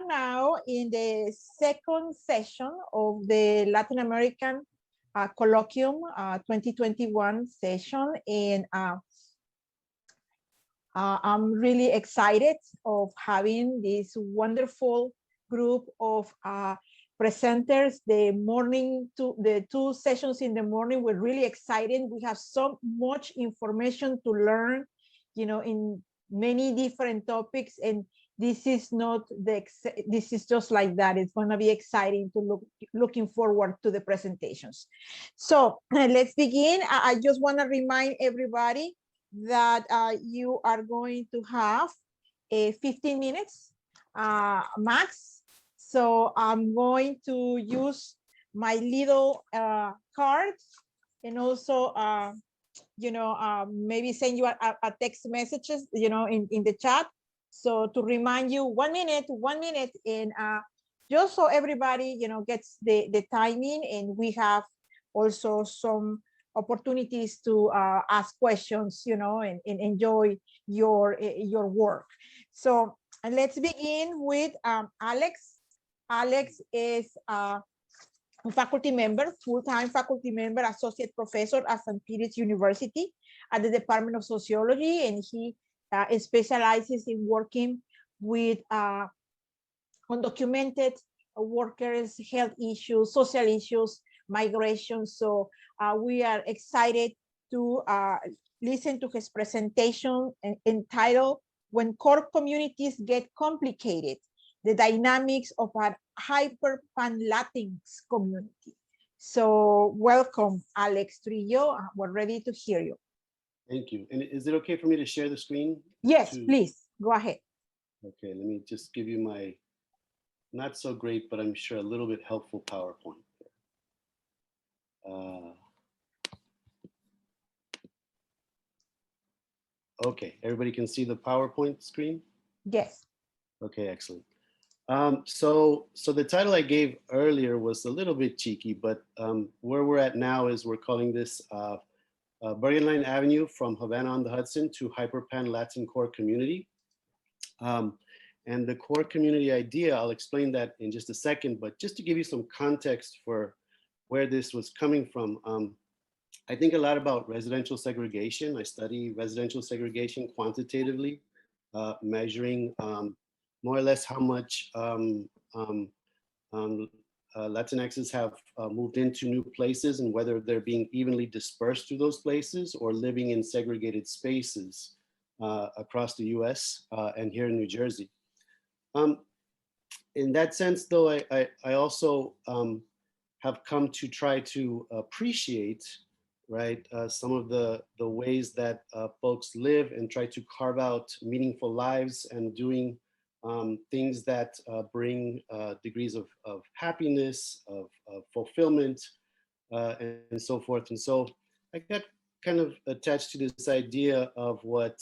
now in the second session of the Latin American Colloquium 2021 session, and I'm really excited of having this wonderful group of presenters. The two sessions in the morning were really exciting. We have so much information to learn, you know, in many different topics, and this is just like that. It's going to be exciting to looking forward to the presentations. So let's begin. I just want to remind everybody that you are going to have 15 minutes max. So I'm going to use my little card, and also you know, maybe send you a text messages, you know, in the chat. So to remind you, 1 minute, and just so everybody, you know, gets the timing, and we have also some opportunities to ask questions, you know, and enjoy your work. So let's begin with Alex. Alex is a faculty member, full-time faculty member, associate professor at St. Peter's University at the Department of Sociology, and he specializes in working with undocumented workers, health issues, social issues, migration. So we are excited to listen to his presentation entitled "When Core Communities Get Complicated, the Dynamics of a Hyper Pan-Latinx Community." So welcome, Alex Trillo. We're ready to hear you. Thank you. And is it okay for me to share the screen? Yes, please, go ahead. Okay, let me just give you my not so great, but I'm sure a little bit helpful PowerPoint. Okay, everybody can see the PowerPoint screen? Yes. Okay, excellent. So the title I gave earlier was a little bit cheeky, but where we're at now is we're calling this Bergen Line Avenue from Havana on the Hudson to Hyperpan Latin Core Community. And the core community idea, I'll explain that in just a second, but just to give you some context for where this was coming from, I think a lot about residential segregation. I study residential segregation quantitatively, measuring more or less how much Latinxes have moved into new places and whether they're being evenly dispersed through those places or living in segregated spaces across the US and here in New Jersey. In that sense, though, I also have come to try to appreciate, right, some of the ways that folks live and try to carve out meaningful lives and doing things that bring degrees of happiness, of fulfillment, and so forth. And so I got kind of attached to this idea of what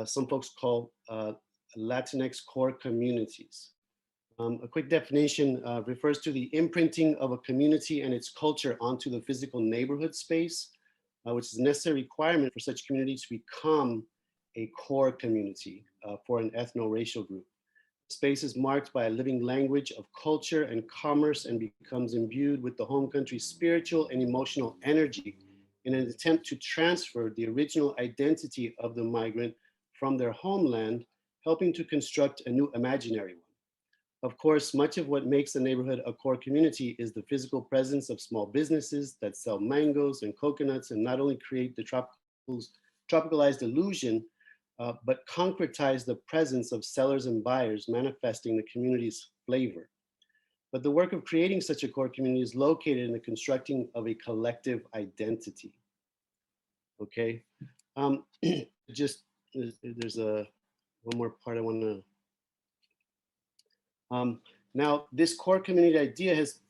some folks call Latinx core communities. A quick definition refers to the imprinting of a community and its culture onto the physical neighborhood space, which is a necessary requirement for such communities to become a core community for an ethno-racial group. Space is marked by a living language of culture and commerce and becomes imbued with the home country's spiritual and emotional energy in an attempt to transfer the original identity of the migrant from their homeland, helping to construct a new imaginary one. Of course, much of what makes a neighborhood a core community is the physical presence of small businesses that sell mangoes and coconuts and not only create the tropicalized illusion, but concretize the presence of sellers and buyers manifesting the community's flavor. But the work of creating such a core community is located in the constructing of a collective identity. Okay, just there's one more part I want to. Now, this core community idea has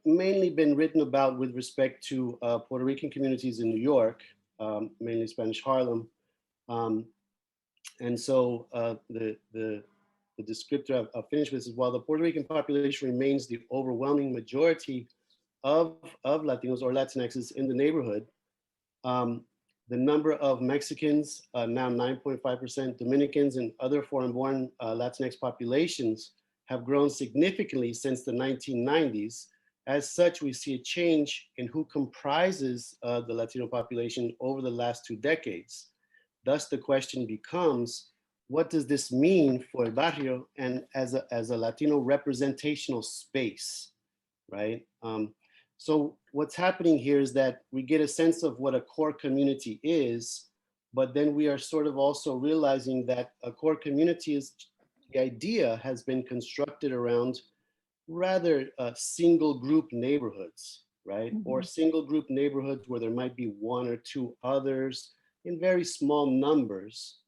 mainly been written about with respect to Puerto Rican communities in New York, mainly Spanish Harlem. And so the descriptor I'll finish with is, while the Puerto Rican population remains the overwhelming majority of Latinos or Latinxes in the neighborhood, the number of Mexicans, now 9.5%, Dominicans and other foreign-born Latinx populations have grown significantly since the 1990s. As such, we see a change in who comprises the Latino population over the last 2 decades. Thus, the question becomes, what does this mean for El Barrio and as a Latino representational space, right? So what's happening here is that we get a sense of what a core community is, but then we are sort of also realizing that a core community is, the idea has been constructed around rather single group neighborhoods, right? Or single group neighborhoods where there might be one or two others in very small numbers.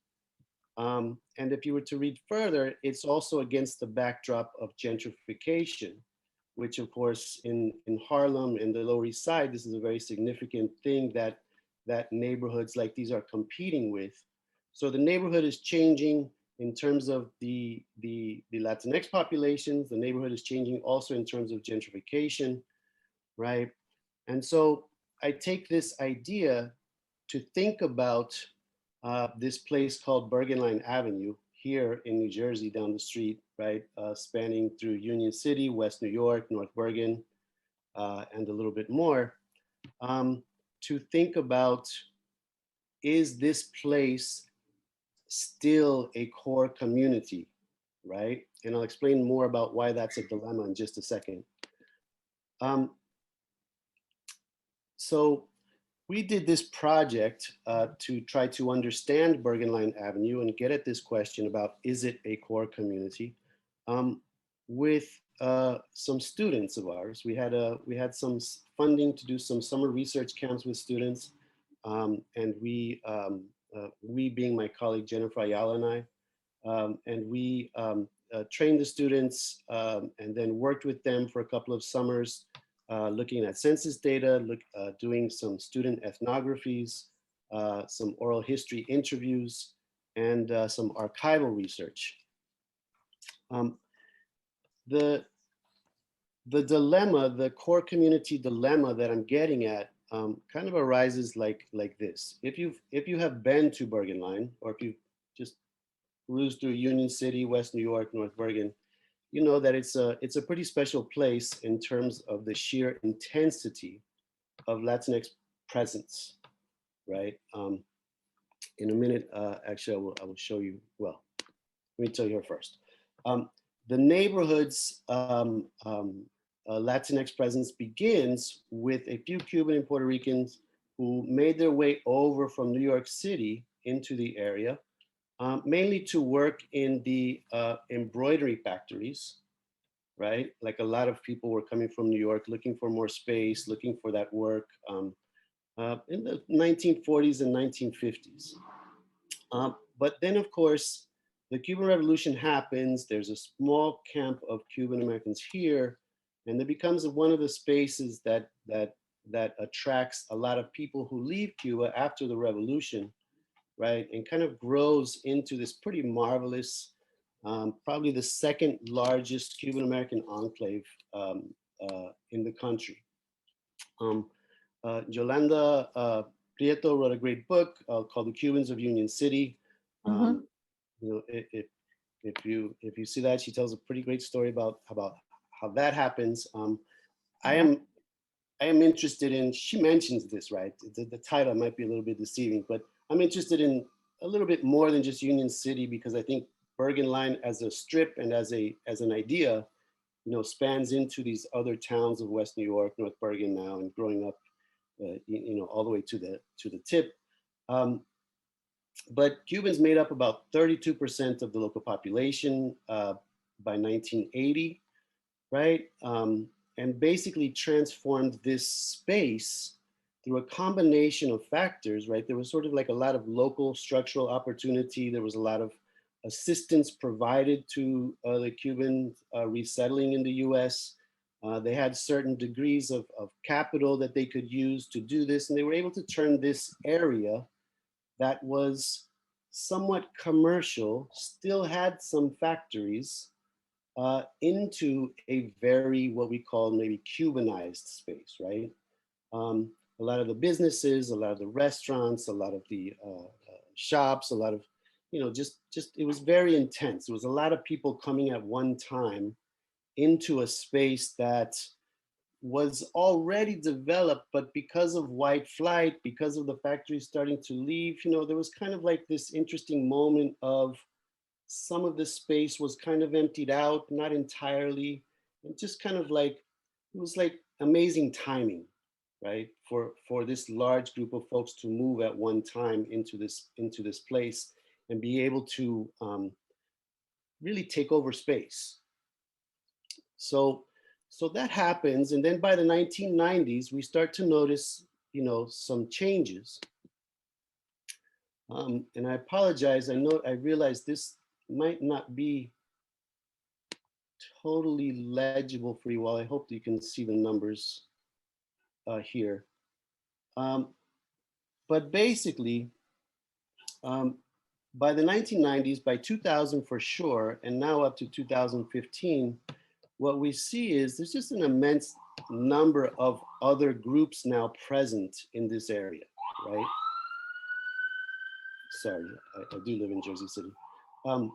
And if you were to read further, it's also against the backdrop of gentrification, which of course in Harlem and the Lower East Side, this is a very significant thing that neighborhoods like these are competing with. So the neighborhood is changing in terms of the Latinx populations. The neighborhood is changing also in terms of gentrification, right? And so I take this idea to think about this place called Bergen Line Avenue here in New Jersey down the street, right? Spanning through Union City, West New York, North Bergen, and a little bit more, to think about, is this place still a core community, right? And I'll explain more about why that's a dilemma in just a second. So we did this project to try to understand Bergen Line Avenue and get at this question about, is it a core community? With some students of ours. We had some funding to do some summer research camps with students. And we being my colleague Jennifer Ayala and I, and we trained the students and then worked with them for a couple of summers, looking at census data, doing some student ethnographies, some oral history interviews, and some archival research. The dilemma, the core community dilemma that I'm getting at kind of arises like this. If you have been to Bergen Line, or if you just cruise through Union City, West New York, North Bergen, you know that it's a pretty special place in terms of the sheer intensity of Latinx presence, right? In a minute, actually, I will show you. Well, let me tell you here first. The neighborhood's Latinx presence begins with a few Cuban and Puerto Ricans who made their way over from New York City into the area, mainly to work in the embroidery factories, right? Like a lot of people were coming from New York looking for more space, looking for that work in the 1940s and 1950s. But then, of course, the Cuban Revolution happens. There's a small camp of Cuban Americans here, and it becomes one of the spaces that attracts a lot of people who leave Cuba after the revolution, right? And kind of grows into this pretty marvelous, probably the second largest Cuban American enclave in the country. Yolanda Prieto wrote a great book called The Cubans of Union City. You know, if you see that, she tells a pretty great story about how that happens. I am interested in, she mentions this, right? The title might be a little bit deceiving, but I'm interested in a little bit more than just Union City, because I think Bergen Line as a strip and as an idea, you know, spans into these other towns of West New York, North Bergen now, and growing up, you know, all the way to the tip. But Cubans made up about 32% of the local population by 1980, right? And basically transformed this space through a combination of factors, right? There was sort of like a lot of local structural opportunity. There was a lot of assistance provided to the Cubans resettling in the US. They had certain degrees of capital that they could use to do this, and they were able to turn this area that was somewhat commercial, still had some factories, into a very, what we call maybe Cubanized space, right? a lot of the businesses, a lot of the restaurants, a lot of the shops, a lot of, just it was very intense. There was a lot of people coming at one time into a space that was already developed, but because of white flight, because of the factories starting to leave, there was kind of like this interesting moment of some of the space was kind of emptied out, not entirely, and just kind of like, it was like amazing timing, right? For this large group of folks to move at one time into this place and be able to really take over space. So so that happens, and then by the 1990s, we start to notice, some changes. And I apologize. I realize this might not be totally legible for you all. I hope you can see the numbers here. Um, but basically, um, by the 1990s, by 2000 for sure, and now up to 2015, what we see is there's just an immense number of other groups now present in this area, right? Sorry, I do live in Jersey City. Um,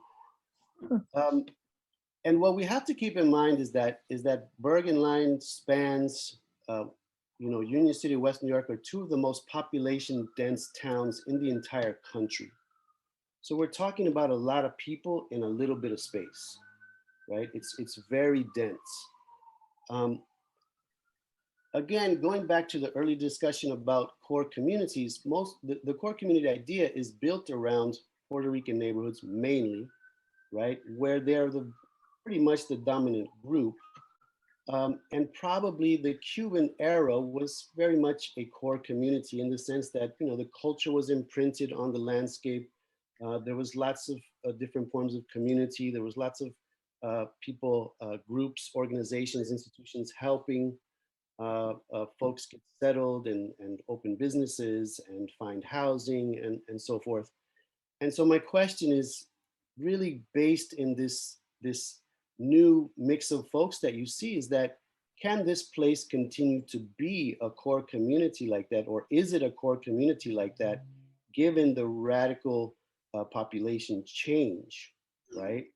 um, and what we have to keep in mind is that Bergen Line spans, uh, Union City, West New York are two of the most population dense towns in the entire country. So we're talking about a lot of people in a little bit of space, right? It's very dense. Um, Again, going back to the early discussion about core communities, the core community idea is built around Puerto Rican neighborhoods mainly, right, where they're pretty much the dominant group. And probably the Cuban era was very much a core community in the sense that, the culture was imprinted on the landscape. There was lots of different forms of community. There was lots of people, groups, organizations, institutions helping folks get settled and open businesses and find housing and so forth. And so my question is really based in this new mix of folks that you see, is that can this place continue to be a core community like that, or is it a core community like that given the radical population change, right?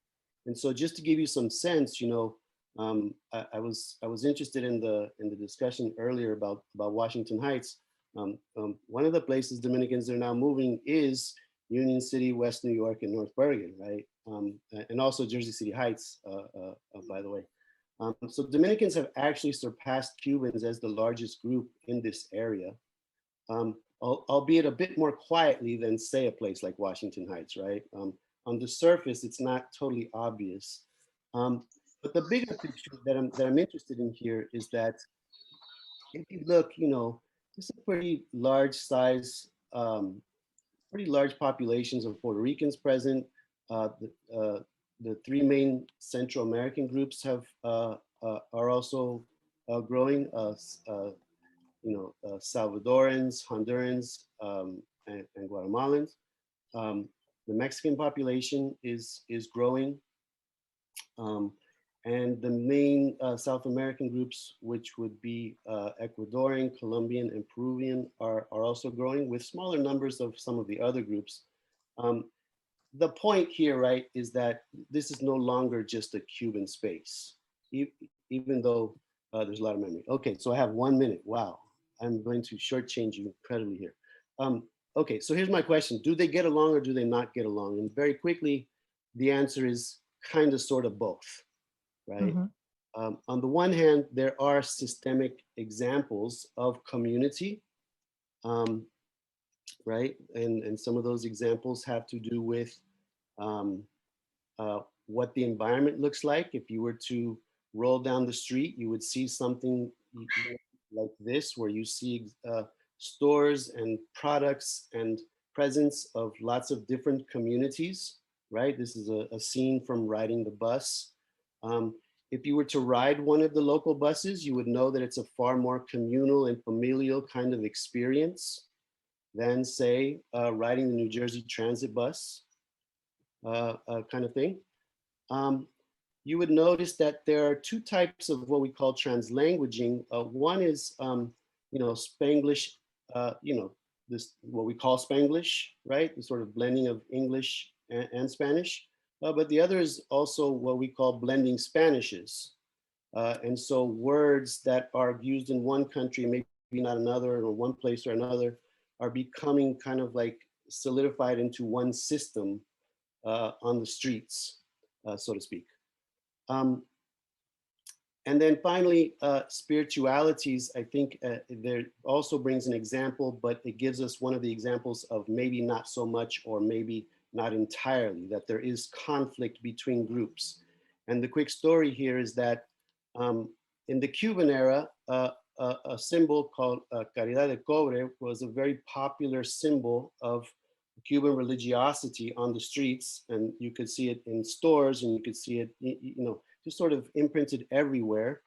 And so just to give you some sense, I was interested in the discussion earlier about Washington Heights. One of the places Dominicans are now moving is Union City, West New York, and North Bergen, right? And also Jersey City Heights, by the way. So Dominicans have actually surpassed Cubans as the largest group in this area, albeit a bit more quietly than, say, a place like Washington Heights, right? On the surface, it's not totally obvious. Um, but the bigger picture that I'm interested in here is that if you look, it's a pretty large populations of Puerto Ricans present. Uh, the, uh, the three main Central American groups are also growing. Salvadorans, Hondurans, and Guatemalans. Um, the Mexican population is growing. Um, and the main South American groups, which would be Ecuadorian, Colombian, and Peruvian, are also growing, with smaller numbers of some of the other groups. Um, the point here, right, is that this is no longer just a Cuban space, even though there's a lot of memory. Okay, so I have 1 minute. Wow, I'm going to shortchange you incredibly here. Okay, so here's my question. Do they get along or do they not get along? And very quickly, the answer is kind of, sort of both, right? Mhm. On the one hand, there are systemic examples of community, um, right? And some of those examples have to do with um, what the environment looks like. If you were to roll down the street, you would see something like this, where you see stores and products and presence of lots of different communities, right? This is a scene from riding the bus. Um, if you were to ride one of the local buses, you would know that it's a far more communal and familial kind of experience than, say, riding the New Jersey Transit bus kind of thing. Um, you would notice that there are two types of what we call translanguaging. One is Spanglish, this what we call Spanglish, right? The sort of blending of English and Spanish. But the other is also what we call blending Spanishes. And so words that are used in one country, maybe not another, or one place or another, are becoming kind of like solidified into one system on the streets, so to speak. Um, and then finally, spiritualities, I think there also brings an example, but it gives us one of the examples of maybe not so much, or maybe not entirely, that there is conflict between groups. And the quick story here is that in the Cuban era, a symbol called Caridad de Cobre was a very popular symbol of Cuban religiosity on the streets, and you could see it in stores, and you could see it, just sort of imprinted everywhere,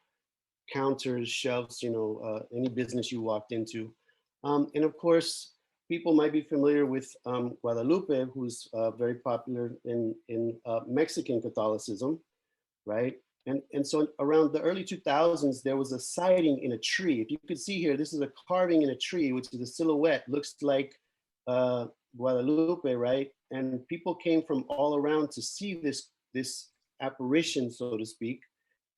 counters, shelves, any business you walked into. And of course, people might be familiar with Guadalupe, who's very popular in Mexican Catholicism, right? And so around the early 2000s, there was a sighting in a tree. If you could see here, this is a carving in a tree, which is a silhouette, looks like Guadalupe, right? And people came from all around to see this apparition, so to speak.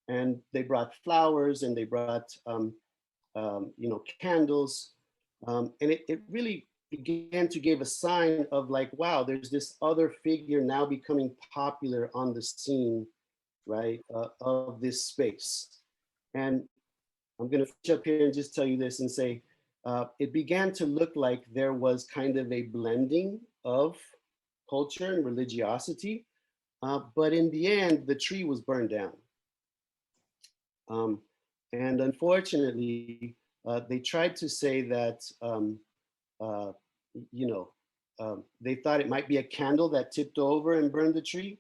And they brought flowers, and they brought candles, and it really began to give a sign of like, wow, there's this other figure now becoming popular on the scene, right, of this space. And I'm going to finish up here and just tell you this and say, it began to look like there was kind of a blending of culture and religiosity, but in the end, the tree was burned down. And unfortunately, they tried to say that, uh, they thought it might be a candle that tipped over and burned the tree.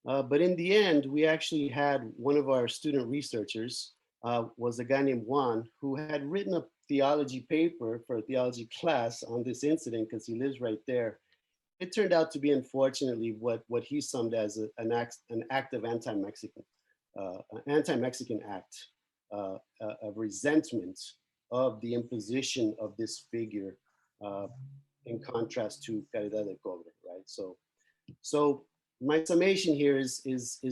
But in the end, we actually had one of our student researchers, was a guy named Juan, who had written a theology paper for a theology class on this incident because he lives right there. It turned out to be, unfortunately, what he summed as an act of anti-Mexican act of resentment of the imposition of this figure, in contrast to Caridad de Cobre, right? So my summation here is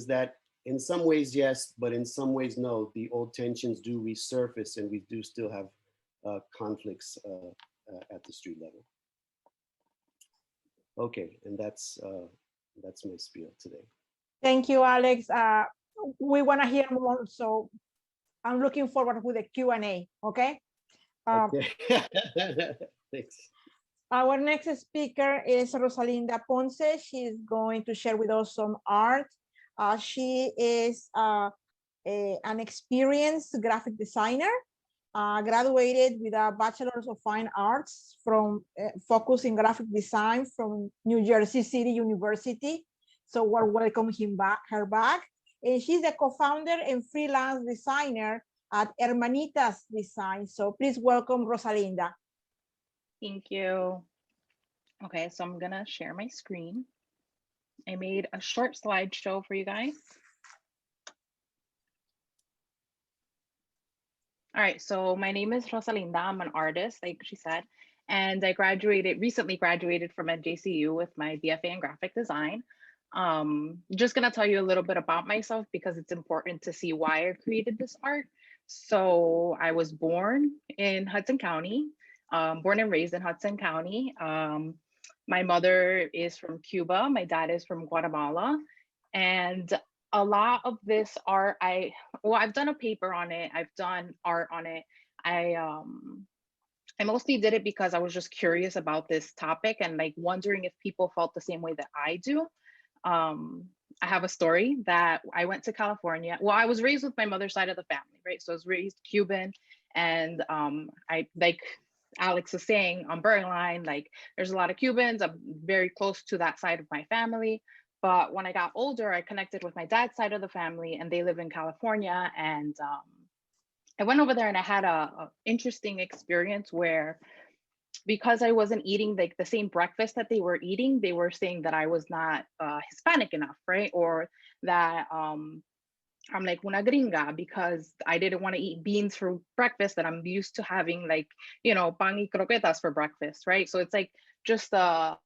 that in some ways, yes, but in some ways, no, the old tensions do resurface, and we do still have conflicts at the street level. Okay, and that's my spiel today. Thank you, Alex. We want to hear more, so I'm looking forward with the Q&A, okay? Okay. Thanks. Our next speaker is Rosalinda Ponce. She's going to share with us some art. She is an experienced graphic designer, graduated with a Bachelor's of Fine Arts from focus in graphic design from New Jersey City University. So we're welcoming her back. And she's the co-founder and freelance designer at Hermanitas Design. So please welcome Rosalinda. Thank you. Okay, so I'm gonna share my screen. I made a short slideshow for you guys. All right, so my name is Rosalinda. I'm an artist, like she said, and I recently graduated from NJCU with my BFA in graphic design. Just gonna tell you a little bit about myself because it's important to see why I created this art. So I was born in Hudson County, born and raised in Hudson County. My mother is from Cuba, my dad is from Guatemala, and a lot of this art, I've done a paper on it, I've done art on it. I mostly did it because I was just curious about this topic and like wondering if people felt the same way that I do. I have a story that I went to California. Well, I was raised with my mother's side of the family, right? So I was raised Cuban, and I, like Alex is saying, on Bergline, like there's a lot of Cubans. I'm very close to that side of my family. But when I got older, I connected with my dad's side of the family, and they live in California. And I went over there and I had a interesting experience where, because I wasn't eating like the same breakfast that they were eating, they were saying that I was not Hispanic enough, right? Or that I'm like una gringa because I didn't want to eat beans for breakfast that I'm used to having, like, you know, pan y croquetas for breakfast, right? So it's like just a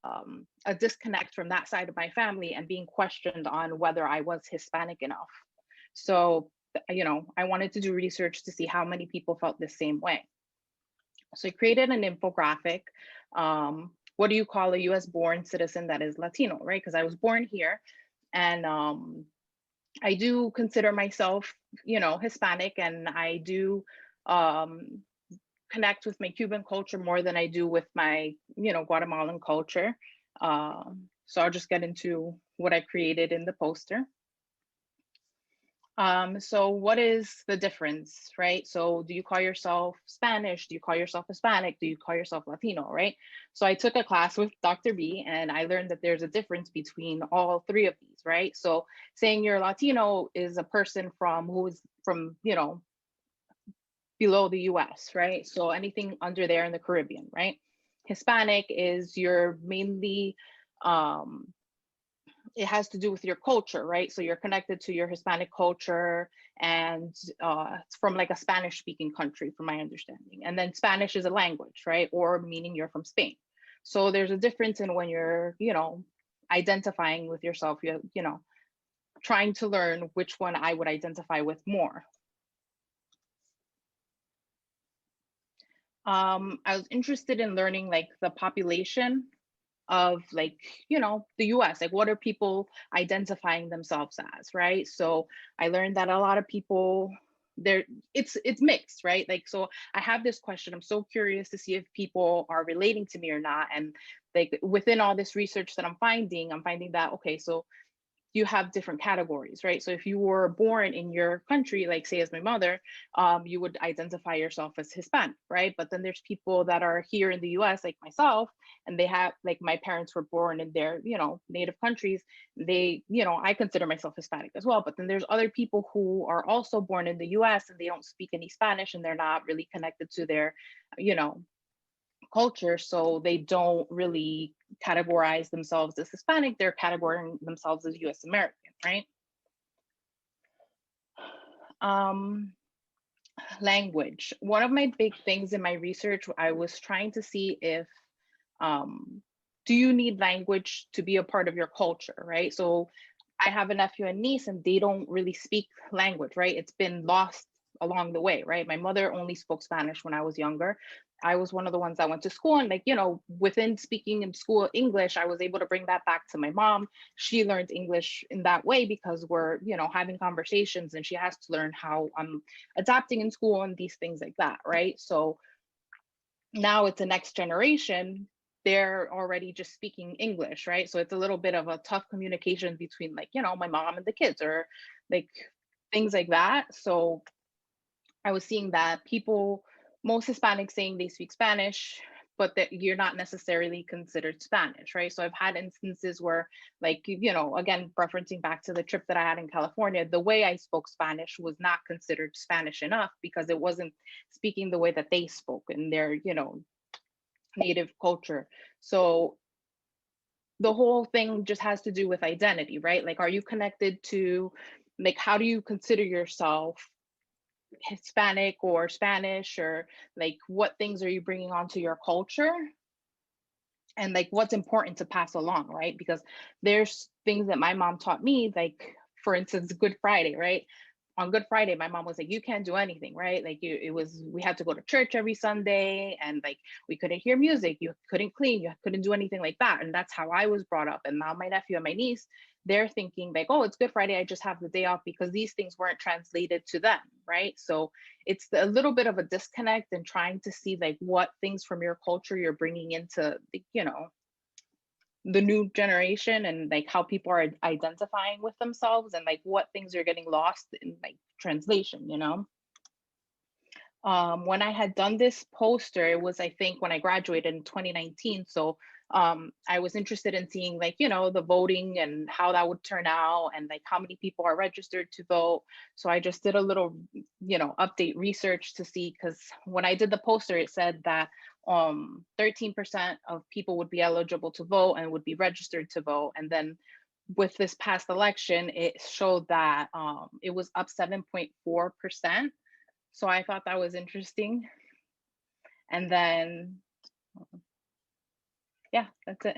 disconnect from that side of my family and being questioned on whether I was Hispanic enough. So, you know, I wanted to do research to see how many people felt the same way. So I created an infographic. What do you call a US born citizen that is Latino, right? Because I was born here, and I do consider myself, you know, Hispanic, and I do um, connect with my Cuban culture more than I do with my, you know, Guatemalan culture. So I'll just get into what I created in the poster. So what is the difference, right? So do you call yourself Spanish? Do you call yourself Hispanic? Do you call yourself Latino, right? So I took a class with Dr. B and I learned that there's a difference between all three of these, right? So saying you're Latino is a person from who is from, you know, below the US, right? So anything under there in the Caribbean, right? Hispanic is you're mainly um, it has to do with your culture, right? So you're connected to your Hispanic culture, and it's from like a Spanish speaking country, from my understanding. And then Spanish is a language, right? Or meaning you're from Spain. So there's a difference in when you're, you know, identifying with yourself, you know, trying to learn which one I would identify with more. I was interested in learning like the population of, like, you know, the US, like what are people identifying themselves as, right? So I learned that a lot of people, there, it's mixed, right? Like, so I have this question, I'm so curious to see if people are relating to me or not. And like within all this research that I'm finding that, okay, so you have different categories, right? So if you were born in your country, like say as my mother, you would identify yourself as Hispanic, right? But then there's people that are here in the US, like myself, and they have, like, my parents were born in their, you know, native countries. They, you know, I consider myself Hispanic as well. But then there's other people who are also born in the US and they don't speak any Spanish and they're not really connected to their, you know, culture, so they don't really categorize themselves as Hispanic, they're categorizing themselves as US American, right? Um, Language. One of my big things in my research, I was trying to see if um, do you need language to be a part of your culture, right? So I have a nephew and niece and they don't really speak language, right? It's been lost along the way, right? My mother only spoke Spanish when I was younger. I was one of the ones that went to school, and like, you know, within speaking in school English, I was able to bring that back to my mom. She learned English in that way because we're, you know, having conversations and she has to learn how I'm adapting in school and these things like that, right? So now it's the next generation, they're already just speaking English, right? So it's a little bit of a tough communication between, like, you know, my mom and the kids, or like things like that. So I was seeing that people, most Hispanics saying they speak Spanish, but that you're not necessarily considered Spanish, right? So I've had instances where, like, you know, again, referencing back to the trip that I had in California, the way I spoke Spanish was not considered Spanish enough because it wasn't speaking the way that they spoke in their, you know, native culture. So the whole thing just has to do with identity, right? Like, are you connected to, like, how do you consider yourself Hispanic or Spanish, or like what things are you bringing onto your culture, and like what's important to pass along, right? Because there's things that my mom taught me, like for instance, Good Friday, right? On Good Friday, my mom was like, you can't do anything, right? Like it was, we had to go to church every Sunday, and like we couldn't hear music, you couldn't clean, you couldn't do anything like that. And that's how I was brought up. And now my nephew and my niece, they're thinking like, oh, it's Good Friday, I just have the day off, because these things weren't translated to them, right? So it's a little bit of a disconnect, and trying to see like what things from your culture you're bringing into the, you know, the new generation, and like how people are identifying with themselves, and like what things are getting lost in like translation, you know. When I had done this poster, it was, I think, when I graduated in 2019. So I was interested in seeing, like, you know, the voting and how that would turn out, and like how many people are registered to vote. So I just did a little, you know, update research to see, because when I did the poster, it said that 13% of people would be eligible to vote and would be registered to vote. And then with this past election, it showed that it was up 7.4%. So I thought that was interesting. And then, yeah, that's it.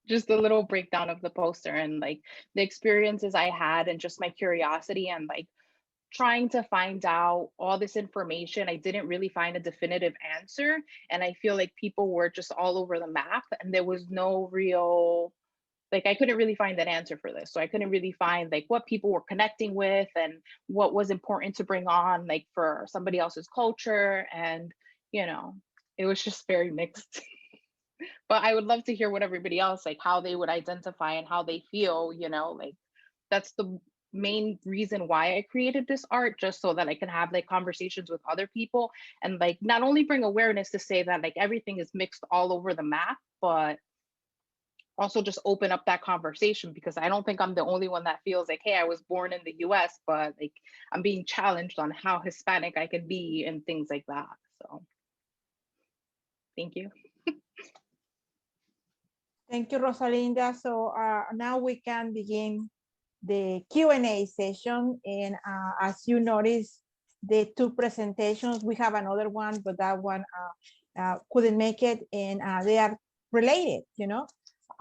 Just a little breakdown of the poster and like the experiences I had and just my curiosity and like trying to find out all this information. I didn't really find a definitive answer. And I feel like people were just all over the map and there was no real, like, I couldn't really find an answer for this. So I couldn't really find like what people were connecting with and what was important to bring on like for somebody else's culture. And, you know, it was just very mixed. But I would love to hear what everybody else, like how they would identify and how they feel, you know, like that's the main reason why I created this art, just so that I can have like conversations with other people and like not only bring awareness to say that like everything is mixed all over the map, but also just open up that conversation because I don't think I'm the only one that feels like, hey, I was born in the US, but like I'm being challenged on how Hispanic I can be and things like that. So thank you. Thank you, Rosalinda. So now we can begin the Q&A session. And as you notice, the two presentations, we have another one, but that one couldn't make it. And they are related, you know,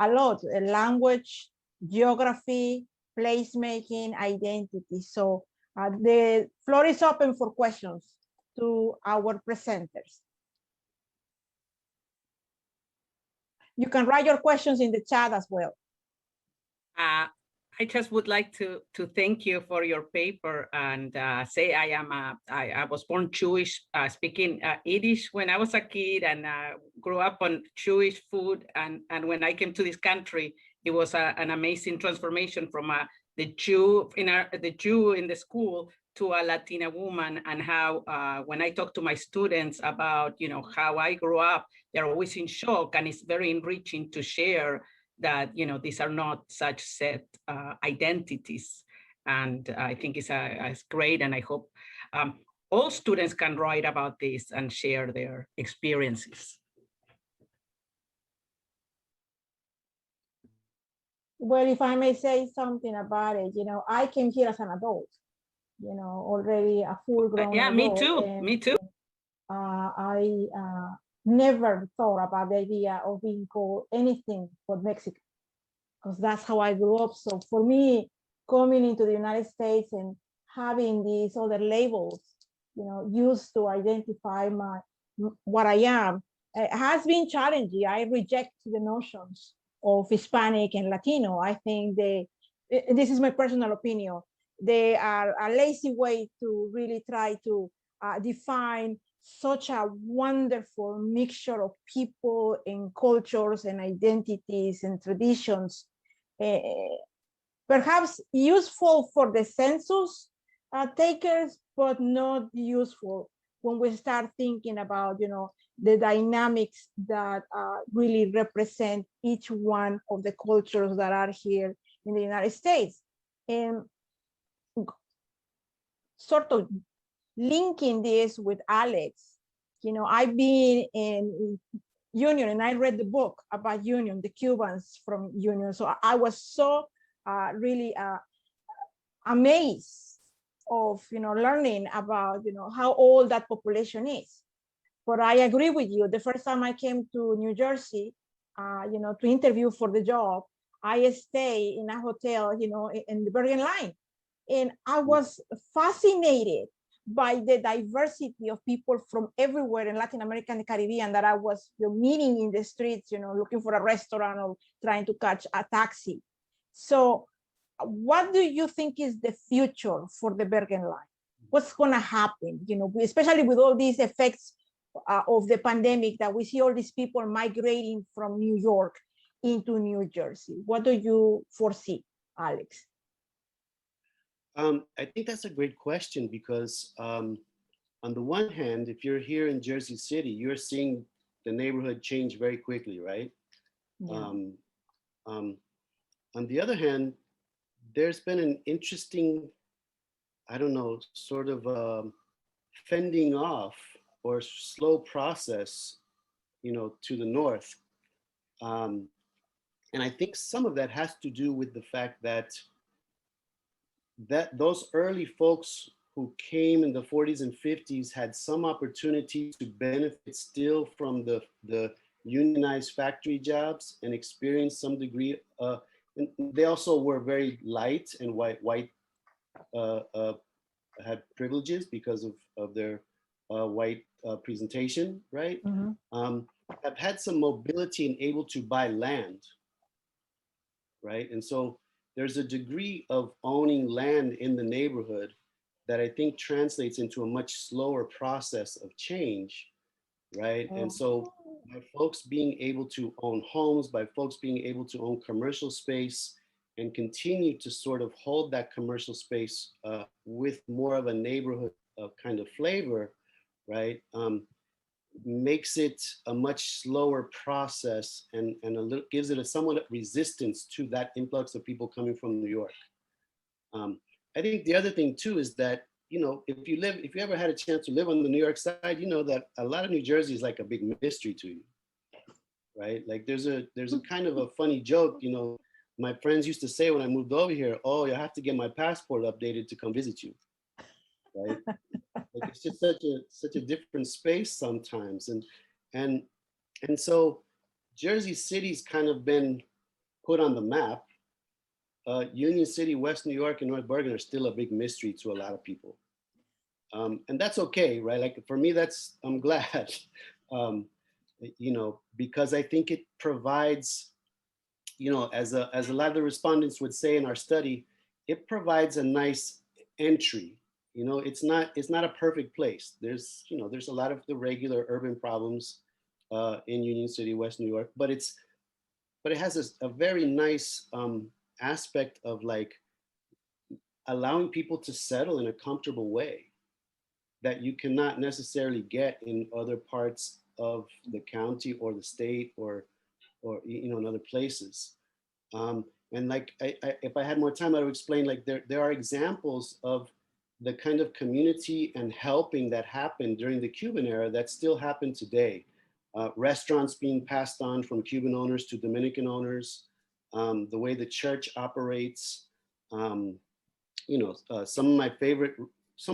a lot, language, geography, placemaking, identity. So the floor is open for questions to our presenters. You can write your questions in the chat as well. I just would like to thank you for your paper and say I was born Jewish, speaking Yiddish when I was a kid and grew up on Jewish food. And when I came to this country, it was an amazing transformation from the Jew in the school to a Latina woman, and how when I talk to my students about, you know, how I grew up, they're always in shock, and it's very enriching to share that, you know, these are not such set identities. And I think it's great, and I hope all students can write about this and share their experiences. Well, if I may say something about it, you know, I came here as an adult, you know, already a full-grown yeah, adult. me too. And, me too. I never thought about the idea of being called anything but Mexican, because that's how I grew up. So for me, coming into the United States and having these other labels, you know, used to identify what I am, has been challenging. I reject the notions of Hispanic and Latino. I think this is my personal opinion, they are a lazy way to really try to define such a wonderful mixture of people and cultures and identities and traditions, perhaps useful for the census takers, but not useful when we start thinking about, you know, the dynamics that really represent each one of the cultures that are here in the United States. And sort of linking this with Alex, you know, I've been in Union and I read the book about Union, the Cubans from Union. So I was so really amazed of, you know, learning about, you know, how old that population is. But I agree with you. The first time I came to New Jersey, you know, to interview for the job, I stayed in a hotel, you know, in the Bergen Line. And I was fascinated by the diversity of people from everywhere in Latin America and the Caribbean that I was, you know, meeting in the streets, you know, looking for a restaurant or trying to catch a taxi. So what do you think is the future for the Bergen Line? What's going to happen, you know, especially with all these effects of the pandemic, that we see all these people migrating from New York into New Jersey? What do you foresee, Alex? I think that's a great question because on the one hand, if you're here in Jersey City, you're seeing the neighborhood change very quickly, right? Yeah. On the other hand, there's been an interesting, I don't know, sort of fending off or slow process, you know, to the north. And I think some of that has to do with the fact that those early folks who came in the 40s and 50s had some opportunity to benefit still from the unionized factory jobs and experience some degree. And they also were very light and white uh, uh, had privileges because of their white presentation, right? Mhm. Have had some mobility and able to buy land, right? And so there's a degree of owning land in the neighborhood that I think translates into a much slower process of change, right? And so by folks being able to own homes, by folks being able to own commercial space and continue to sort of hold that commercial space with more of a neighborhood kind of flavor, right? Makes it a much slower process and a little, gives it a somewhat resistance to that influx of people coming from New York. Um, I think the other thing too is that, you know, if you ever had a chance to live on the New York side, you know that a lot of New Jersey is like a big mystery to you, right? Like there's a kind of a funny joke, you know, my friends used to say when I moved over here, oh, you have to get my passport updated to come visit you, right? Like it's just such a different space sometimes, and and so Jersey City's kind of been put on the map. Union City, West New York, and North Bergen are still a big mystery to a lot of people. And that's okay, right? Like for me, I'm glad, um, you know, because I think it provides, you know, as a lot of the respondents would say in our study, it provides a nice entry. You know, it's not a perfect place. There's a lot of the regular urban problems in Union City, West New York, but it has a very nice aspect of like allowing people to settle in a comfortable way that you cannot necessarily get in other parts of the county or the state or you know in other places. And like if I had more time, I would explain like there are examples of the kind of community and helping that happened during the Cuban era that still happen today. Restaurants being passed on from Cuban owners to Dominican owners, the way the church operates. Um, you know, some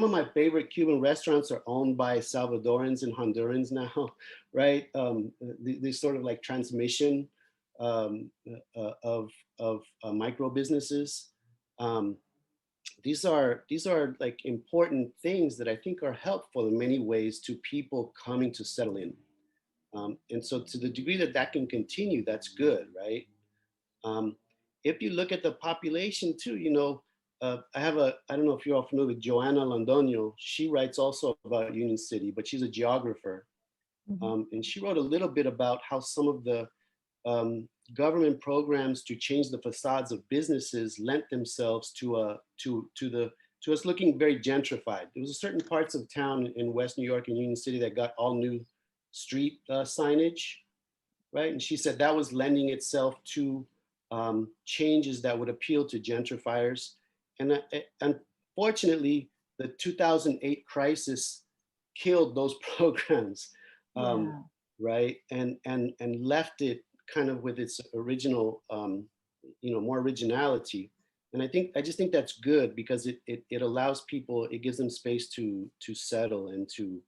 of my favorite Cuban restaurants are owned by Salvadorans and Hondurans now, right? These sort of like transmission um, of micro businesses. Um, these are like important things that I think are helpful in many ways to people coming to settle in. And so to the degree that that can continue, that's good, right? Um, if you look at the population too, you know, I don't know if you're all familiar with Joanna Londoño. She writes also about Union City, but she's a geographer. Mhm. And she wrote a little bit about how some of the government programs to change the facades of businesses lent themselves to us looking very gentrified. There was certain parts of town in West New York and Union City that got all new street signage, right? And she said that was lending itself to changes that would appeal to gentrifiers. And unfortunately, the 2008 crisis killed those programs, um, Yeah. right? And left it kind of with its original, you know, more originality. And I just think that's good because it allows people, it gives them space to settle and to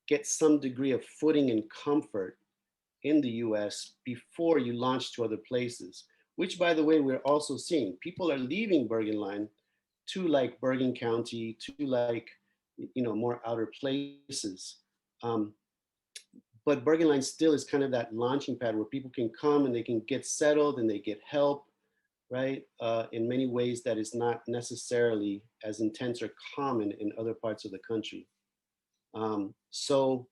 get some degree of footing and comfort in the US before you launch to other places, which by the way, we're also seeing. People are leaving Bergen Line to like Bergen County, to like, you know, more outer places. Um, but Bergen Line still is kind of that launching pad where people can come and they can get settled and they get help, right? In many ways that is not necessarily as intense or common in other parts of the country. So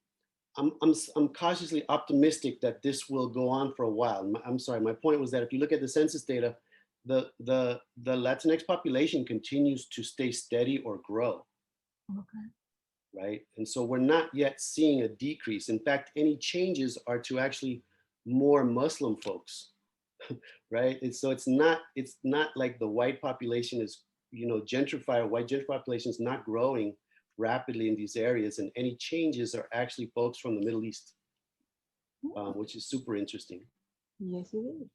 I'm cautiously optimistic that this will go on for a while. I'm sorry, my point was that if you look at the census data, the Latinx population continues to stay steady or grow, Okay. right? And so we're not yet seeing a decrease. In fact, any changes are to actually more Muslim folks, right? And so it's not like the white population is, you know, gentrified. White gentrified population is not growing rapidly in these areas, and any changes are actually folks from the Middle East, which is super interesting. Yes, it is.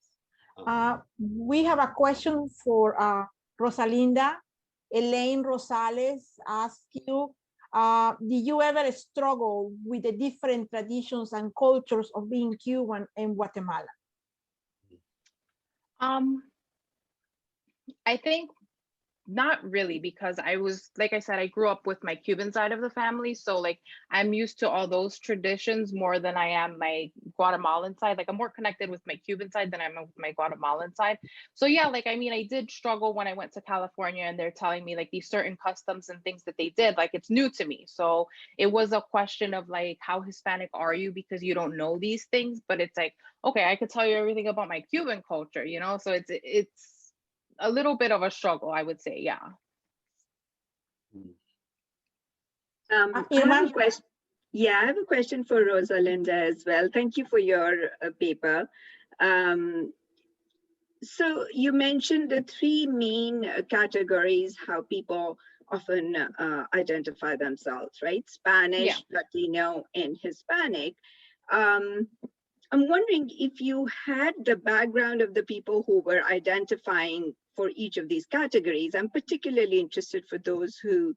Um, We have a question for Rosalinda. Elaine Rosales asks you, did you ever struggle with the different traditions and cultures of being Cuban in Guatemala? Um, I think not really, because I was, like I said, I grew up with my Cuban side of the family. So like I'm used to all those traditions more than I am my Guatemalan side. Like I'm more connected with my Cuban side than I'm with my Guatemalan side. So yeah, like I mean, I did struggle when I went to California and they're telling me like these certain customs and things that they did, like it's new to me. So it was a question of like, how Hispanic are you because you don't know these things? But it's like, okay, I could tell you everything about my Cuban culture, you know? So it's a little bit of a struggle, I would say. Yeah. I have a Irma? question. Yeah, I have a question for Rosalinda as well. Thank you for your paper. So you mentioned the three main categories, how people often identify themselves, right? Yeah. Spanish, Latino, and Hispanic. I'm wondering if you had the background of the people who were identifying for each of these categories. I'm particularly interested for those who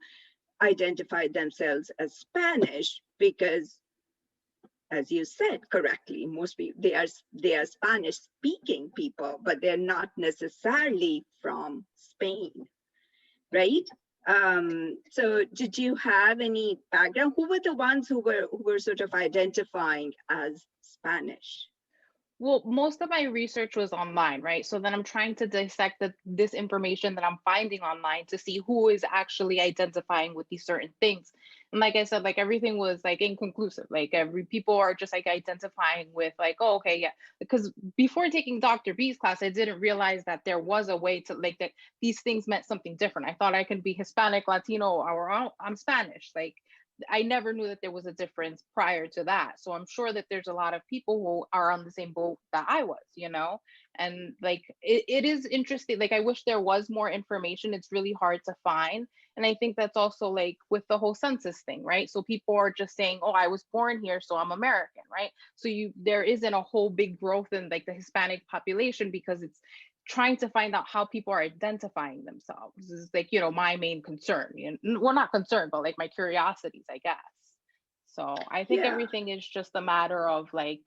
identified themselves as Spanish because, as you said correctly, most people they are Spanish speaking people, but they're not necessarily from Spain, right? So did you have any background? Who were the ones who were sort of identifying as Spanish? Well, most of my research was online, right? So then I'm trying to dissect this information that I'm finding online to see who is actually identifying with these certain things. And like I said, like everything was like inconclusive. Like every people are just like identifying with like, oh, okay, yeah. Because before taking Dr. B's class, I didn't realize that there was a way to like that these things meant something different. I thought I could be Hispanic, Latino, or I'm Spanish. Like I never knew that there was a difference prior to that. So I'm sure that there's a lot of people who are on the same boat that I was, you know? And like, it is interesting. Like, I wish there was more information. It's really hard to find. And I think that's also like with the whole census thing, right? So people are just saying, oh, I was born here, so I'm American, right? So there isn't a whole big growth in like the Hispanic population because it's trying to find out how people are identifying themselves is like, you know, my main concern. You know, well, not concern, but like my curiosities, I guess. So I think Yeah. everything is just a matter of like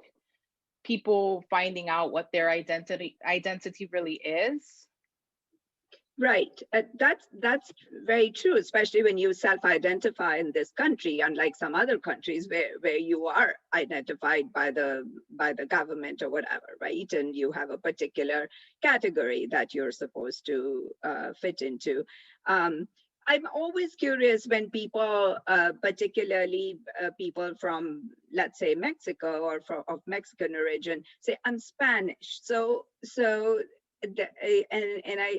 people finding out what their identity really is. Right. That's very true, especially when you self-identify in this country, unlike some other countries where you are identified by the government or whatever, right? And you have a particular category that you're supposed to fit into. I'm always curious when people, particularly people from, let's say, Mexico or of Mexican origin, say, I'm Spanish. So and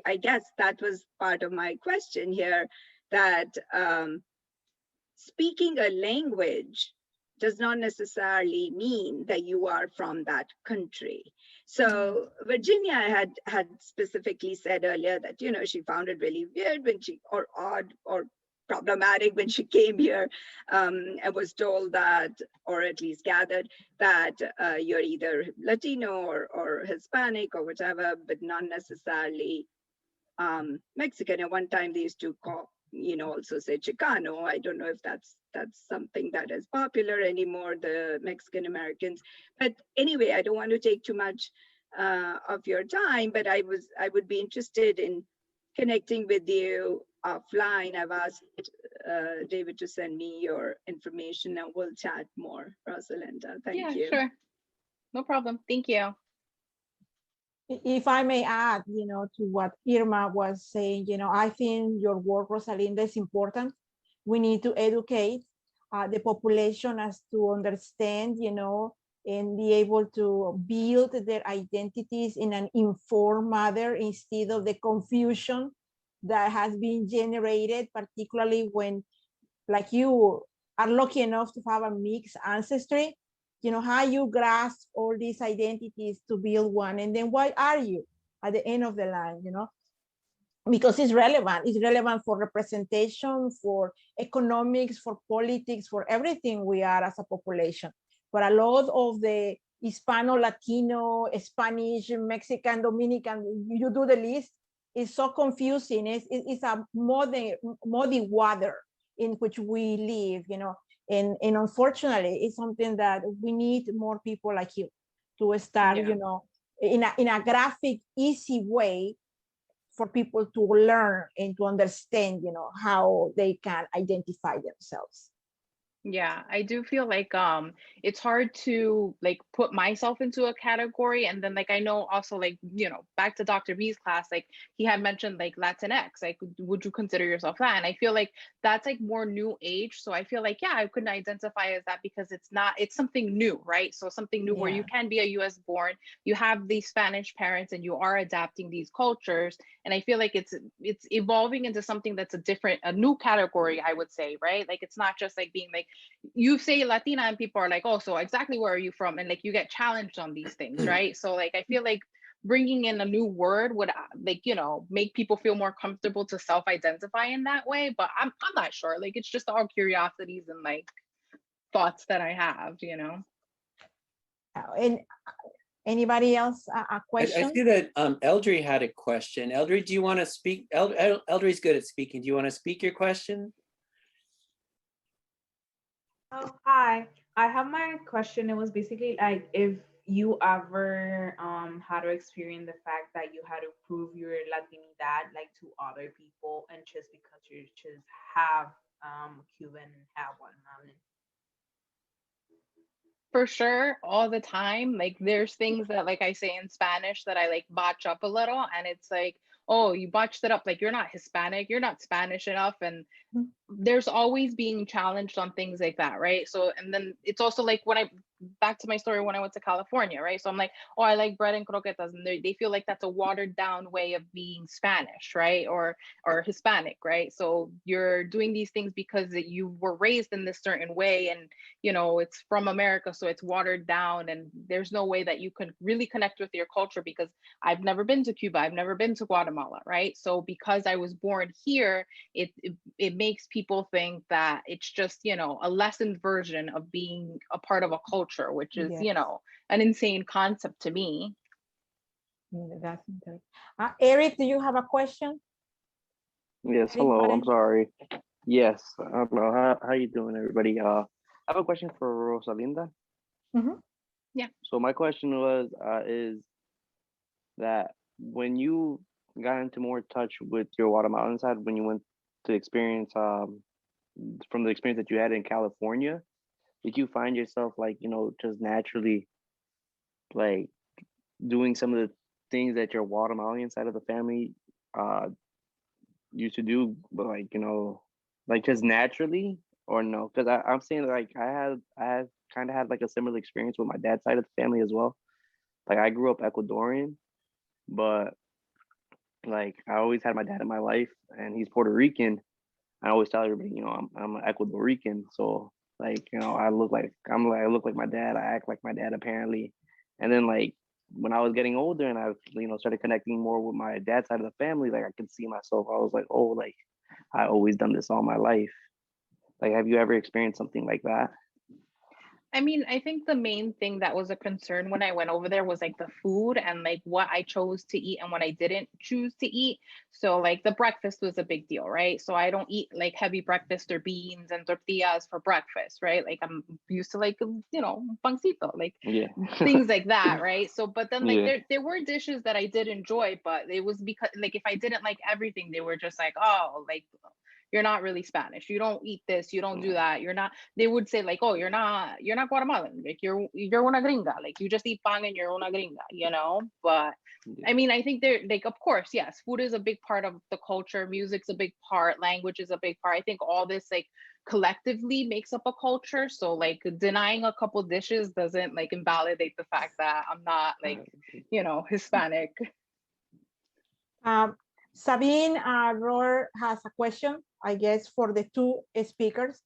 I guess that was part of my question here, that speaking a language does not necessarily mean that you are from that country. So Virginia had specifically said earlier that, you know, she found it really weird when or odd or problematic when she came here and was told that, or at least gathered that you're either Latino or Hispanic or whatever, but not necessarily Mexican. At one time they used to call, you know, also say Chicano. I don't know if that's something that is popular anymore, the Mexican Americans. But anyway, I don't want to take too much of your time, but I would be interested in connecting with you offline. I've asked David to send me your information and we'll chat more. Rosalinda, thank you. Sure. No problem. Thank you. If I may add, you know, to what Irma was saying, you know, I think your work, Rosalinda, is important. We need to educate the population as to understand, you know, and be able to build their identities in an informed manner instead of the confusion that has been generated, particularly when, like, you are lucky enough to have a mixed ancestry. You know, how you grasp all these identities to build one, and then why are you at the end of the line, you know? Because it's relevant for representation, for economics, for politics, for everything we are as a population. But a lot of the Hispano, Latino, Spanish, Mexican, Dominican, you do the list, it's so confusing. It's a muddy water in which we live, you know, and unfortunately, it's something that we need more people like you to start, you know, in a graphic, easy way for people to learn and to understand, you know, how they can identify themselves. Yeah, I do feel like it's hard to like put myself into a category, and then like I know also, like, you know, back to Dr. B's class, like he had mentioned like Latinx, like would you consider yourself that? And I feel like that's like more new age, so I feel like, yeah, I couldn't identify as that because it's something new, right? So something new where you can be a US born, you have these Spanish parents, and you are adapting these cultures, and I feel like it's evolving into something that's a new category, I would say, right? Like it's not just like being like, you say Latina and people are like, oh, so exactly where are you from? And like you get challenged on these things, right? So like I feel like bringing in a new word would like, you know, make people feel more comfortable to self-identify in that way. But I'm not sure. Like it's just all curiosities and like thoughts that I have, you know. And anybody else a question? I see that Eldry had a question. Eldry, do you want to speak? Eldry's good at speaking. Do you want to speak your question? Oh, hi. I have my question. It was basically like if you ever had to experience the fact that you had to prove your Latinidad like to other people, and just because you just have Cuban and have Guatemalan. For sure, all the time. Like there's things that, like I say in Spanish, that I like botch up a little, and it's like, oh, you botched it up, like you're not Hispanic, you're not Spanish enough. And there's always being challenged on things like that, right? So, and then it's also like when I back to my story when I went to California, right? So I'm like, oh, I like bread and croquetas, and they feel like that's a watered down way of being Spanish, right? Or Hispanic, right? So you're doing these things because you were raised in this certain way, and you know it's from America, so it's watered down, and there's no way that you can really connect with your culture, because I've never been to Cuba, I've never been to Guatemala, right? So because I was born here, it makes people think that it's just, you know, a lessened version of being a part of a culture, which is, you know, an insane concept to me. That's interesting. Eric, do you have a question? Yes, hello, I'm sorry. Yes, I don't know. How you doing, everybody? I have a question for Rosalinda. Yeah. So my question was, is that when you got into more touch with your Guatemalan side, when you went to experience, from the experience that you had in California, did you find yourself like, you know, just naturally like doing some of the things that your Guatemalan side of the family used to do, but like, you know, like just naturally, or no? Because I'm saying like I had kind of had like a similar experience with my dad's side of the family as well. Like I grew up Ecuadorian, but like I always had my dad in my life, and he's Puerto Rican. I always tell everybody, you know, I'm an Ecuadorian, so like, you know, I look like my dad. I act like my dad apparently. And then like when I was getting older and I, you know, started connecting more with my dad's side of the family, like I could see myself. I was like, oh, like I always done this all my life. Like, have you ever experienced something like that? I mean, I think the main thing that was a concern when I went over there was like the food and like what I chose to eat and what I didn't choose to eat. So like the breakfast was a big deal, right? So I don't eat like heavy breakfast or beans and tortillas for breakfast, right? Like I'm used to like, you know, pancito, like things like that, right? So, but then like there were dishes that I did enjoy, but it was because like if I didn't like everything, they were just like, oh, like you're not really Spanish. You don't eat this. You don't do that. You're not. They would say like, oh, you're not Guatemalan. Like you're una gringa. Like you just eat pan and you're una gringa. You know. But I mean, I think they're like, of course, yes, food is a big part of the culture. Music's a big part. Language is a big part. I think all this like collectively makes up a culture. So like denying a couple dishes doesn't like invalidate the fact that I'm not like, you know, Hispanic. Sabine Rohr has a question, I guess, for the two speakers.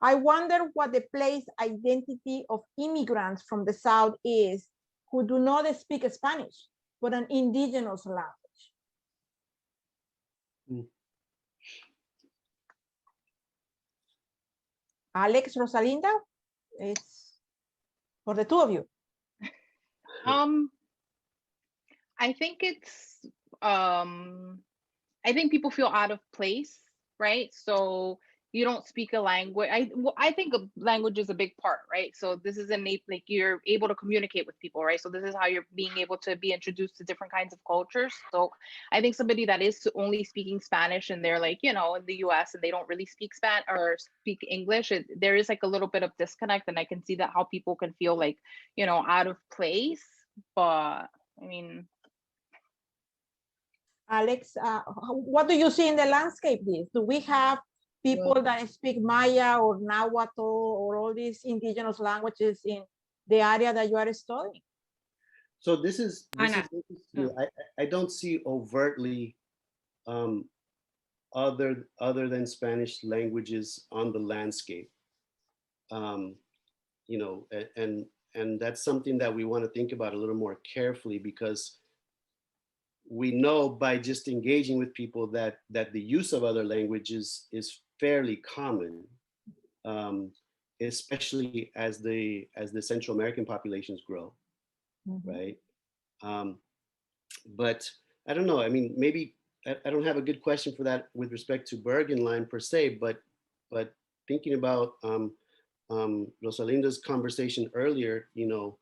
I wonder what the place identity of immigrants from the South is who do not speak Spanish, but an indigenous language. Alex, Rosalinda, it's for the two of you. I think it's I think people feel out of place, right? So you don't speak a language. I think a language is a big part, right? So this is innate, like you're able to communicate with people, right? So this is how you're being able to be introduced to different kinds of cultures. So I think somebody that is only speaking Spanish and they're like, you know, in the US and they don't really speak Spanish or speak English, there is like a little bit of disconnect. And I can see that how people can feel like, you know, out of place. But I mean, Alex, what do you see in the landscape? Do we have people that speak Maya or Nahuatl or all these indigenous languages in the area that you are studying? So this is Anna. interesting. I don't see overtly other than Spanish languages on the landscape. You know, and that's something that we want to think about a little more carefully, because we know by just engaging with people that the use of other languages is fairly common, especially as the Central American populations grow, right? But I don't know. I mean, maybe I don't have a good question for that with respect to Bergen line per se, but thinking about Rosalinda's conversation earlier, you know,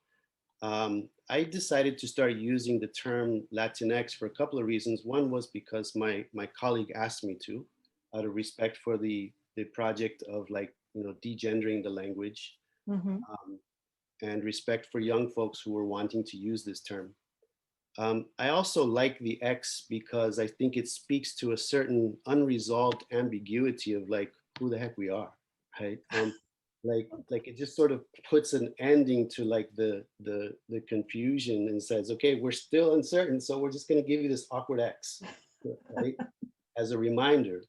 I decided to start using the term Latinx for a couple of reasons. One was because my colleague asked me to, out of respect for the project of, like, you know, degendering the language, and respect for young folks who were wanting to use this term. I also like the X because I think it speaks to a certain unresolved ambiguity of, like, who the heck we are, right? Like it just sort of puts an ending to, like, the confusion and says, okay, we're still uncertain, so we're just going to give you this awkward X, right, as a reminder.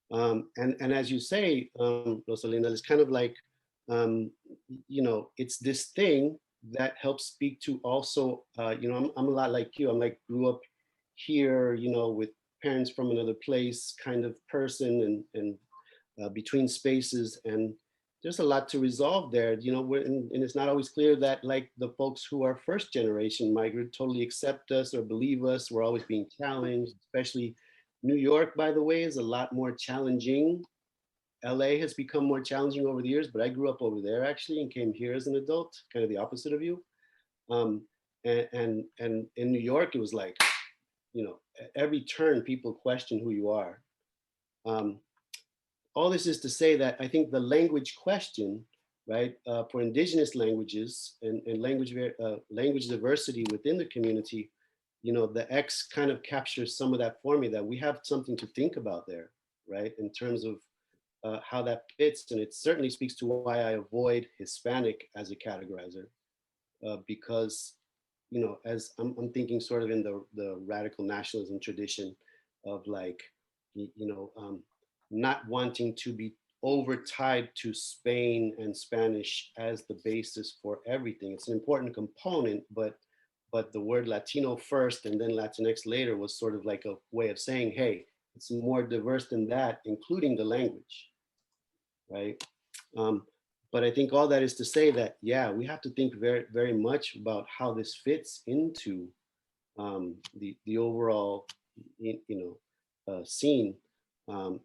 And as you say, Rosalinda, it's kind of like, you know, it's this thing that helps speak to also, you know, I'm a lot like you. I'm like, grew up here, you know, with parents from another place kind of person, and between spaces, and there's a lot to resolve there, you know, and it's not always clear that, like, the folks who are first generation migrant totally accept us or believe us. We're always being challenged, especially New York, by the way, is a lot more challenging. LA has become more challenging over the years, but I grew up over there actually and came here as an adult, kind of the opposite of you. And in New York, it was like, you know, at every turn, people question who you are. All this is to say that I think the language question, right, for indigenous languages and language diversity within the community, you know, the X kind of captures some of that for me, that we have something to think about there, right, in terms of how that fits. And it certainly speaks to why I avoid Hispanic as a categorizer, because, you know, as I'm thinking sort of in the radical nationalism tradition of, like, you know, not wanting to be over tied to Spain and Spanish as the basis for everything. It's an important component, but the word Latino first and then Latinx later was sort of like a way of saying, hey, it's more diverse than that, including the language, right? But I think all that is to say that, yeah, we have to think very, very much about how this fits into the overall, you know, scene,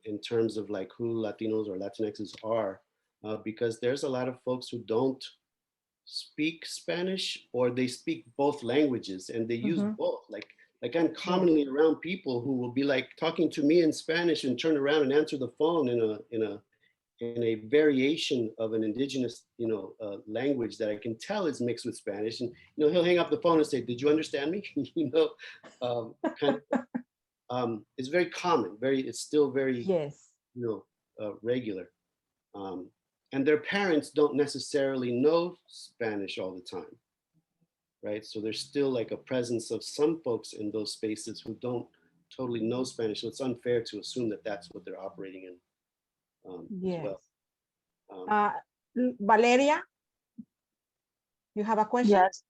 in terms of, like, who Latinos or Latinxes are, because there's a lot of folks who don't speak Spanish, or they speak both languages and they use both. Like I'm commonly around people who will be, like, talking to me in Spanish and turn around and answer the phone in a variation of an indigenous, you know, language that I can tell is mixed with Spanish. And, you know, he'll hang up the phone and say, "Did you understand me?" You know, kind of, it's very common. It's still very, yes, you know, regular. And their parents don't necessarily know Spanish all the time, right? So there's still, like, a presence of some folks in those spaces who don't totally know Spanish. So it's unfair to assume that that's what they're operating in, as yes. well. Um, Valeria, you have a question? Yes.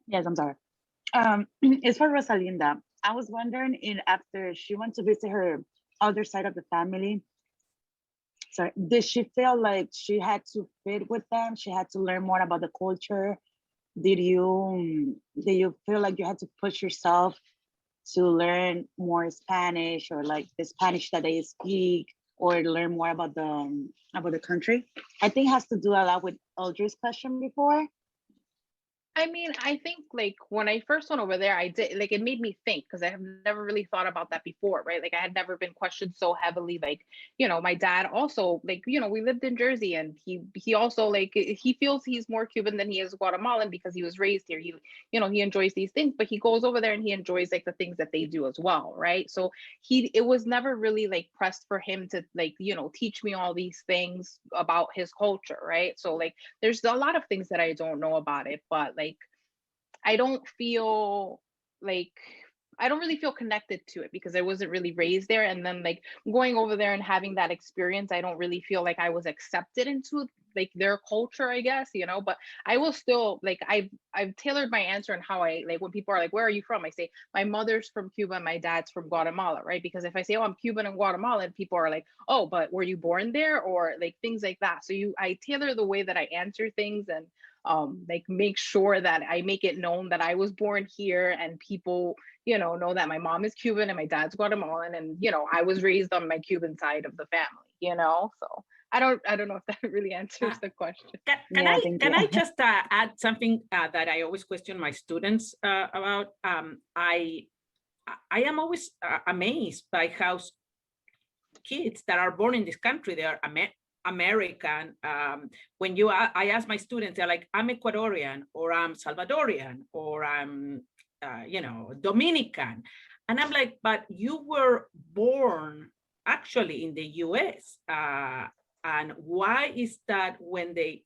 Yes, I'm sorry. It's for Rosalinda. I was wondering, in after she went to visit her other side of the family, sorry, did she feel like she had to fit with them? She had to learn more about the culture, did you feel like you had to push yourself to learn more Spanish, or like the Spanish that they speak, or learn more about the country? I think it has to do a lot with Audrey's question before. I mean, I think like when I first went over there, I did like it made me think because I have never really thought about that before, right? Like I had never been questioned so heavily. Like, my dad also like, we lived in Jersey, and he also like he feels he's more Cuban than he is Guatemalan because he was raised here. He enjoys these things, but he goes over there and he enjoys like the things that they do as well, right? So it was never really like pressed for him to like, teach me all these things about his culture, right? So like there's a lot of things that I don't know about it, but like I don't feel like I don't really feel connected to it because I wasn't really raised there. And then like going over there and having that experience, I don't really feel like I was accepted into like their culture, I guess, but I will still like I've tailored my answer and how I like when people are like, where are you from? I say my mother's from Cuba, my dad's from Guatemala, right? Because if I say, oh, I'm Cuban and Guatemalan, people are like, oh, but were you born there? Or like things like that. So I tailor the way that I answer things and like make sure that I make it known that I was born here and people, know that my mom is Cuban and my dad's Guatemalan and, I was raised on my Cuban side of the family, so I don't know if that really answers the question. Can I just add something that I always question my students about? I am always amazed by how kids that are born in this country, they are American. When I ask my students, they're like, I'm Ecuadorian, or I'm Salvadorian, or I'm, Dominican. And I'm like, but you were born actually in the US. And why is that when they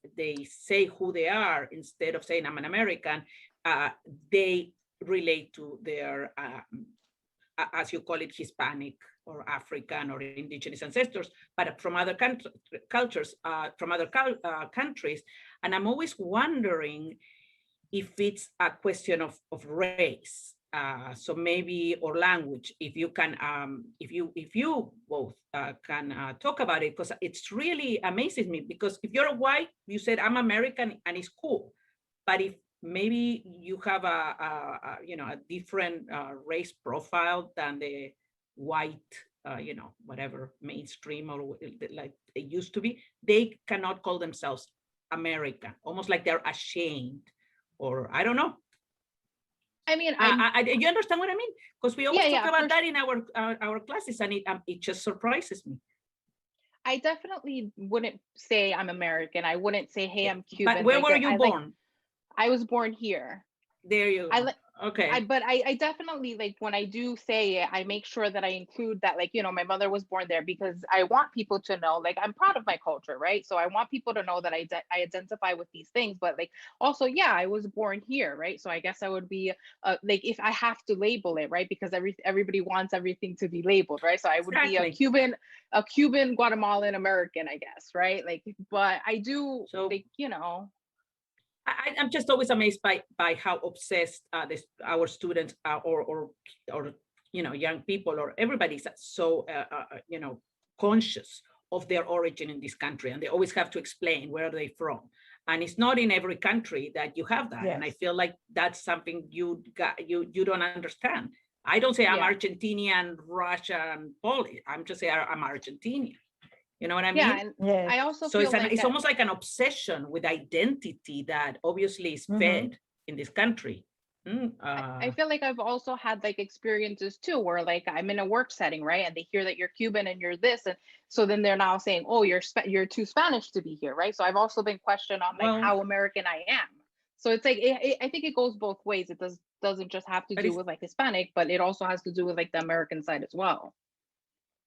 say who they are, instead of saying I'm an American, they relate to their, as you call it, Hispanic or African or indigenous ancestors, but from other cultures, from other countries. And I'm always wondering if it's a question of race. So maybe, or language, if you can, if you both can talk about it, because it's really amazes me, because if you're a white, you said I'm American and it's cool. But if maybe you have a different race profile than the white, whatever mainstream or like they used to be, they cannot call themselves American, almost like they're ashamed, or I don't know. I mean, you understand what I mean? Because we always talk about that in our classes, and it just surprises me. I definitely wouldn't say I'm American. I wouldn't say, hey, I'm Cuban. But where were you born? I was born here. There you go. Okay. But I definitely, like, when I do say it, I make sure that I include that, like, my mother was born there, because I want people to know, like, I'm proud of my culture, right? So I want people to know that I identify with these things, but like, also, yeah, I was born here, right? So I guess I would be like, if I have to label it, right? Because everybody wants everything to be labeled, right? So I would be a Cuban, Guatemalan American, I guess, right? Like, but I do, so, like, I'm just always amazed by how obsessed our students or young people or everybody's so conscious of their origin in this country, and they always have to explain where are they from. And it's not in every country that you have that. Yes. And I feel like that's something you don't understand. I don't say I'm Argentinian, Russian, Polish. I'm just saying I'm Argentinian. You know what I mean? Yeah, and I also feel it's almost like an obsession with identity that obviously is fed in this country. I feel like I've also had like experiences too, where like I'm in a work setting, right? And they hear that you're Cuban and you're this, and so then they're now saying, "Oh, you're too Spanish to be here," right? So I've also been questioned on like how American I am. So it's like I think it goes both ways. It doesn't just have to do with like Hispanic, but it also has to do with like the American side as well.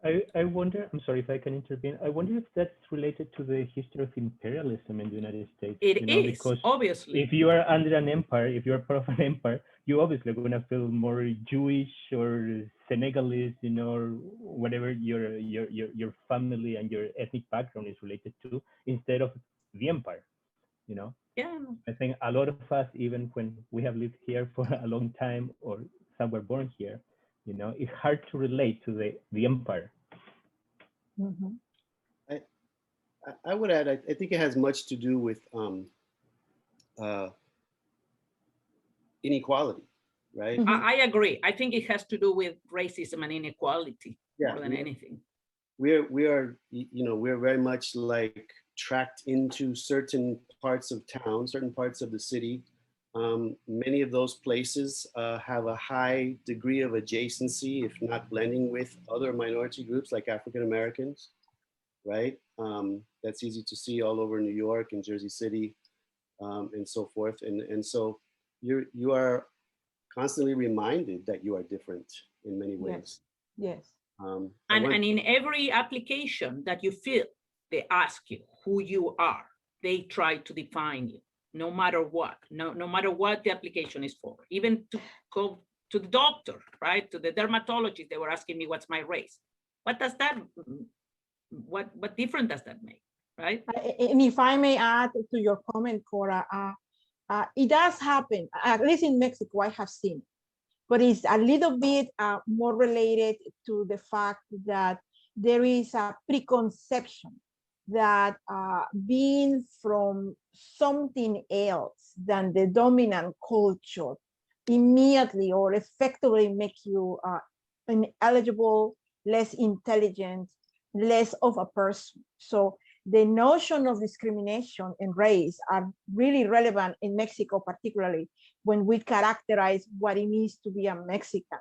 I wonder, I'm sorry if I can intervene, I wonder if that's related to the history of imperialism in the United States. It is, because obviously. If you are under an empire, if you are part of an empire, you obviously are going to feel more Jewish or Senegalese, or whatever your family and your ethnic background is related to, instead of the empire, Yeah. I think a lot of us, even when we have lived here for a long time or some were born here, it's hard to relate to the empire. I would add, I think it has much to do with inequality, right? I agree. I think it has to do with racism and inequality more than anything. We are, you know, we're very much like tracked into certain parts of town, certain parts of the city. Many of those places have a high degree of adjacency, if not blending with other minority groups like African Americans, right? That's easy to see all over New York and Jersey City, and so forth. And so you are constantly reminded that you are different in many ways. Yes. And in every application that you fill, they ask you who you are. They try to define you, no matter what, no matter what the application is for. Even to go to the doctor, right? To the dermatologist, they were asking me, what's my race? What does that, what difference does that make, right? And if I may add to your comment, Cora, it does happen, at least in Mexico, I have seen, but it's a little bit more related to the fact that there is a preconception that being from something else than the dominant culture immediately or effectively make you ineligible, less intelligent, less of a person. So the notion of discrimination and race are really relevant in Mexico, particularly when we characterize what it means to be a Mexican.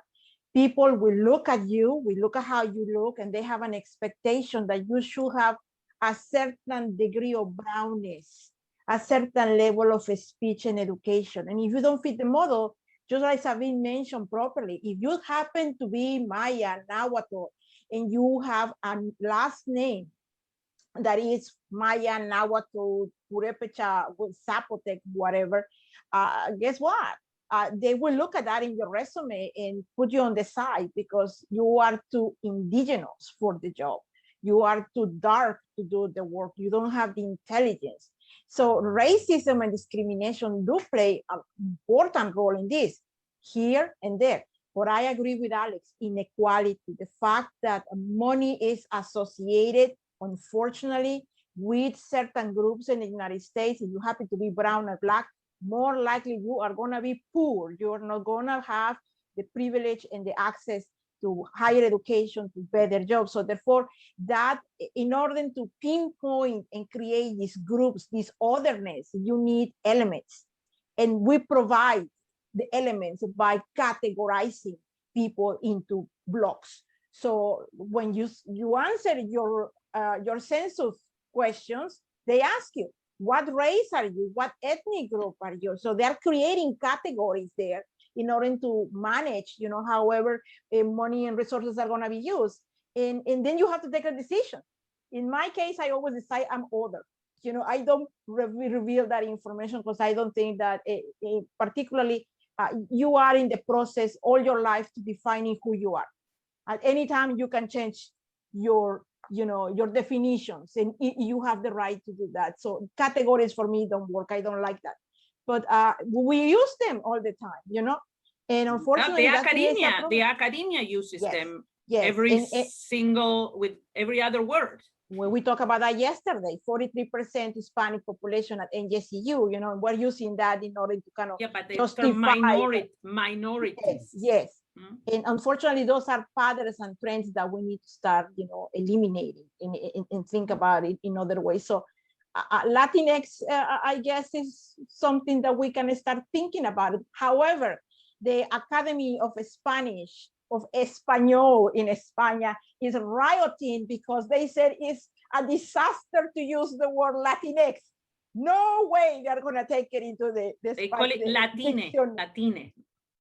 People will look at you, we look at how you look, and they have an expectation that you should have a certain degree of brownness, a certain level of speech and education. And if you don't fit the model, just like Sabine mentioned properly, if you happen to be Maya, Nahuatl, and you have a last name that is Maya, Nahuatl, Purepecha, Zapotec, whatever, guess what? They will look at that in your resume and put you on the side because you are too indigenous for the job. You are too dark to do the work. You don't have the intelligence. So racism and discrimination do play an important role in this, here and there. But I agree with Alex, inequality, the fact that money is associated, unfortunately, with certain groups in the United States. If you happen to be brown or black, more likely you are going to be poor. You're not going to have the privilege and the access to higher education, to better jobs. So therefore, that in order to pinpoint and create these groups, this otherness, you need elements. And we provide the elements by categorizing people into blocks. So when you answer your census questions, they ask you, what race are you? What ethnic group are you? So they're creating categories there in order to manage, you know, however money and resources are going to be used. And then you have to take a decision. In my case, I always decide I'm other. You know, I don't reveal that information because I don't think that particularly you are in the process all your life to defining who you are. At any time you can change your definitions, and you have the right to do that. So categories for me don't work. I don't like that. But we use them all the time, you know. And unfortunately, the academia uses them every single with every other word. When we talked about that yesterday, 43% Hispanic population at NJCU, you know, we're using that in order to kind of but justify minorities. Yes. And unfortunately, those are patterns and trends that we need to start, you know, eliminating and think about it in other ways. So Latinx, I guess, is something that we can start thinking about it. However, the Academy of Spanish, of Español in España, is rioting because they said it's a disaster to use the word Latinx. No way they're going to take it into the they call it Latine.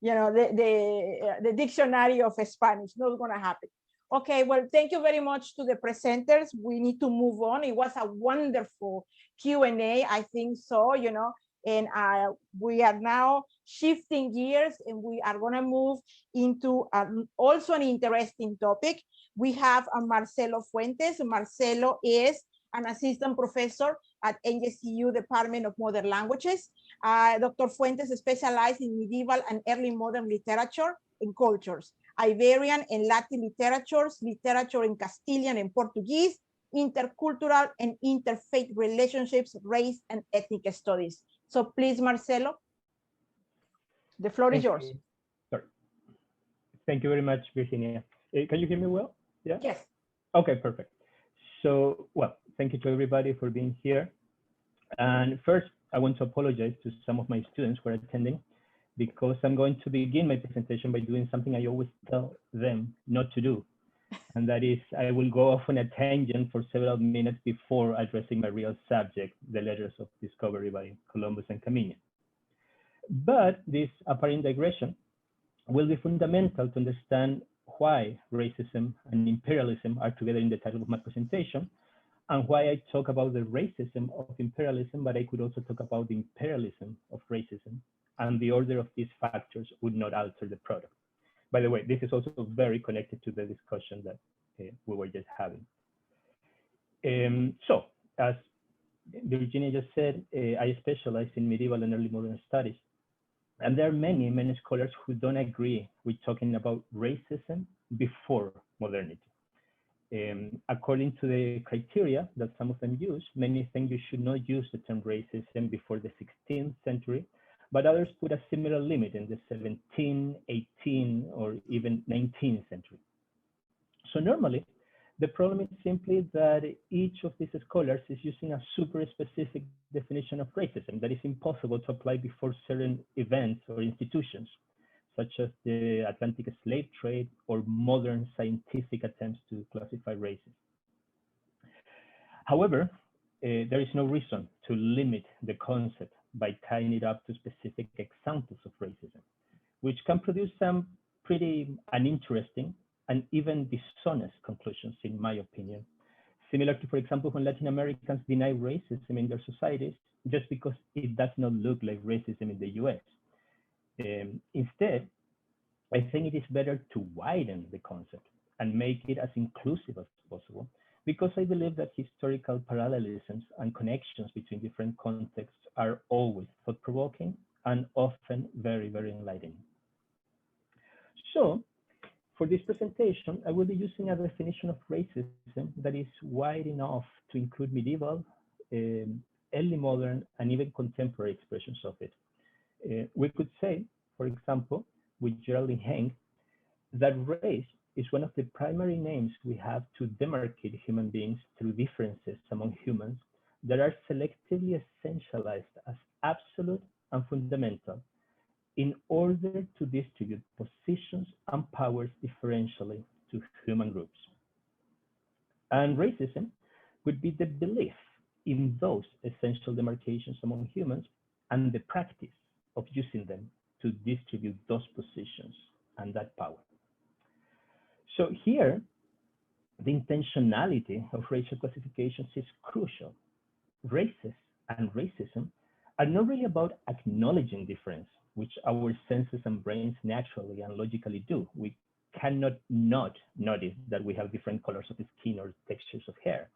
You know, the dictionary of Spanish. Not going to happen. Okay, well, thank you very much to the presenters. We need to move on. It was a wonderful Q&A, I think so, you know, and we are now shifting gears and we are going to move into also an interesting topic. We have Marcelo Fuentes. Marcelo is an assistant professor at NJCU Department of Modern Languages. Dr. Fuentes specialized in medieval and early modern literature and cultures, Iberian and Latin literatures, literature in Castilian and Portuguese, intercultural and interfaith relationships, race and ethnic studies. So please, Marcelo. The floor is Thank yours. you. Sorry. Thank you very much, Virginia. Can you hear me well? Yeah? Yes. Okay, perfect. So, well, thank you to everybody for being here. And first, I want to apologize to some of my students who are attending, because I'm going to begin my presentation by doing something I always tell them not to do. And that is, I will go off on a tangent for several minutes before addressing my real subject, the letters of discovery by Columbus and Camino. But this apparent digression will be fundamental to understand why racism and imperialism are together in the title of my presentation, and why I talk about the racism of imperialism, but I could also talk about the imperialism of racism, and the order of these factors would not alter the product. By the way, this is also very connected to the discussion that we were just having. So, as Virginia just said, I specialize in medieval and early modern studies. And there are many, many scholars who don't agree with talking about racism before modernity. According to the criteria that some of them use, many think you should not use the term racism before the 16th century, but others put a similar limit in the 17th, 18th, or even 19th century. So normally, the problem is simply that each of these scholars is using a super specific definition of racism that is impossible to apply before certain events or institutions, such as the Atlantic slave trade or modern scientific attempts to classify races. However, there is no reason to limit the concept by tying it up to specific examples of racism, which can produce some pretty uninteresting and even dishonest conclusions, in my opinion. Similar to, for example, when Latin Americans deny racism in their societies just because it does not look like racism in the US. Instead, I think it is better to widen the concept and make it as inclusive as possible, because I believe that historical parallelisms and connections between different contexts are always thought-provoking and often very, very enlightening. So, for this presentation, I will be using a definition of racism that is wide enough to include medieval, early modern, and even contemporary expressions of it. We could say, for example, with Geraldine Heng, that race is one of the primary names we have to demarcate human beings through differences among humans that are selectively essentialized as absolute and fundamental in order to distribute positions and powers differentially to human groups. And racism would be the belief in those essential demarcations among humans and the practice of using them to distribute those positions and that power. So here, the intentionality of racial classifications is crucial. Races and racism are not really about acknowledging difference, which our senses and brains naturally and logically do. We cannot not notice that we have different colors of skin or textures of hair.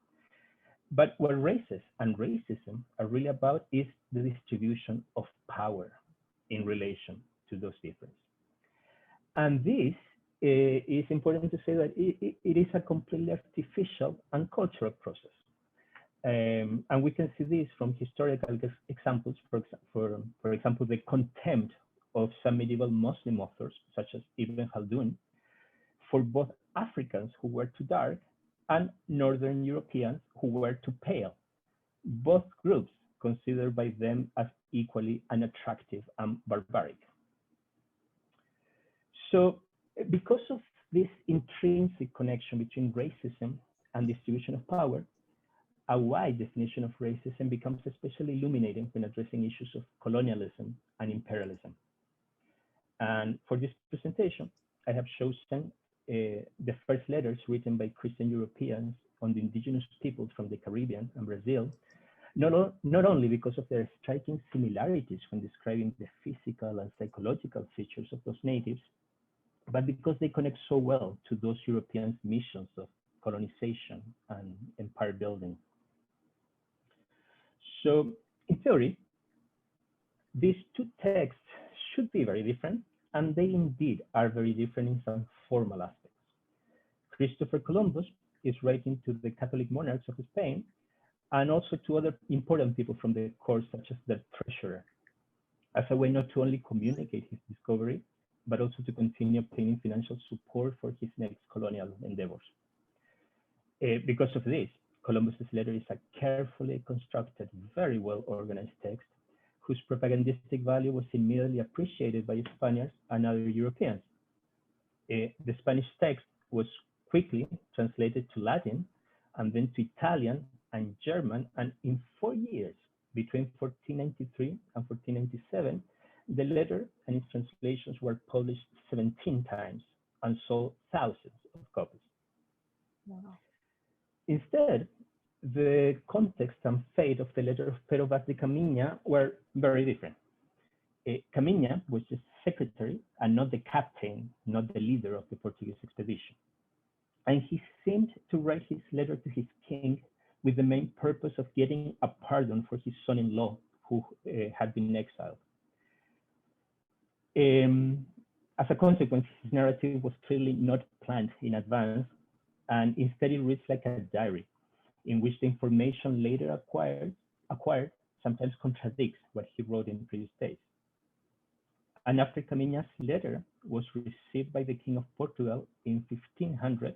But what races and racism are really about is the distribution of power in relation to those differences. And this is important to say that it is a completely artificial and cultural process. And we can see this from historical examples, for example, the contempt of some medieval Muslim authors, such as Ibn Khaldun, for both Africans who were too dark and Northern Europeans who were too pale, both groups considered by them as equally unattractive and barbaric. So because of this intrinsic connection between racism and distribution of power, a wide definition of racism becomes especially illuminating when addressing issues of colonialism and imperialism. And for this presentation, I have chosen the first letters written by Christian Europeans on the indigenous peoples from the Caribbean and Brazil, not only because of their striking similarities when describing the physical and psychological features of those natives, but because they connect so well to those Europeans' missions of colonization and empire building. So in theory, these two texts should be very different, and they indeed are very different in some formal aspects. Christopher Columbus is writing to the Catholic monarchs of Spain and also to other important people from the court, such as the treasurer. as a way not to only communicate his discovery, but also to continue obtaining financial support for his next colonial endeavors. Because of this, Columbus's letter is a carefully constructed, very well organized text whose propagandistic value was immediately appreciated by Spaniards and other Europeans. The Spanish text was quickly translated to Latin and then to Italian and German, and in 4 years, between 1493 and 1497, the letter and its translations were published 17 times and sold thousands of copies. Wow. Instead, the context and fate of the letter of Pero Vaz de Caminha were very different. Caminha was the secretary and not the captain, not the leader of the Portuguese expedition. And he seemed to write his letter to his king with the main purpose of getting a pardon for his son-in-law who had been exiled. As a consequence, his narrative was clearly not planned in advance, and instead it reads like a diary in which the information later acquired sometimes contradicts what he wrote in previous days. And after Caminha's letter was received by the King of Portugal in 1500,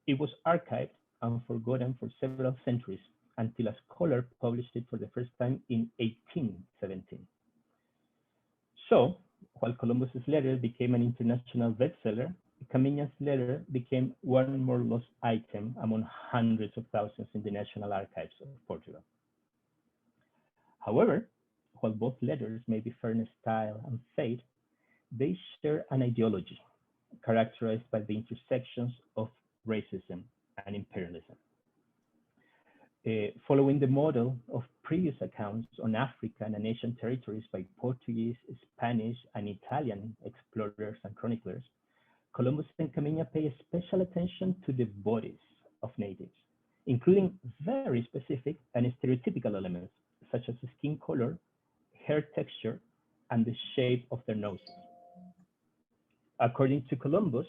it was archived and forgotten for several centuries until a scholar published it for the first time in 1817. So, while Columbus's letter became an international bestseller, Caminha's letter became one more lost item among hundreds of thousands in the National Archives of Portugal. However, while both letters may differ in style and fate, they share an ideology characterized by the intersections of racism and imperialism. Following the model of previous accounts on African and Asian territories by Portuguese, Spanish, and Italian explorers and chroniclers, Columbus and Caminha pay special attention to the bodies of natives, including very specific and stereotypical elements, such as skin color, hair texture, and the shape of their noses. According to Columbus,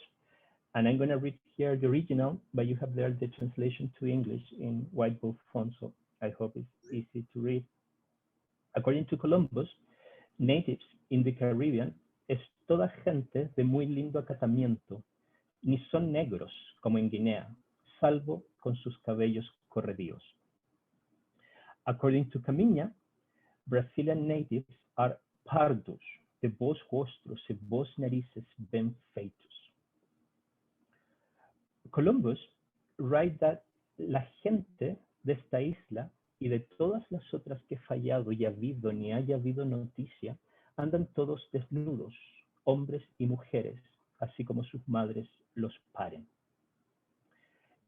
and I'm going to read here the original, but you have there the translation to English in white book font, so I hope it's easy to read. According to Columbus, natives in the Caribbean es toda gente de muy lindo acatamiento, ni son negros como en Guinea, salvo con sus cabellos corredíos. According to Caminha, Brazilian natives are pardos, de vos rostros y vos narices ben feitos. Columbus writes that la gente de esta isla y de todas las otras que he fallado y habido ni haya habido noticia, andan todos desnudos, hombres y mujeres, así como sus madres los paren.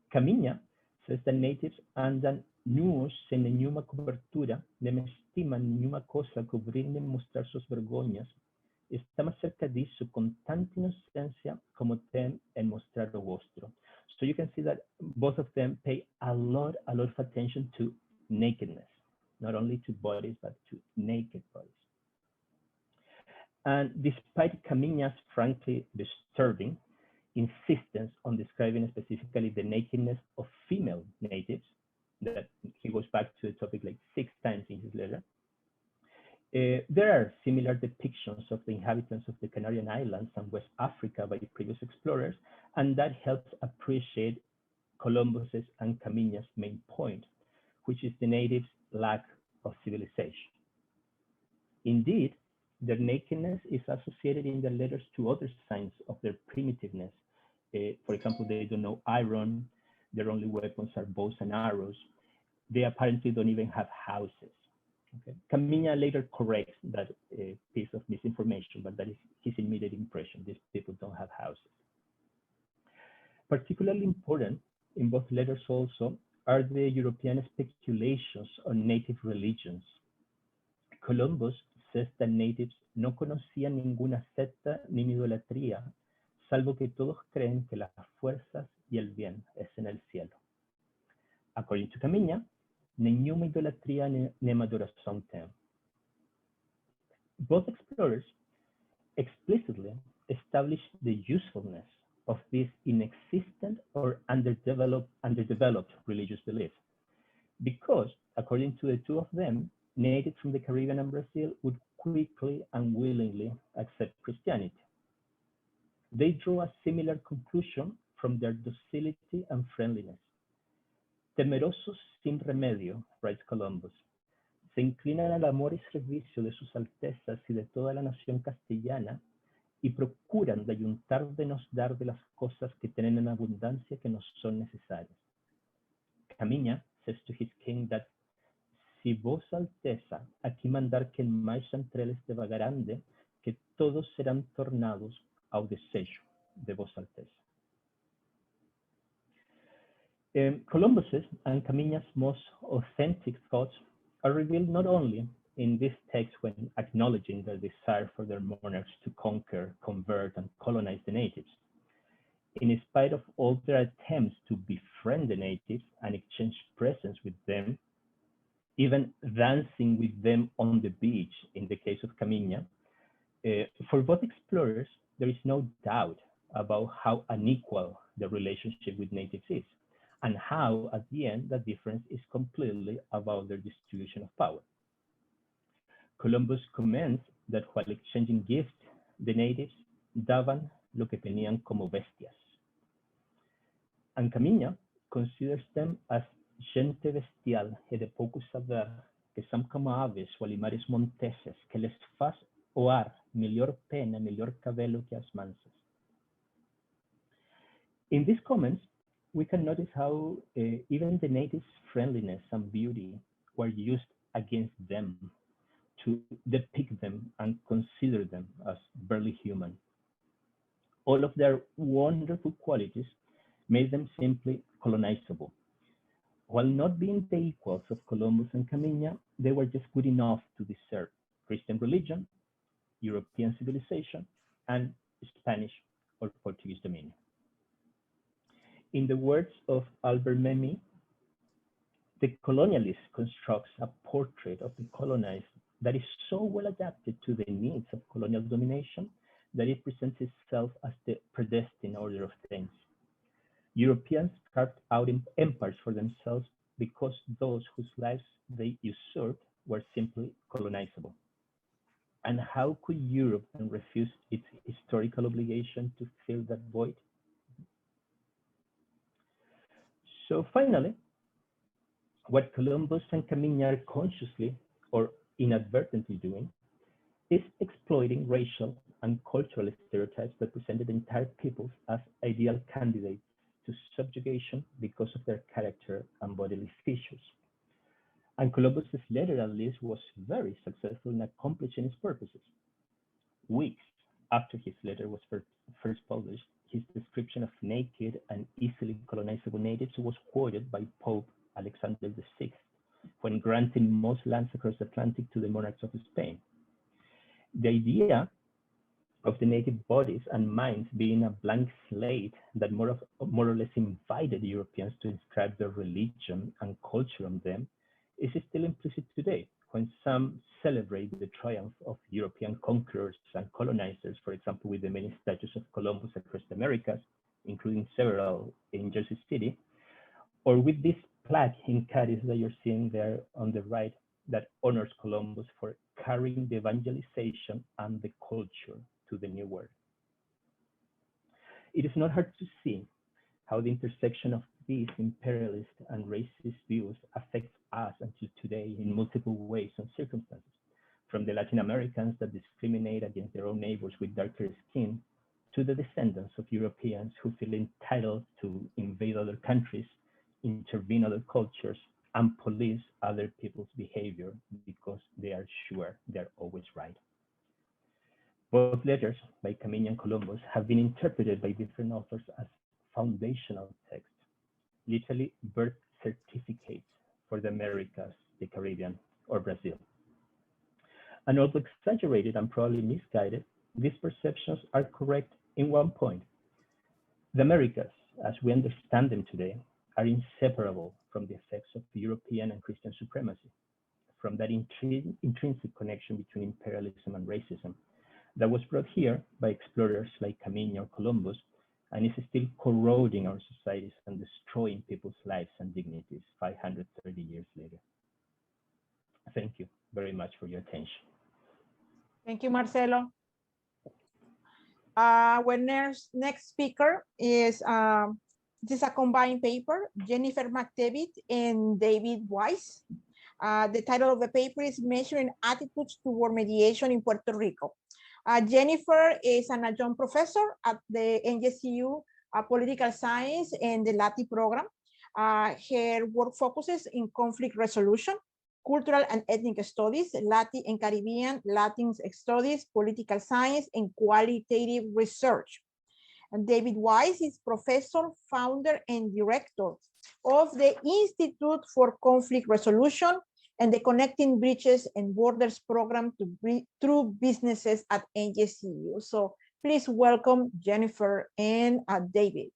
Caminha says that natives andan nuos sem nenhuma cobertura, nem estimam nenhuma cosa cobrir nem mostrar suas vergonhas, está más cerca disso com tanta inocência como tem em mostrar o rostro. So you can see that both of them pay a lot of attention to nakedness, not only to bodies, but to naked bodies. And despite Caminha's frankly disturbing insistence on describing specifically the nakedness of female natives, that he goes back to the topic like 6 times in his letter, there are similar depictions of the inhabitants of the Canarian Islands and West Africa by previous explorers, and that helps appreciate Columbus's and Caminha's main point, which is the natives' lack of civilization. Indeed, their nakedness is associated in their letters to other signs of their primitiveness. For example, they don't know iron, their only weapons are bows and arrows. They apparently don't even have houses. Okay. Caminha later corrects that piece of misinformation, but that is his immediate impression. These people don't have houses. Particularly important in both letters also are the European speculations on native religions. Columbus says that natives no conocían ninguna secta ni idolatría, salvo que todos creen que las fuerzas y el bien es en el cielo. According to Caminha, nenhuma idolatría nem adoração tem. Both explorers explicitly established the usefulness of this inexistent or underdeveloped religious belief, because according to the two of them, natives from the Caribbean and Brazil would quickly and willingly accept Christianity. They drew a similar conclusion from their docility and friendliness. Temerosos sin remedio, writes Columbus, se inclinan al amor y servicio de sus altezas y de toda la nación castellana y procuran de ayuntar de nos dar de las cosas que tienen en abundancia que nos son necesarias. Camiña says to his king that si vos alteza aquí mandar que en mais entreles de vagarande, que todos serán tornados ao desejo de vos alteza. Columbus's and Camiña's most authentic thoughts are revealed not only in this text when acknowledging their desire for their monarchs to conquer, convert, and colonize the natives. In spite of all their attempts to befriend the natives and exchange presents with them, even dancing with them on the beach in the case of Camiña, for both explorers, there is no doubt about how unequal the relationship with natives is, and how, at the end, the difference is completely about their distribution of power. Columbus comments that while exchanging gifts, the natives daban lo que tenían como bestias. And Camiña considers them as gente bestial e de pouco saber, que são como aves ou animais monteses, que les faz oar melhor pena, melhor cabelo que as mansas. In these comments, we can notice how even the natives' friendliness and beauty were used against them to depict them and consider them as barely human. All of their wonderful qualities made them simply colonizable. While not being the equals of Columbus and Camiña, they were just good enough to deserve Christian religion, European civilization, and Spanish or Portuguese dominion. In the words of Albert Memmi, the colonialist constructs a portrait of the colonized that is so well adapted to the needs of colonial domination that it presents itself as the predestined order of things. Europeans carved out empires for themselves because those whose lives they usurped were simply colonizable. And how could Europe then refuse its historical obligation to fill that void? So finally, what Columbus and Camiña are consciously or inadvertently doing is exploiting racial and cultural stereotypes that presented entire peoples as ideal candidates to subjugation because of their character and bodily features. And Columbus's letter, at least, was very successful in accomplishing its purposes. Weeks after his letter was first published, his description of naked and easily colonizable natives was quoted by Pope Alexander VI when granting most lands across the Atlantic to the monarchs of Spain. The idea of the native bodies and minds being a blank slate that more or less invited Europeans to inscribe their religion and culture on them is still implicit today when some celebrate the triumph of European conquerors and colonizers, for example, with the many statues of Columbus across the Americas, including several in Jersey City, or with this plaque in Cadiz that you're seeing there on the right that honors Columbus for carrying the evangelization and the culture to the New World. It is not hard to see how the intersection of these imperialist and racist views affects us until today in multiple ways and circumstances, from the Latin Americans that discriminate against their own neighbors with darker skin, to the descendants of Europeans who feel entitled to invade other countries, intervene other cultures, and police other people's behavior because they are sure they're always right. Both letters by Camiña and Columbus have been interpreted by different authors as foundational texts, literally birth certificates for the Americas, the Caribbean, or Brazil. And although exaggerated and probably misguided, these perceptions are correct in one point. The Americas, as we understand them today, are inseparable from the effects of European and Christian supremacy, from that intrinsic connection between imperialism and racism that was brought here by explorers like Camiña or Columbus, and is still corroding our societies and destroying people's lives and dignities 530 years later. Thank you very much for your attention. Thank you, Marcelo. Our next speaker is, this is a combined paper, Jennifer McDavid and David Weiss. The title of the paper is Measuring Attitudes Toward Mediation in Puerto Rico. Jennifer is an adjunct professor at the NJCU Political Science and the LATI program. Her work focuses in conflict resolution, cultural and ethnic studies, Latin and Caribbean, Latin studies, political science, and qualitative research. And David Weiss is professor, founder, and director of the Institute for Conflict Resolution and the Connecting Bridges and Borders program through businesses at NJCU. So please welcome Jennifer and David.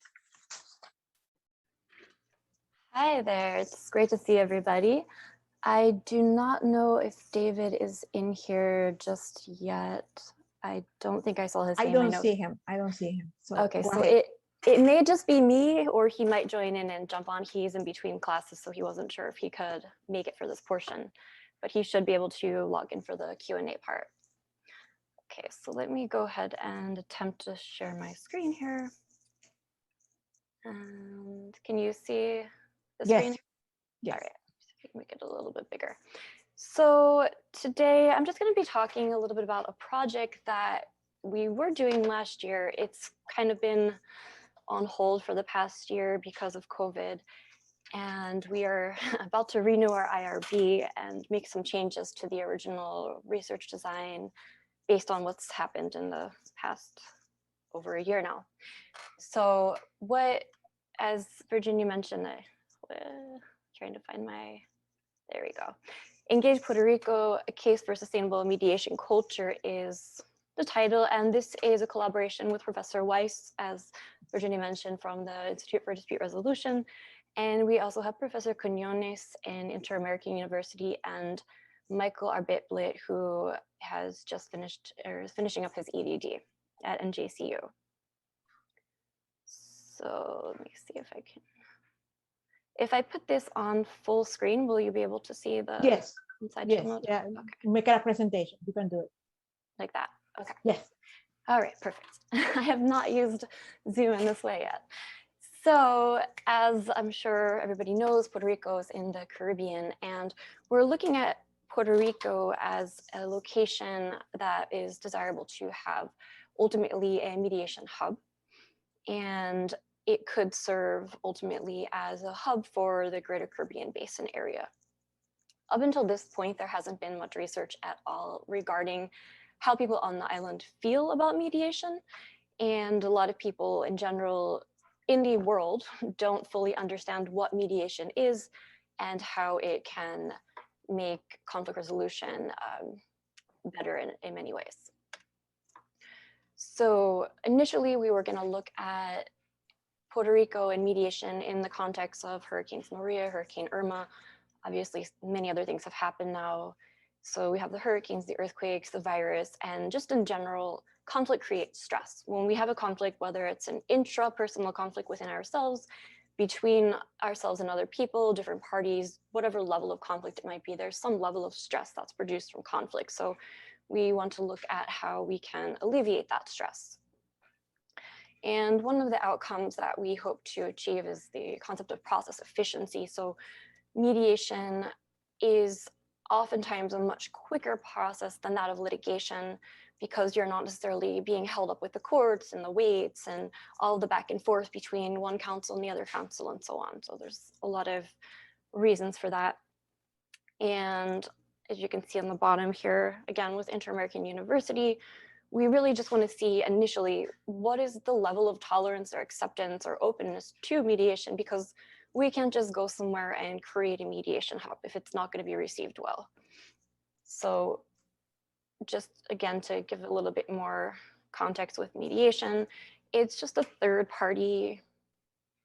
Hi there, it's great to see everybody. I do not know if David is in here just yet. I don't think I saw his name. I don't see him. I don't see him. So okay, so it may just be me, or he might join in and jump on. He's in between classes, so he wasn't sure if he could make it for this portion, but he should be able to log in for the Q&A part. Okay, so let me go ahead and attempt to share my screen here. And can you see the screen? Yes. All right. Make it a little bit bigger. So today I'm just going to be talking a little bit about a project that we were doing last year. It's kind of been on hold for the past year because of COVID, and we are about to renew our IRB and make some changes to the original research design based on what's happened in the past over a year now. So what, as Virginia mentioned, trying to find my, there we go. Engage Puerto Rico, a case for sustainable mediation culture is the title. And this is a collaboration with Professor Weiss, as Virginia mentioned, from the Institute for Dispute Resolution. And we also have Professor Quinones in Inter-American University and Michael Arbetblit, who has just finished, or is finishing up his EDD at NJCU. So let me see if I can. If I put this on full screen, will you be able to see the inside mode? Yeah. Okay. Make it a presentation. You can do it. Like that. Okay. Yes. All right, perfect. I have not used Zoom in this way yet. So as I'm sure everybody knows, Puerto Rico is in the Caribbean, and we're looking at Puerto Rico as a location that is desirable to have ultimately a mediation hub. And it could serve ultimately as a hub for the greater Caribbean Basin area. Up until this point, there hasn't been much research at all regarding how people on the island feel about mediation. And a lot of people in general in the world don't fully understand what mediation is and how it can make conflict resolution better in many ways. So initially we were going to look at Puerto Rico and mediation in the context of Hurricanes Maria, Hurricane Irma. Obviously, many other things have happened now. So we have the hurricanes, the earthquakes, the virus, and just in general, conflict creates stress. When we have a conflict, whether it's an intrapersonal conflict within ourselves, between ourselves and other people, different parties, whatever level of conflict it might be, there's some level of stress that's produced from conflict. So we want to look at how we can alleviate that stress. And one of the outcomes that we hope to achieve is the concept of process efficiency. So mediation is oftentimes a much quicker process than that of litigation, because you're not necessarily being held up with the courts and the waits and all the back and forth between one counsel and the other counsel and so on. So there's a lot of reasons for that. And as you can see on the bottom here, again, with Inter-American University, we really just want to see initially what is the level of tolerance or acceptance or openness to mediation, because we can't just go somewhere and create a mediation hub if it's not going to be received well. So just again, to give a little bit more context with mediation, it's just a third party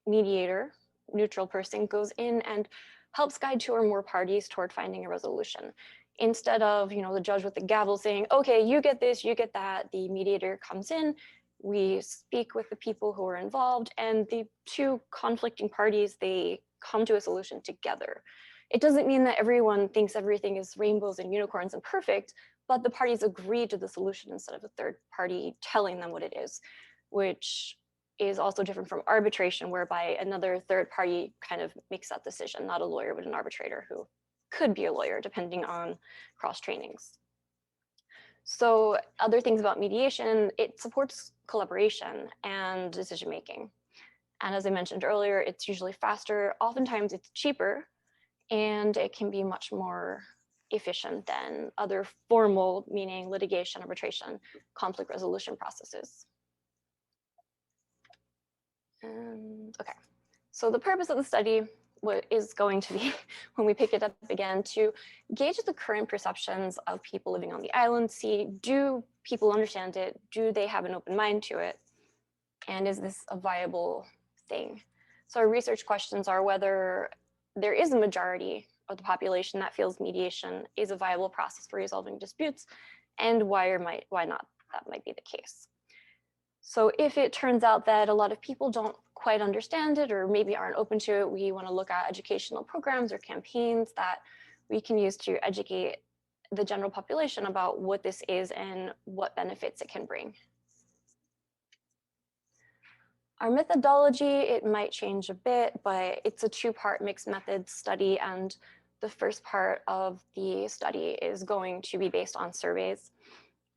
mediator, neutral person, goes in and helps guide two or more parties toward finding a resolution. Instead of, the judge with the gavel saying, okay, you get this, you get that, the mediator comes in, we speak with the people who are involved, and the two conflicting parties, they come to a solution together. It doesn't mean that everyone thinks everything is rainbows and unicorns and perfect, but the parties agree to the solution instead of a third party telling them what it is, which is also different from arbitration, whereby another third party kind of makes that decision, not a lawyer, but an arbitrator who could be a lawyer depending on cross trainings. So other things about mediation, it supports collaboration and decision making. And as I mentioned earlier, it's usually faster. Oftentimes it's cheaper, and it can be much more efficient than other formal, meaning litigation, arbitration, conflict resolution processes. And okay, so the purpose of the study is going to be, when we pick it up again, to gauge the current perceptions of people living on the island, see, do people understand it? Do they have an open mind to it? And is this a viable thing? So our research questions are whether there is a majority of the population that feels mediation is a viable process for resolving disputes, and why not that might be the case. So if it turns out that a lot of people don't quite understand it or maybe aren't open to it, we want to look at educational programs or campaigns that we can use to educate the general population about what this is and what benefits it can bring. Our methodology, it might change a bit, but it's a two-part mixed methods study, and the first part of the study is going to be based on surveys.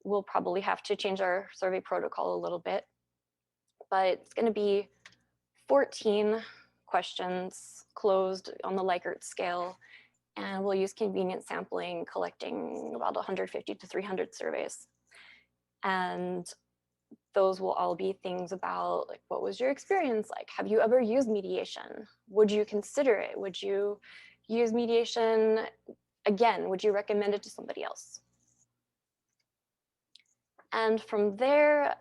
We'll probably have to change our survey protocol a little bit, but it's going to be 14 questions closed on the Likert scale, and we'll use convenient sampling, collecting about 150 to 300 surveys. And those will all be things about, like, what was your experience like? Have you ever used mediation? Would you consider it? Would you use mediation again? Would you recommend it to somebody else? And from there,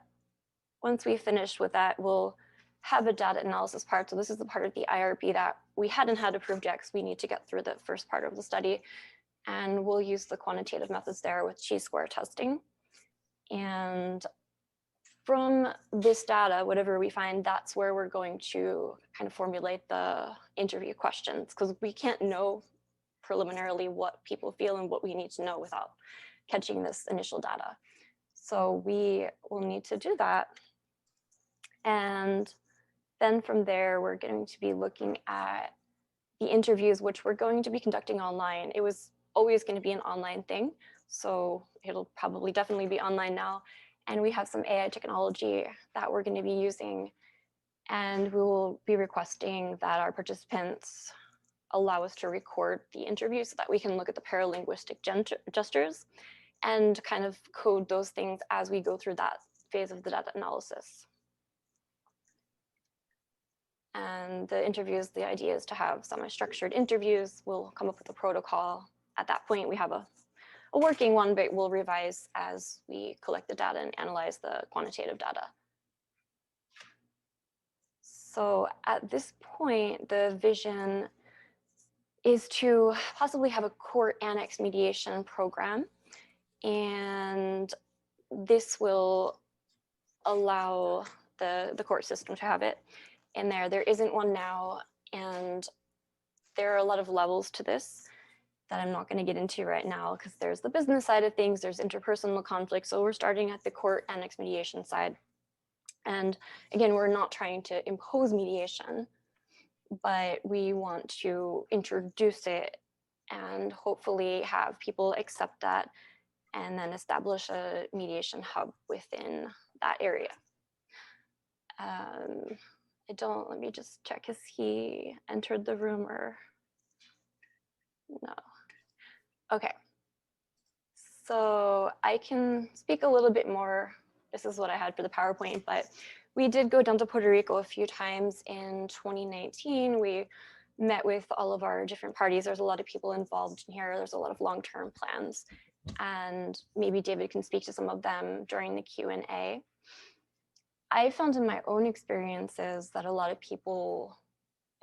once we finish with that, we'll have a data analysis part. So this is the part of the IRB that we hadn't had approved yet because we need to get through the first part of the study. And we'll use the quantitative methods there with chi-square testing. And from this data, whatever we find, that's where we're going to kind of formulate the interview questions, because we can't know preliminarily what people feel and what we need to know without catching this initial data. So we will need to do that. And then from there, we're going to be looking at the interviews, which we're going to be conducting online. It was always going to be an online thing, so it'll probably definitely be online now. And we have some AI technology that we're going to be using, and we will be requesting that our participants allow us to record the interview so that we can look at the paralinguistic gestures and kind of code those things as we go through that phase of the data analysis. And the interviews, the idea is to have semi-structured interviews. We'll come up with a protocol. At that point, we have a working one, but we'll revise as we collect the data and analyze the quantitative data. So at this point, the vision is to possibly have a court annex mediation program. And this will allow the court system to have it in there. There isn't one now, and there are a lot of levels to this that I'm not going to get into right now, because there's the business side of things, there's interpersonal conflict. So we're starting at the court annex mediation side. And again, we're not trying to impose mediation, but we want to introduce it and hopefully have people accept that and then establish a mediation hub within that area. Let me just check, has he entered the room or no? Okay, so I can speak a little bit more. This is what I had for the PowerPoint, but we did go down to Puerto Rico a few times in 2019. We met with all of our different parties. There's a lot of people involved in here. There's a lot of long-term plans, and maybe David can speak to some of them during the Q&A. I found in my own experiences that a lot of people,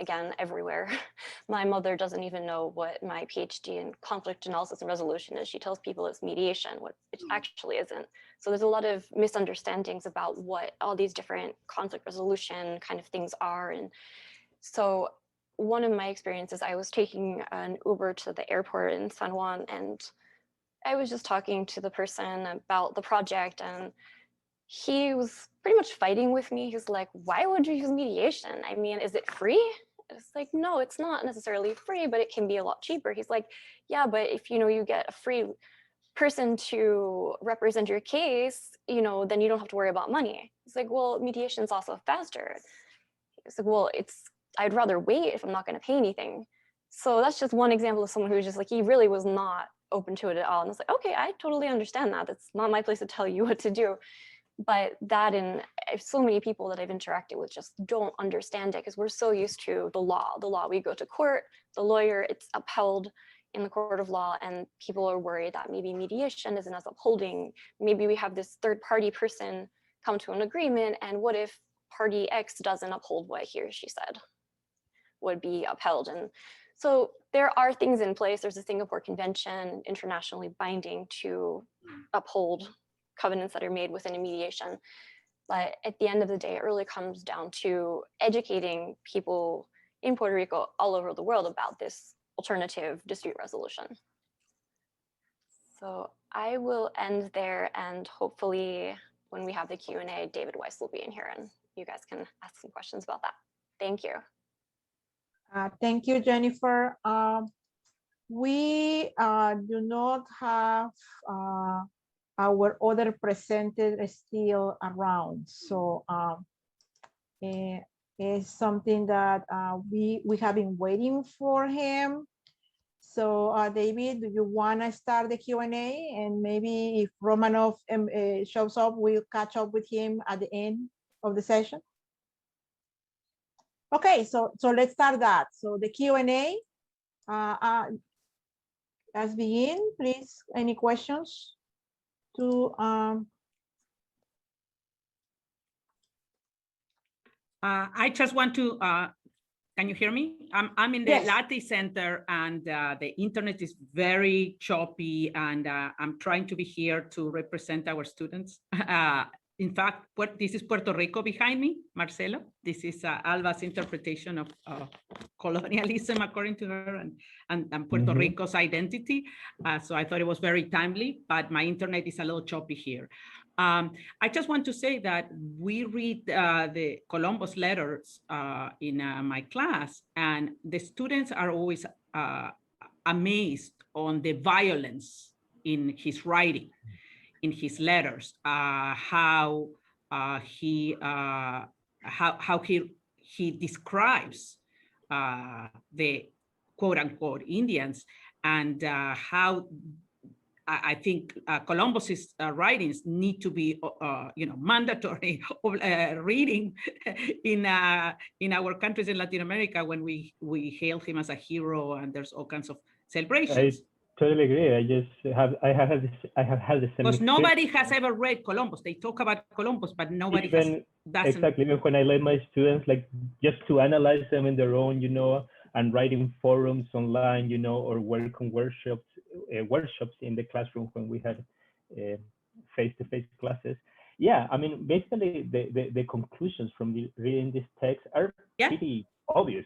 again, everywhere, my mother doesn't even know what my PhD in conflict analysis and resolution is. She tells people it's mediation, what it actually isn't. So there's a lot of misunderstandings about what all these different conflict resolution kind of things are. And so one of my experiences, I was taking an Uber to the airport in San Juan, and I was just talking to the person about the project, and he was pretty much fighting with me. He's like, why would you use mediation? I mean, is it free? It's like, no, it's not necessarily free, but it can be a lot cheaper. He's like, yeah, but if you get a free person to represent your case, then you don't have to worry about money. It's like, well, mediation is also faster. It's like, well, I'd rather wait if I'm not going to pay anything. So that's just one example of someone who was just like, he really was not open to it at all. And it's like, okay, I totally understand that. It's not my place to tell you what to do. But that, and so many people that I've interacted with just don't understand it, because we're so used to the law. We go to court, the lawyer, it's upheld in the court of law, and people are worried that maybe mediation isn't as upholding. Maybe we have this third party person come to an agreement, and what if party X doesn't uphold what he or she said would be upheld? And so there are things in place. There's a Singapore Convention, internationally binding, to uphold covenants that are made within a mediation. But at the end of the day, it really comes down to educating people in Puerto Rico, all over the world, about this alternative dispute resolution. So I will end there, and hopefully when we have the Q&A, David Weiss will be in here and you guys can ask some questions about that. Thank you. Thank you, Jennifer. We do not have our other presenter still around. So it's something that we have been waiting for him. So David, do you want to start the Q&A? And maybe if Romanov shows up, we'll catch up with him at the end of the session. Okay, so let's start that. So the Q&A, let's begin, please. Any questions to I just want to, can you hear me? I'm in the Yes. LATI Center, and the internet is very choppy, and I'm trying to be here to represent our students. In fact, this is Puerto Rico behind me, Marcelo. This is Alba's interpretation of colonialism, according to her, and Puerto Rico's identity. So I thought it was very timely, but my internet is a little choppy here. I just want to say that we read the Columbus letters in my class, and the students are always amazed on the violence in his writing, in his letters, how he describes the quote unquote Indians, and how I think Columbus's writings need to be, mandatory reading in our countries in Latin America, when we hail him as a hero, and there's all kinds of celebrations. Totally agree. I have had the same. Because nobody has ever read Columbus. They talk about Columbus, but nobody doesn't. Exactly. Even when I let my students, like, just to analyze them in their own, and writing forums online, or working workshops in the classroom when we had face-to-face classes. Yeah, I mean, basically the conclusions from reading this text are pretty obvious,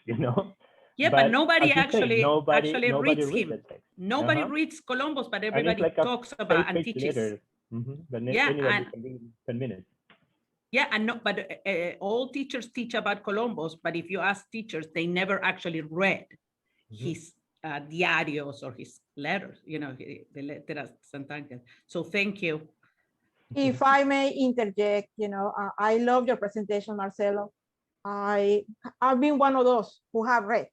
Yeah, but nobody actually reads him. The text. Nobody reads Columbus, but everybody talks about and teaches. But yeah, anybody can read 10 minutes. Yeah, but all teachers teach about Columbus, but if you ask teachers, they never actually read his diarios or his letters, the letras Santangas. So thank you. If I may interject, I love your presentation, Marcelo. I've been one of those who have read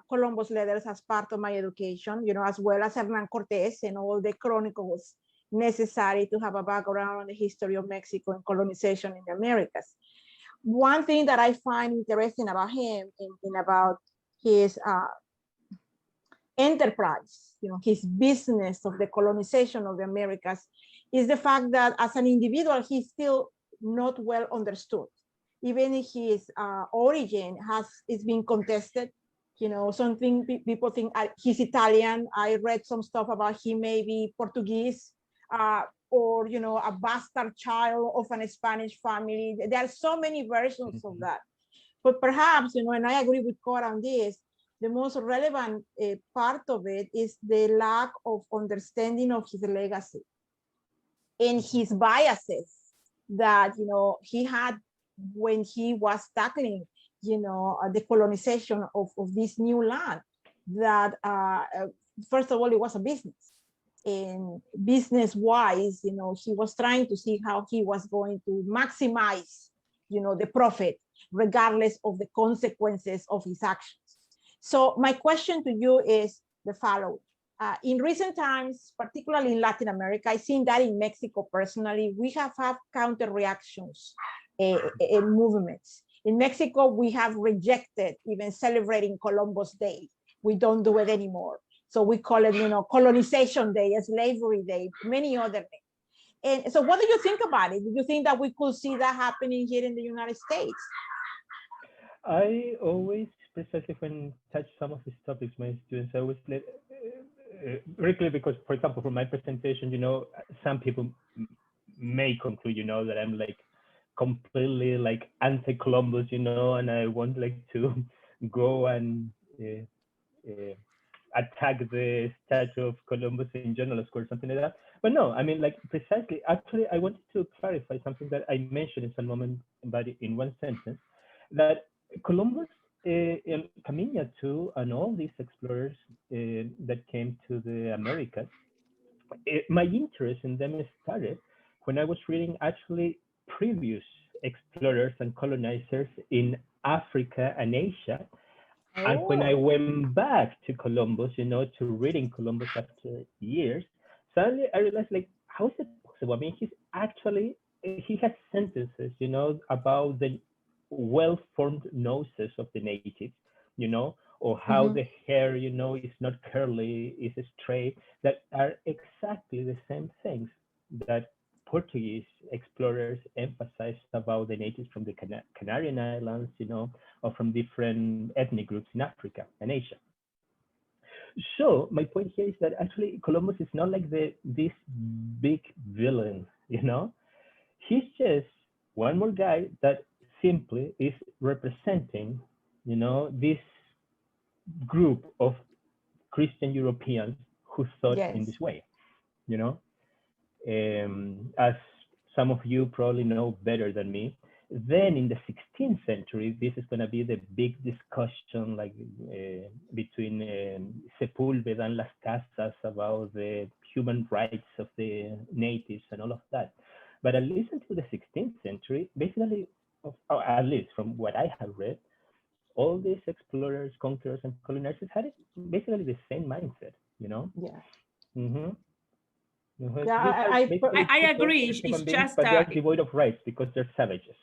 Columbus letters as part of my education, as well as Hernan Cortés and all the chronicles necessary to have a background on the history of Mexico and colonization in the Americas. One thing that I find interesting about him and about his enterprise, his business of the colonization of the Americas, is the fact that as an individual, he's still not well understood. Even his origin is being contested. Something people think he's Italian. I read some stuff about he may be Portuguese, or a bastard child of an Spanish family. There are so many versions of that. But perhaps, and I agree with Cora on this, the most relevant part of it is the lack of understanding of his legacy and his biases that, he had when he was tackling, the colonization of this new land. That first of all, it was a business. And business-wise, he was trying to see how he was going to maximize, the profit, regardless of the consequences of his actions. So my question to you is the following. In recent times, particularly in Latin America, I've seen that in Mexico personally, we have had counter reactions in movements. In Mexico, we have rejected even celebrating Columbus Day. We don't do it anymore. So we call it, Colonization Day, Slavery Day, many other things. And so what do you think about it? Do you think that we could see that happening here in the United States? I always, precisely when touch some of these topics, my students, I always let very clear, because, for example, for my presentation, some people may conclude, that I'm like completely like anti-Columbus, and I want like to go and attack the statue of Columbus in journal school or something like that. But no, I mean, like precisely, actually, I wanted to clarify something that I mentioned in some moment, but in one sentence, that Columbus, Camilla too, and all these explorers that came to the Americas, my interest in them started when I was reading actually previous explorers and colonizers in Africa and Asia. Oh. And when I went back to Columbus, to reading Columbus after years, suddenly I realized, like, how is it possible? I mean, he has sentences, about the well-formed noses of the natives, or how the hair, is not curly, is straight, that are exactly the same things that Portuguese explorers emphasized about the natives from the Canarian Islands, or from different ethnic groups in Africa and Asia. So my point here is that actually Columbus is not like this big villain, He's just one more guy that simply is representing, this group of Christian Europeans who thought in this way, as some of you probably know better than me. Then in the 16th century, this is going to be the big discussion, like between Sepúlveda and Las Casas about the human rights of the natives and all of that. But at least until the 16th century, basically, or at least from what I have read, all these explorers, conquerors, and colonizers had basically the same mindset, Yeah. Mm-hmm. Yeah, I agree. It's just but they're devoid of rights because they're savages.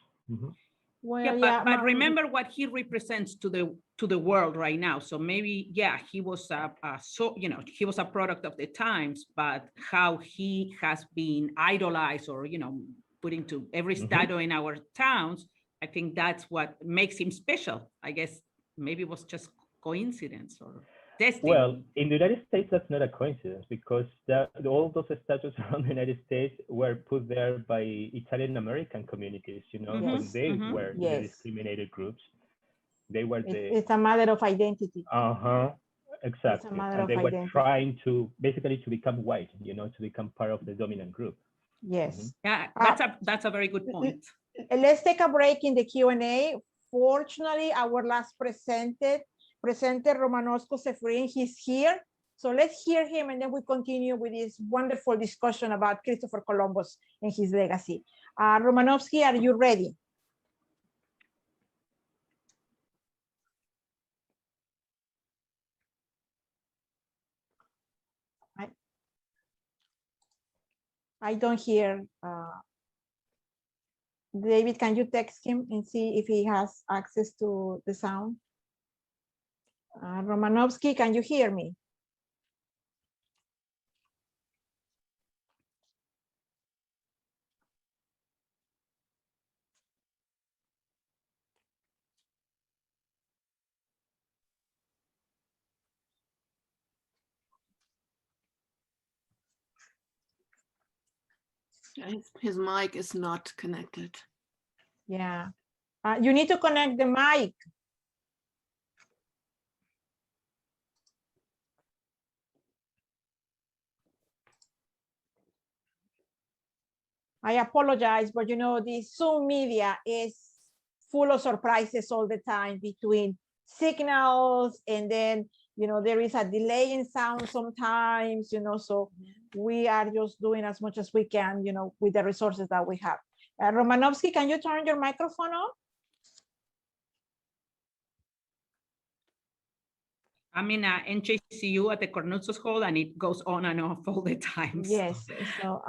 Well, but remember what he represents to the world right now. So maybe, he was he was a product of the times, but how he has been idolized or put into every statue in our towns, I think that's what makes him special. I guess maybe it was just coincidence or destiny. Well, in the United States, that's not a coincidence, because all those statues around the United States were put there by Italian American communities, when they were the discriminated groups. They were it's a matter of identity. Exactly. And they were trying to basically to become white, to become part of the dominant group. Yes. Yeah, that's a very good point. Let's take a break in the Q&A. Fortunately, our last presenter, Romanovsky Seferin, he's here. So let's hear him, and then we continue with this wonderful discussion about Christopher Columbus and his legacy. Romanovsky, are you ready? I don't hear. David, can you text him and see if he has access to the sound? Romanovsky, can you hear me? His mic is not connected. Yeah. You need to connect the mic. I apologize, but you know, the Zoom media is full of surprises all the time between signals, and then, you know, there is a delay in sound sometimes, you know, so we are just doing as much as we can, you know, with the resources that we have. Romanovsky, can you turn your microphone on? I'm in a NJCU at the Cornutsos Hall, and it goes on and off all the time. Yes, so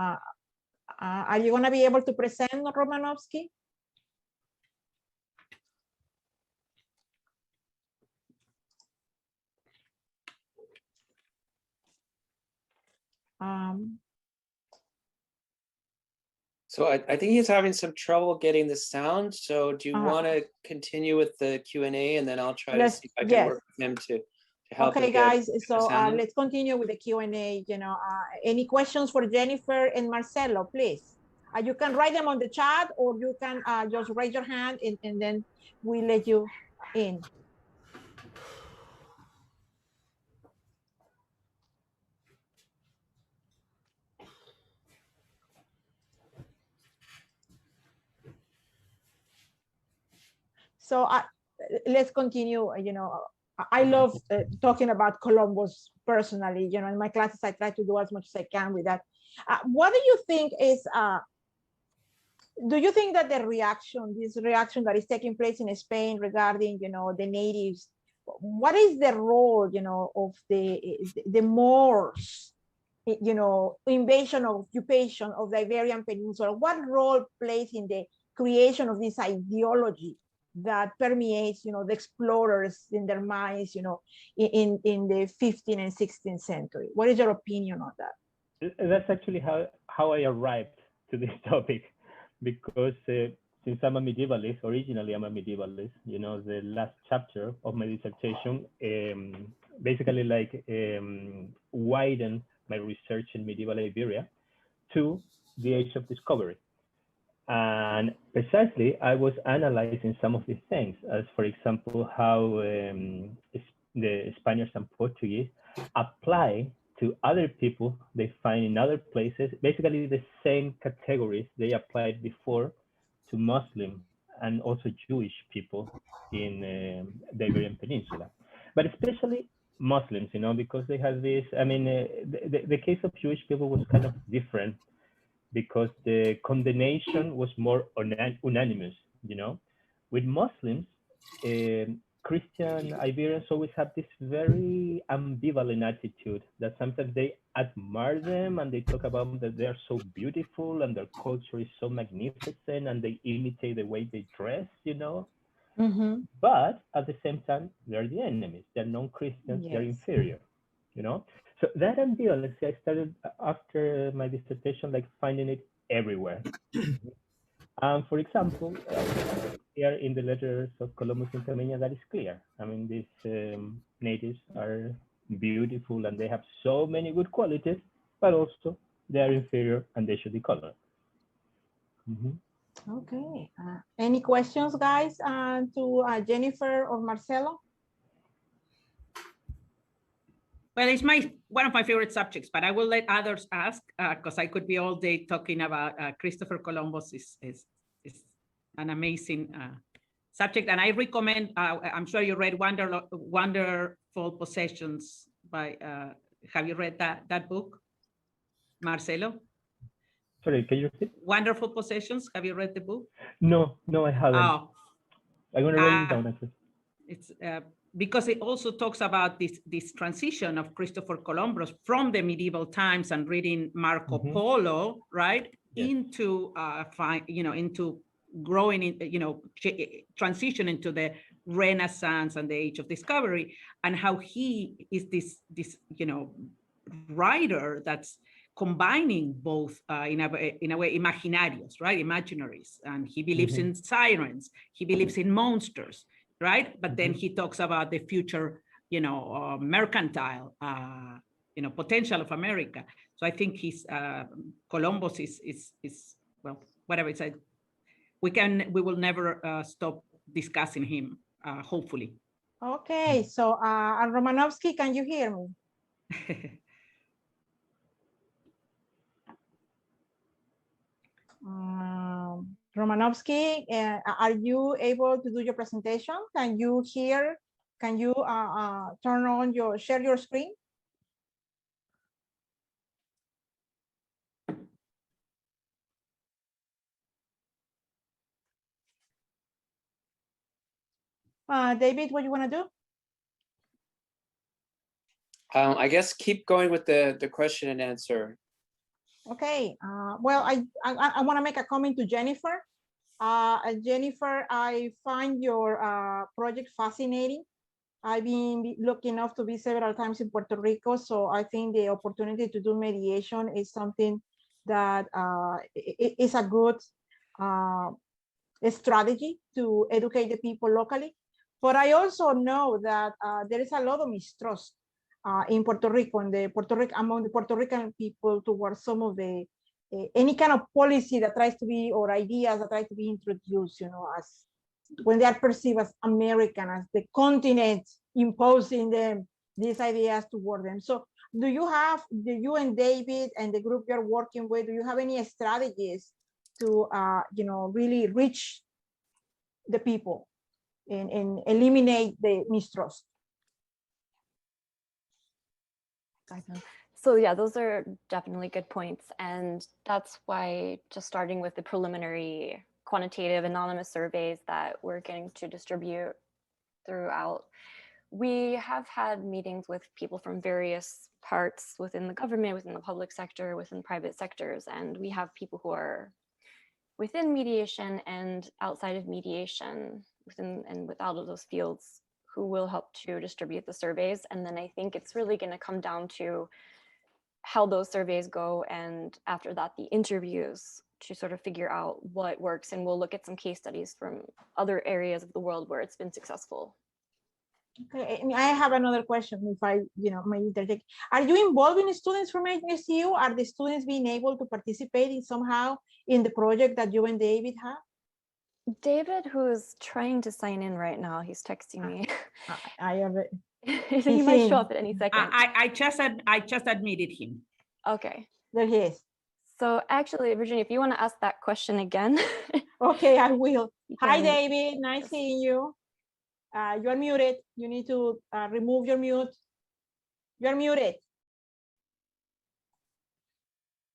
are you going to be able to present, Romanovsky? So I think he's having some trouble getting the sound. So do you want to continue with the Q&A, and then I'll try to see if I can work with him to help. Okay, guys, so let's continue with the Q&A. You know, any questions for Jennifer and Marcelo, please? You can write them on the chat, or you can just raise your hand, and then we let you in. So let's continue. You know, I love talking about Columbus personally. You know, in my classes, I try to do as much as I can with that. What do you think is, do you think that the reaction, this reaction that is taking place in Spain regarding, you know, the natives, what is the role, you know, of the Moors, you know, invasion of occupation of the Iberian Peninsula? What role plays in the creation of this ideology that permeates, you know, the explorers in their minds, you know, in the 15th and 16th century? What is your opinion on that? That's actually how I arrived to this topic, because since I'm a medievalist, originally I'm a medievalist, you know, the last chapter of my dissertation basically like widened my research in medieval Iberia to the age of discovery. And precisely, I was analyzing some of these things, as for example, how the Spaniards and Portuguese apply to other people they find in other places, basically the same categories they applied before to Muslim and also Jewish people in the Iberian Peninsula. But especially Muslims, you know, because they have this, I mean, the case of Jewish people was kind of different, because the condemnation was more unanimous, you know. With Muslims, Christian Iberians always have this very ambivalent attitude that sometimes they admire them and they talk about that they're so beautiful and their culture is so magnificent and they imitate the way they dress, you know. Mm-hmm. But at the same time, they're the enemies. They're non-Christians, they're inferior, you know. So that ambivalence, I started after my dissertation, like finding it everywhere. For example, here in the letters of Columbus in Tamania, that is clear. I mean, these natives are beautiful and they have so many good qualities, but also they are inferior and they should be colored. Mm-hmm. Okay. Any questions, guys, to Jennifer or Marcelo? Well, it's one of my favorite subjects, but I will let others ask, because I could be all day talking about Christopher Columbus. Is an amazing subject, and I recommend. I'm sure you read Wonderful Possessions by. Have you read that book, Marcelo? Sorry, can you repeat? Wonderful Possessions. Have you read the book? No, I haven't. Oh, I'm gonna write it down actually. It's because it also talks about this transition of Christopher Columbus from the medieval times and reading Marco Polo, right, into into growing in, transition into the Renaissance and the Age of Discovery, and how he is this writer that's combining both in a way imaginarios, right, imaginaries, and he believes in sirens, he believes in monsters, right? But then he talks about the future, mercantile, potential of America. So I think he's Columbus is well, whatever it's we will never stop discussing him, hopefully. Okay, so Romanovsky, can you hear me? Romanovsky, are you able to do your presentation? Can you hear? Can you turn on your, share your screen? David, what do you want to do? I guess keep going with the question and answer. Okay, well, I want to make a comment to Jennifer. Jennifer, I find your project fascinating. I've been lucky enough to be several times in Puerto Rico, so I think the opportunity to do mediation is something that is a good strategy to educate the people locally. But I also know that there is a lot of mistrust in Puerto Rico and among the Puerto Rican people towards some of the any kind of policy that tries to be, or ideas that try to be introduced, you know, as when they are perceived as American, as the continent imposing them these ideas toward them. So do you and David and the group you're working with, do you have any strategies to you know, really reach the people and eliminate the mistrust? So yeah, those are definitely good points. And that's why just starting with the preliminary quantitative anonymous surveys that we're getting to distribute throughout, we have had meetings with people from various parts within the government, within the public sector, within private sectors. And we have people who are within mediation and outside of mediation, within and without of those fields, who will help to distribute the surveys. And then I think it's really going to come down to how those surveys go, and after that, the interviews, to sort of figure out what works. And we'll look at some case studies from other areas of the world where it's been successful. Okay, I have another question, if I, you know, may interject. Are you involving students from HSU? Are the students being able to participate in somehow in the project that you and David have? David, who's trying to sign in right now, he's texting me. I already. He might show up at any second. I just admitted him. Okay. There he is. So actually, Virginia, if you want to ask that question again. Okay, I will. Hi, David. Nice seeing you. You are muted. You need to remove your mute. You're muted.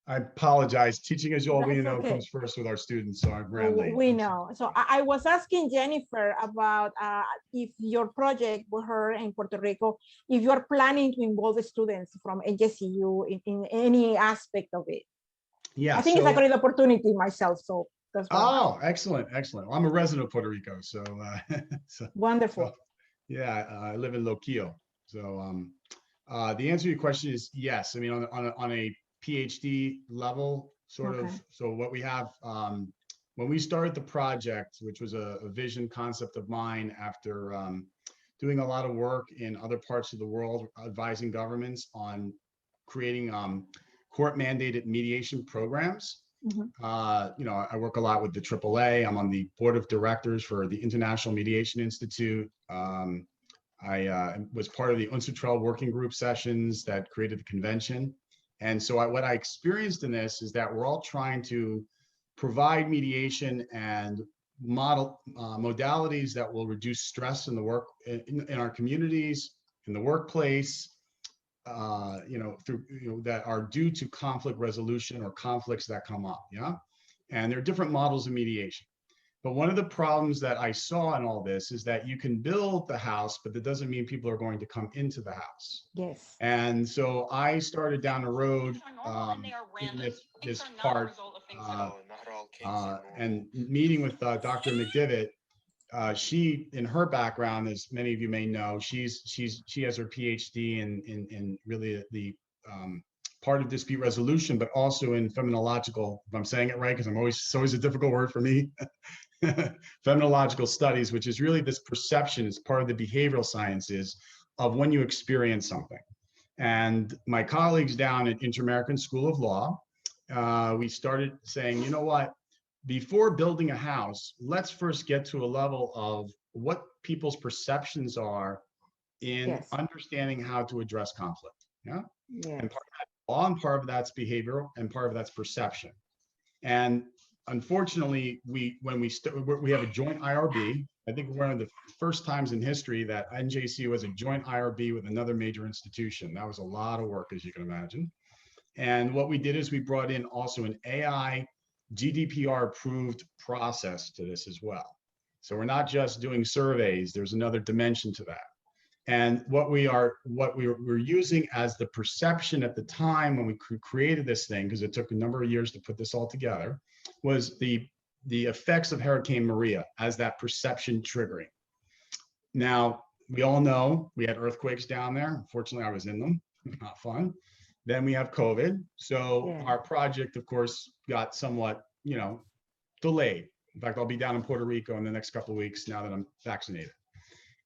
I apologize. Teaching, as you all That's know, okay. comes first with our students, so I'm ran late. We know. So I was asking Jennifer about if your project with her in Puerto Rico, if you are planning to involve the students from HSU in any aspect of it. Yeah, I think it's a great opportunity myself. So that's why. Oh, excellent, excellent. Well, I'm a resident of Puerto Rico, so, wonderful. So, yeah, I live in Colloquium. So the answer to your question is yes. I mean, on a PhD level, sort of. So what we have, when we started the project, which was a vision concept of mine after doing a lot of work in other parts of the world, advising governments on creating court mandated mediation programs. You know, I work a lot with the AAA. I'm on the board of directors for the International Mediation Institute. I was part of the UNCITRAL working group sessions that created the convention. And so what I experienced in this is that we're all trying to provide mediation and model modalities that will reduce stress in the work in our communities, in the workplace, you know, through, you know, that are due to conflict resolution or conflicts that come up. Yeah. And there are different models of mediation. But one of the problems that I saw in all this is that you can build the house, but that doesn't mean people are going to come into the house. Yes. And so I started down the road in this part and meeting with Dr. McDivitt. She, in her background, as many of you may know, she has her PhD in really the part of dispute resolution, but also in phenomenological, if I'm saying it right, because it's always a difficult word for me, phenomenological studies, which is really this perception, it's part of the behavioral sciences of when you experience something. And my colleagues down at Inter-American School of Law, we started saying, you know what, before building a house, let's first get to a level of what people's perceptions are in understanding how to address conflict. Yeah. And part of that law, and part of that's behavioral, and part of that's perception. And unfortunately, we have a joint IRB. I think we're one of the first times in history that NJCU has a joint IRB with another major institution. That was a lot of work, as you can imagine. And what we did is we brought in also an AI GDPR approved process to this as well. So we're not just doing surveys, there's another dimension to that. And what we were using as the perception at the time when we created this thing, because it took a number of years to put this all together, was the effects of Hurricane Maria as that perception triggering. Now, we all know we had earthquakes down there. Unfortunately, I was in them. Not fun. Then we have COVID. So our project, of course, got somewhat, delayed. In fact, I'll be down in Puerto Rico in the next couple of weeks now that I'm vaccinated,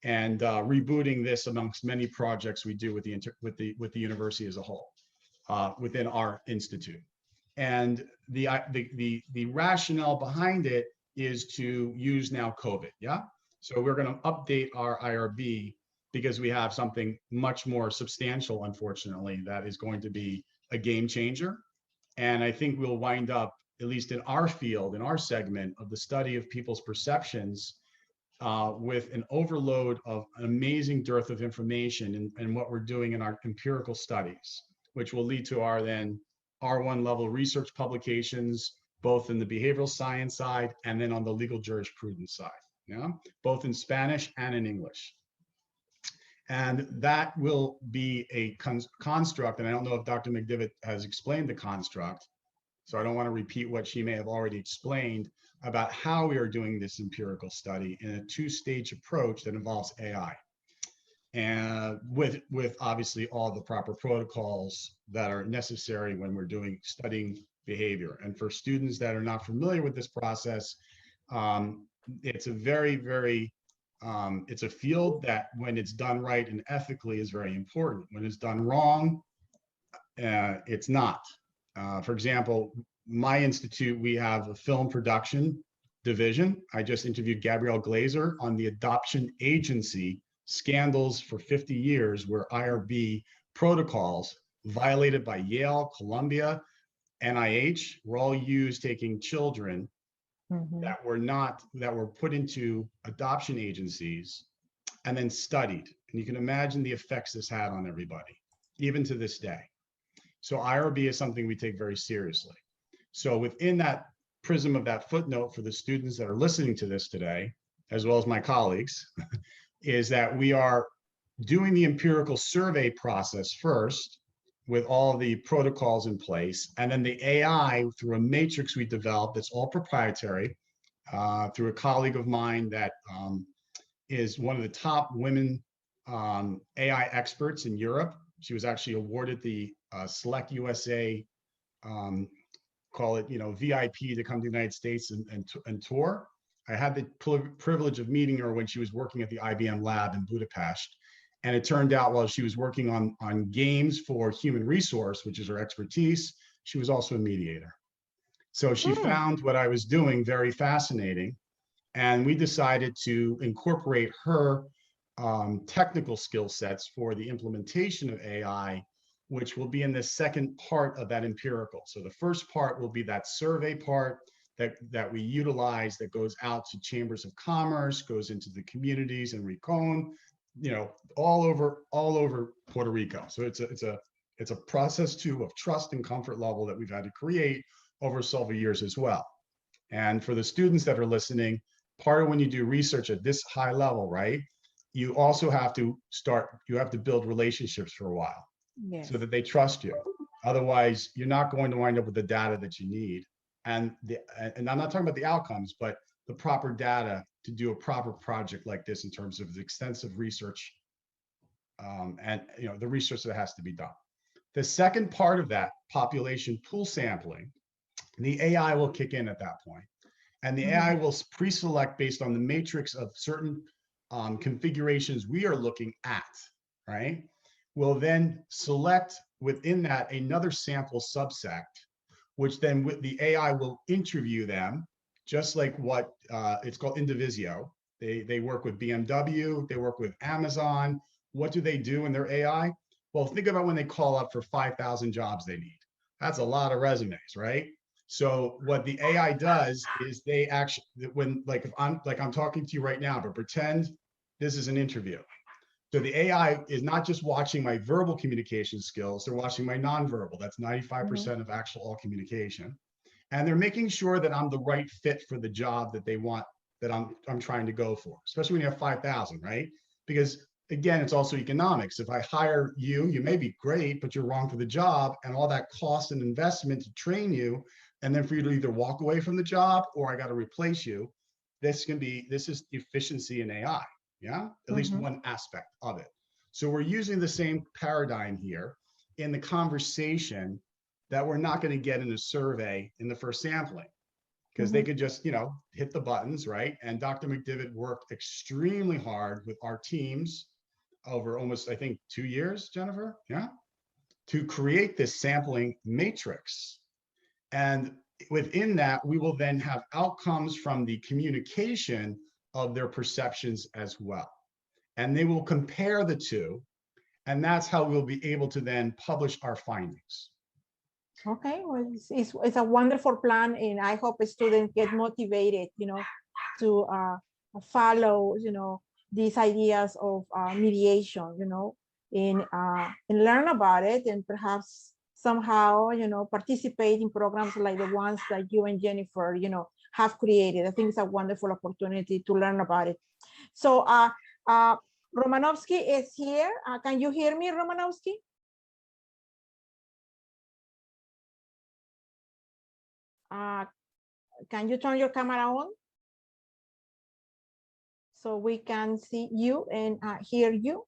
and rebooting this amongst many projects we do with the university as a whole, within our institute. And the rationale behind it is to use now COVID. Yeah. So we're going to update our IRB because we have something much more substantial, unfortunately, that is going to be a game changer. And I think we'll wind up, at least in our field, in our segment of the study of people's perceptions, with an overload of an amazing dearth of information in what we're doing in our empirical studies, which will lead to our then R1 level research publications, both in the behavioral science side and then on the legal jurisprudence side, both in Spanish and in English. And that will be a construct, and I don't know if Dr. McDivitt has explained the construct, so I don't want to repeat what she may have already explained about how we are doing this empirical study in a two-stage approach that involves AI, and with obviously all the proper protocols that are necessary when we're studying behavior. And for students that are not familiar with this process, it's a very, very it's a field that, when it's done right and ethically, is very important. When it's done wrong, it's not. For example, my institute, we have a film production division. I just interviewed Gabrielle Glazer on the adoption agency scandals for 50 years, where IRB protocols violated by Yale, Columbia, NIH were all used taking children that were put into adoption agencies and then studied. And you can imagine the effects this had on everybody, even to this day. So IRB is something we take very seriously. So within that prism of that footnote, for the students that are listening to this today, as well as my colleagues, is that we are doing the empirical survey process first, with all the protocols in place, and then the AI through a matrix we developed that's all proprietary, through a colleague of mine that is one of the top women AI experts in Europe. She was actually awarded the Select USA, call it, VIP, to come to the United States and tour. I had the privilege of meeting her when she was working at the IBM lab in Budapest. And it turned out, while she was working on games for human resource, which is her expertise, she was also a mediator. So she found what I was doing very fascinating. And we decided to incorporate her technical skill sets for the implementation of AI, which will be in the second part of that empirical. So the first part will be that survey part that we utilize, that goes out to chambers of commerce, goes into the communities in Rincon, all over Puerto Rico. So it's a process too of trust and comfort level that we've had to create over several years as well. And for the students that are listening, part of when you do research at this high level, right, you also have to build relationships for a while, so that they trust you. Otherwise, you're not going to wind up with the data that you need. And I'm not talking about the outcomes, but the proper data to do a proper project like this in terms of the extensive research, and the research that has to be done. The second part of that, population pool sampling, the AI will kick in at that point. And the AI will pre-select based on the matrix of certain configurations we are looking at, right? We'll then select within that another sample subset, which then the AI will interview them just like what it's called Indivisio. They work with BMW, they work with Amazon. What do they do in their AI? Well, think about when they call up for 5,000 jobs they need. That's a lot of resumes, right? So what the AI does is they actually, when if I'm talking to you right now, but pretend this is an interview. So the AI is not just watching my verbal communication skills, they're watching my nonverbal. That's 95% of actual all communication. And they're making sure that I'm the right fit for the job that they want, that I'm trying to go for, especially when you have 5,000, right? Because again, it's also economics. If I hire you, you may be great, but you're wrong for the job, and all that cost and investment to train you, and then for you to either walk away from the job or I got to replace you. This is efficiency in AI. Yeah, at least one aspect of it. So we're using the same paradigm here in the conversation that we're not going to get in a survey in the first sampling, because they could just, hit the buttons, right? And Dr. McDivitt worked extremely hard with our teams over almost, I think, 2 years, Jennifer, yeah, to create this sampling matrix. And within that, we will then have outcomes from the communication of their perceptions as well. And they will compare the two, and that's how we'll be able to then publish our findings. Okay, well, it's a wonderful plan, and I hope students get motivated, to follow, these ideas of mediation, and learn about it, and perhaps somehow, participate in programs like the ones that you and Jennifer, have created. I think it's a wonderful opportunity to learn about it. So Romanovsky is here. Can you hear me, Romanovsky? Can you turn your camera on so we can see you and hear you?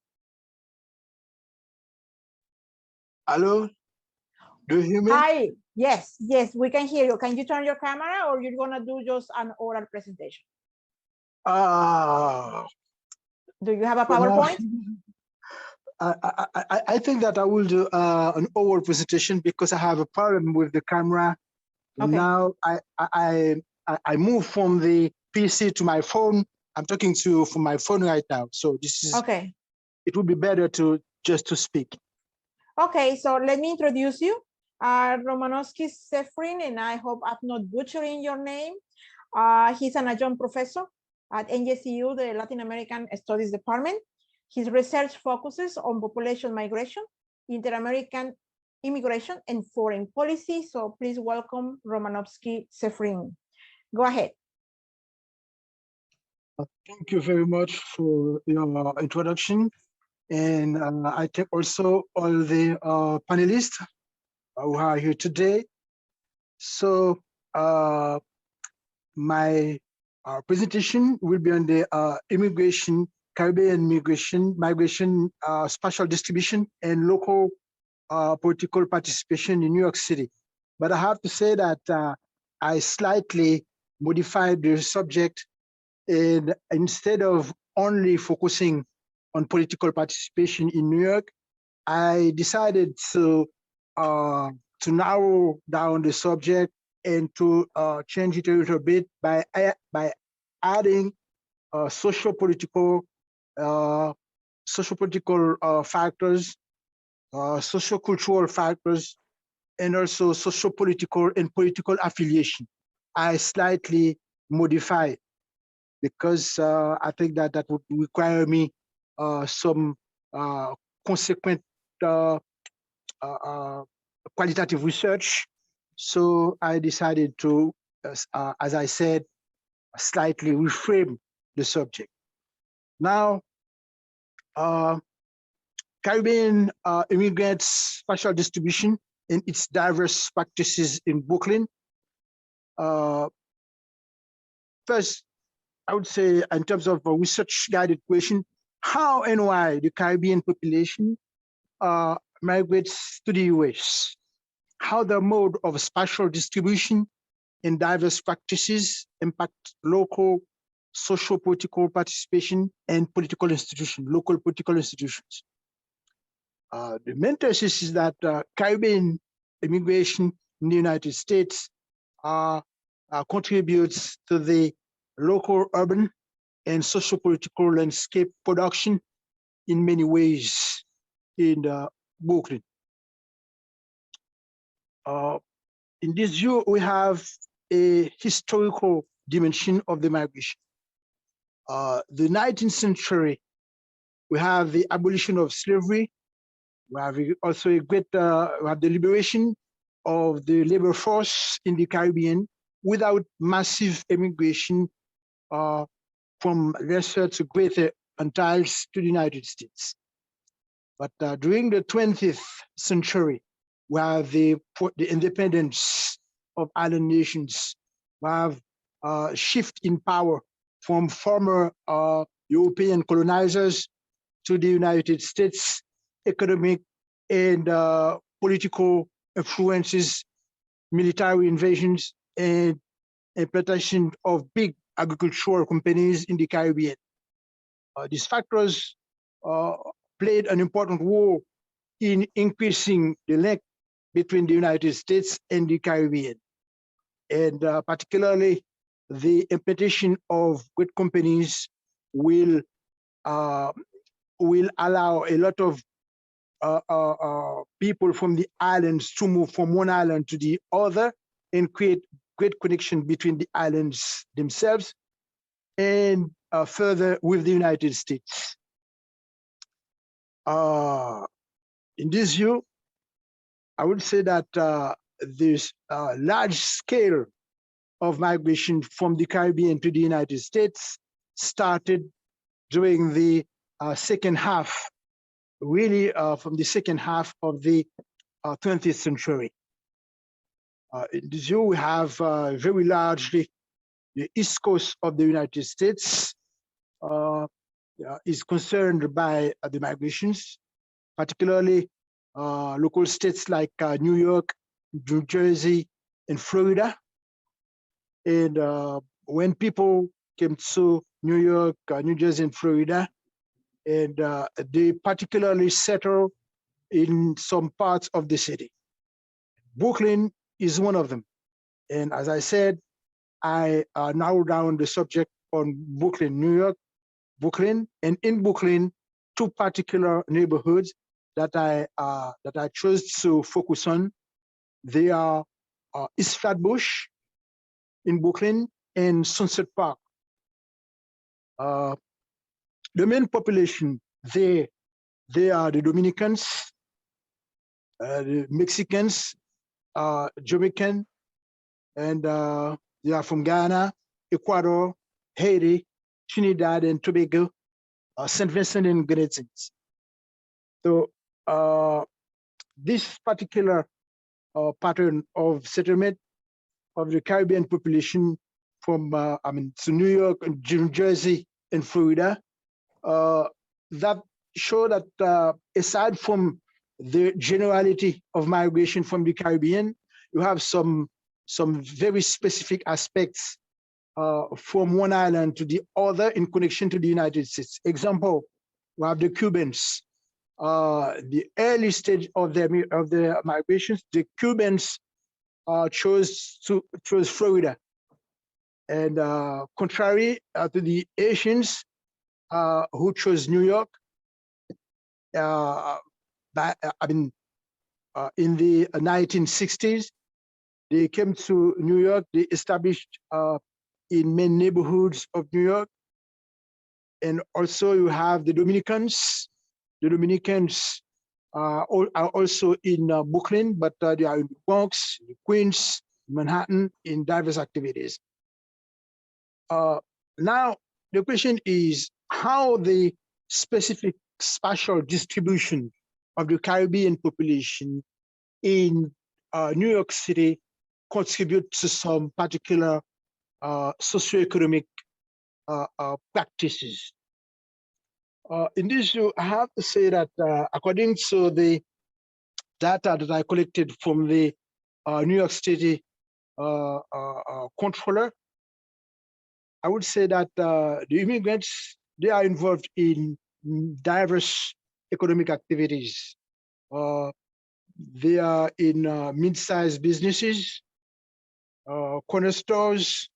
Hello, do you hear me? Hi, yes, we can hear you. Can you turn your camera, or you're gonna do just an oral presentation? Do you have a PowerPoint? I think that I will do an oral presentation because I have a problem with the camera. Okay. Now I move from the PC to my phone. I'm talking to you from my phone right now. So this is okay. It would be better to speak. Okay, so let me introduce you. Romanovsky Seferin, and I hope I'm not butchering your name. He's an adjunct professor at NJCU, the Latin American Studies Department. His research focuses on population migration, inter-American immigration, and foreign policy. So please welcome Romanovsky Seferin. Go ahead. Thank you very much for your introduction. And I thank also all the panelists who are here today. So my presentation will be on the immigration, Caribbean migration, spatial distribution, and local political participation in New York City. But I have to say that I slightly modified the subject, and instead of only focusing on political participation in New York, I decided to narrow down the subject and to change it a little bit by adding socio-political factors, socio-cultural factors, and also socio-political and political affiliation. I slightly modified because I think that would require me some consequent qualitative research. So I decided to, as I said, slightly reframe the subject. Now, Caribbean immigrants' spatial distribution and its diverse practices in Brooklyn. First, I would say in terms of a research-guided question, how and why the Caribbean population migrates to the US, how the mode of spatial distribution and diverse practices impact local socio-political participation and political institutions, local political institutions. The main thesis is that Caribbean immigration in the United States contributes to the local urban and socio-political landscape production in many ways in Brooklyn. In this view, we have a historical dimension of the migration. The 19th century, we have the abolition of slavery. We have also a great, we have the liberation of the labor force in the Caribbean without massive immigration from lesser to greater Antilles to the United States. But during the 20th century, we have the independence of island nations. We have a shift in power from former European colonizers to the United States, economic and political influences, military invasions, and implantation of big agricultural companies in the Caribbean. These factors played an important role in increasing the link between the United States and the Caribbean. And particularly the implementation of great companies will allow a lot of people from the islands to move from one island to the other and create great connection between the islands themselves and further with the United States. In this view, I would say that this large scale of migration from the Caribbean to the United States started during the second half, really from the second half of the 20th century. In this view, we have very largely the east coast of the United States is concerned by the migrations, particularly local states like New York, New Jersey, and Florida. And when people came to New York, New Jersey, and Florida, and they particularly settled in some parts of the city. Brooklyn is one of them. And as I said, I narrowed down the subject on Brooklyn, New York, Brooklyn, and in Brooklyn, two particular neighborhoods that I chose to focus on. They are East Flatbush in Brooklyn and Sunset Park. The main population there, they are the Dominicans, the Mexicans, Jamaican, and they are from Ghana, Ecuador, Haiti, Trinidad and Tobago, St. Vincent and Grenadines. So this particular pattern of settlement of the Caribbean population from to New York, New Jersey, and Florida, that show that aside from the generality of migration from the Caribbean, you have some very specific aspects from one island to the other in connection to the United States. Example, we have the Cubans. The early stage of their migrations, the Cubans chose Florida, and contrary to the Asians who chose New York. In the 1960s, they came to New York. They established in main neighborhoods of New York. And also you have the Dominicans. The Dominicans are also in Brooklyn, but they are in the Bronx, Queens, Manhattan, in diverse activities. Now, the question is how the specific spatial distribution of the Caribbean population in New York City contribute to some particular socioeconomic practices. In this view, I have to say that according to the data that I collected from the New York City controller, I would say that the immigrants, they are involved in diverse economic activities. They are in mid-sized businesses. corner stores,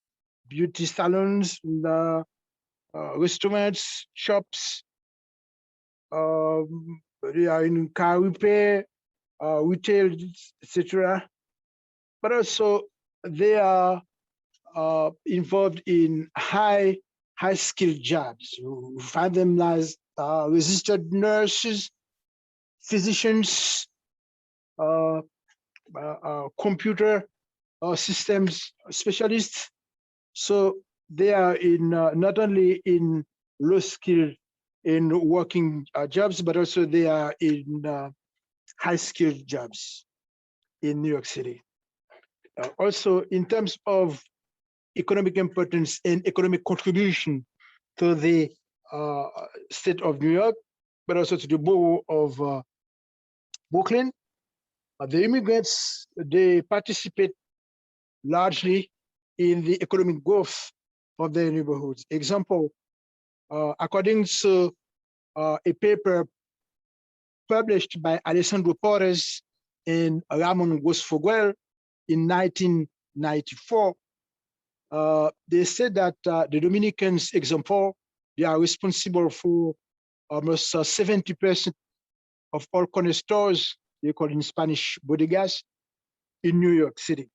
beauty salons, the restaurants, shops. They are in car repair, retail, etc. But also they are involved in high skilled jobs. We find them as registered nurses, physicians, computer systems specialists. So they are in not only in low skill in working jobs, but also they are in high skilled jobs in New York City. Also, in terms of economic importance and economic contribution to the state of New York, but also to the borough of Brooklyn, the immigrants, they participate largely in the economic growth of their neighborhoods. Example, according to a paper published by Alessandro Porres and Ramon Gosfoguel in 1994, they said that the Dominicans, example, they are responsible for almost 70% of all corner stores, they call in Spanish bodegas, in New York City.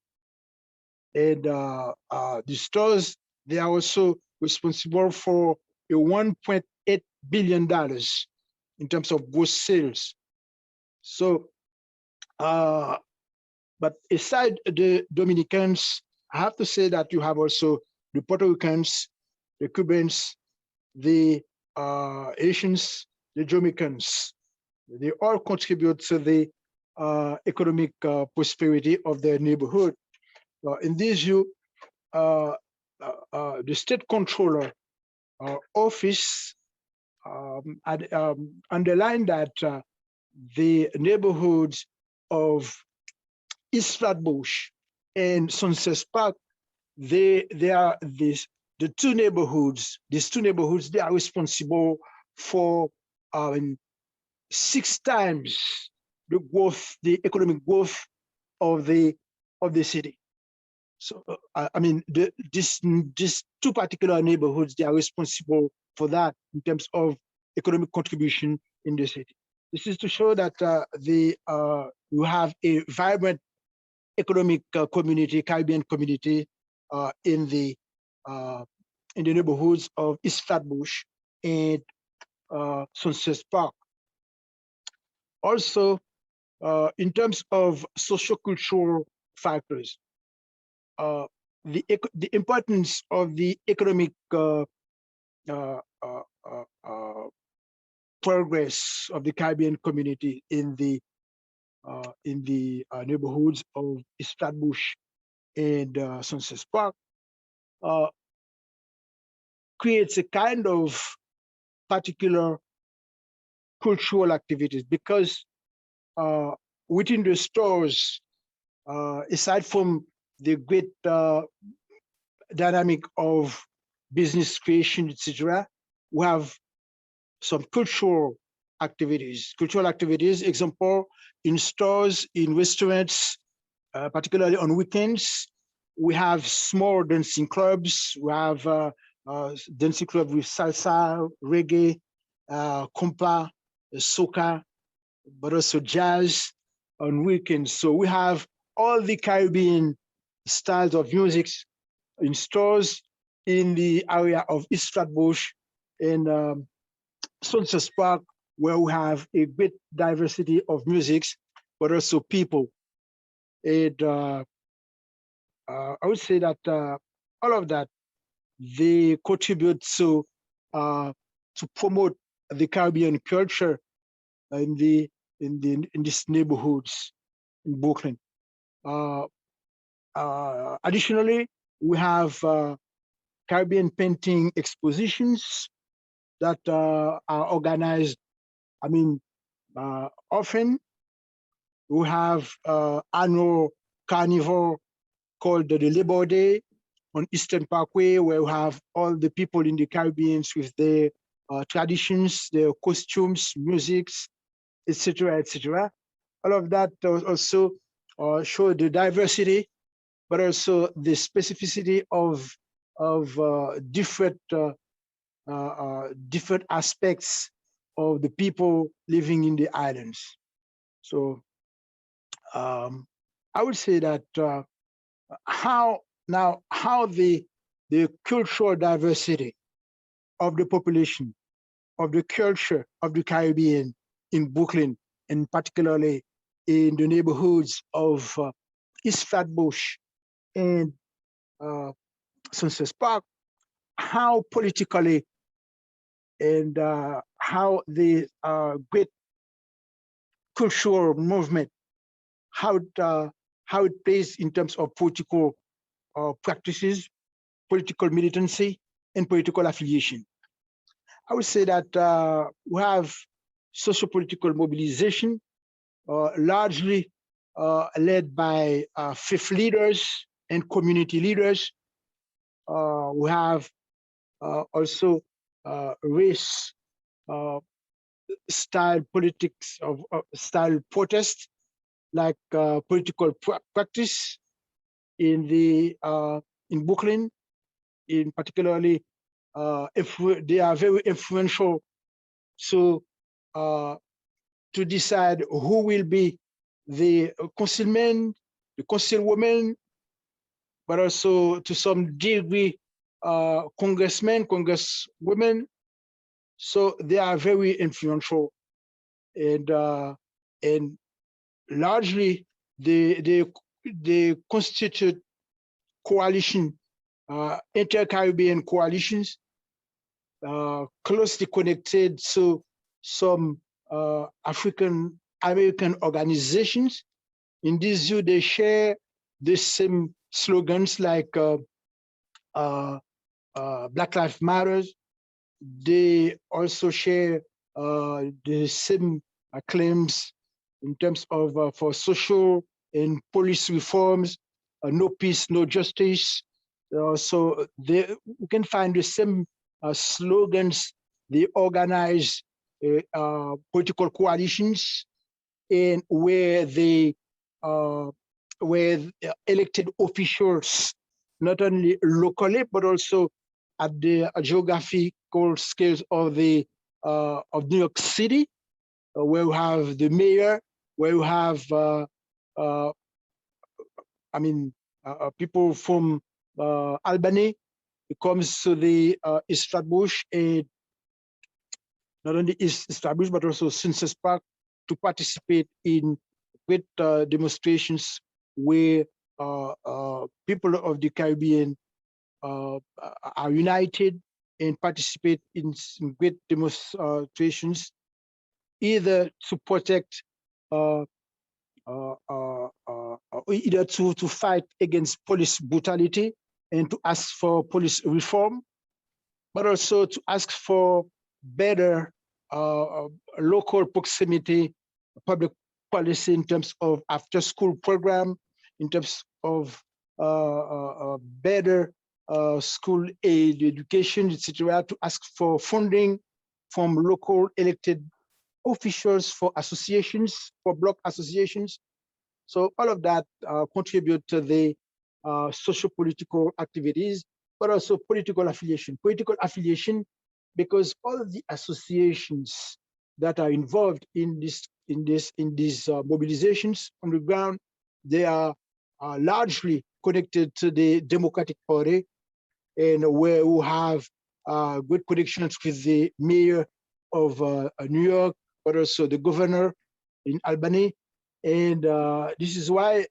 And the stores, they are also responsible for a $1.8 billion in terms of gross sales. So, but aside the Dominicans, I have to say that you have also the Puerto Ricans, the Cubans, the Asians, the Jamaicans. They all contribute to the economic prosperity of their neighborhood. In this view, the state controller office underlined that the neighborhoods of East Flatbush and Sunset Park, they are the two neighborhoods. These two neighborhoods, they are responsible for 6 times the growth, the economic growth of the city. So I mean, these two particular neighborhoods, they are responsible for that in terms of economic contribution in the city. This is to show that you have a vibrant economic community, Caribbean community in the neighborhoods of East Flatbush and Sunset Park. Also, in terms of sociocultural factors, the importance of the economic progress of the Caribbean community in the neighborhoods of East Flatbush and Sunset Park creates a kind of particular cultural activities, because within the stores, aside from the great dynamic of business creation, etc., we have some cultural activities. Cultural activities, example, in stores, in restaurants, particularly on weekends, we have small dancing clubs. We have dancing club with salsa, reggae, compa, soca, but also jazz on weekends. So we have all the Caribbean styles of music in stores in the area of East Flatbush and Sunset Park, where we have a great diversity of musics, but also people. And I would say that all of that, they contribute to promote the Caribbean culture in these neighborhoods in Brooklyn. Additionally, we have Caribbean painting expositions that are organized, I mean, often. We have annual carnival called the Labor Day on Eastern Parkway, where we have all the people in the Caribbean with their traditions, their costumes, musics, etc., etc. All of that also show the diversity but also the specificity of different different aspects of the people living in the islands. So I would say that how the cultural diversity of the population, of the culture of the Caribbean in Brooklyn, and particularly in the neighborhoods of East Flatbush and Sunset Park, how politically and how the great cultural movement, how it plays in terms of political practices, political militancy, and political affiliation. I would say that we have socio-political mobilization, largely led by faith leaders and community leaders. We have also race style politics of style protest, like political practice in Brooklyn, in particularly if they are very influential to decide who will be the councilman, the councilwoman, but also to some degree congressmen, congresswomen. So they are very influential, and largely they constitute coalition, inter-Caribbean coalitions, closely connected to some African American organizations. In this view, they share the same slogans like Black Lives Matters. They also share the same claims in terms of for social and police reforms, no peace, no justice. So we can find the same slogans. They organize political coalitions, and where elected officials, not only locally but also at the geographical scales of New York City, where we have the mayor, where we have people from Albany. It comes to the East Flatbush, and not only East Flatbush but also Sunset Park, to participate in great demonstrations where people of the Caribbean are united and participate in great demonstrations, either to protect, either to fight against police brutality and to ask for police reform, but also to ask for better local proximity public policy in terms of after-school program, in terms of better school aid, education, etc., to ask for funding from local elected officials for associations, for block associations. So all of that contribute to the socio-political activities, but also political affiliation. Political affiliation, because all of the associations that are involved in these mobilizations on the ground, they are largely connected to the Democratic Party, and where we have good connections with the mayor of New York, but also the governor in Albany. And this is why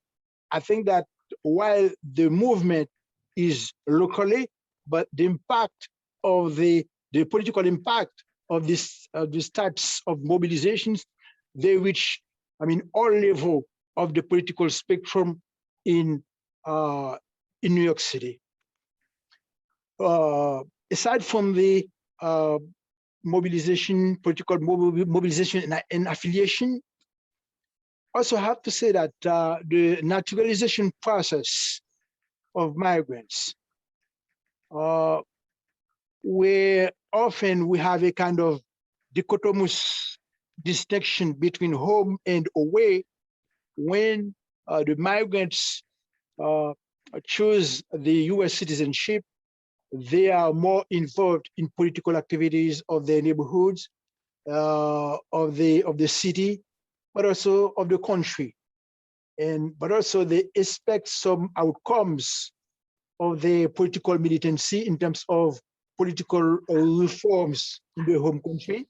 I think that while the movement is locally, but the impact of the political impact of these types of mobilizations, they reach, all level of the political spectrum in New York City. Aside from the mobilization, political mobilization and affiliation, also have to say that the naturalization process of migrants, where often we have a kind of dichotomous distinction between home and away, when the migrants choose the US citizenship, they are more involved in political activities of their neighborhoods, of the city, but also of the country. But also they expect some outcomes of their political militancy in terms of political reforms in their home country,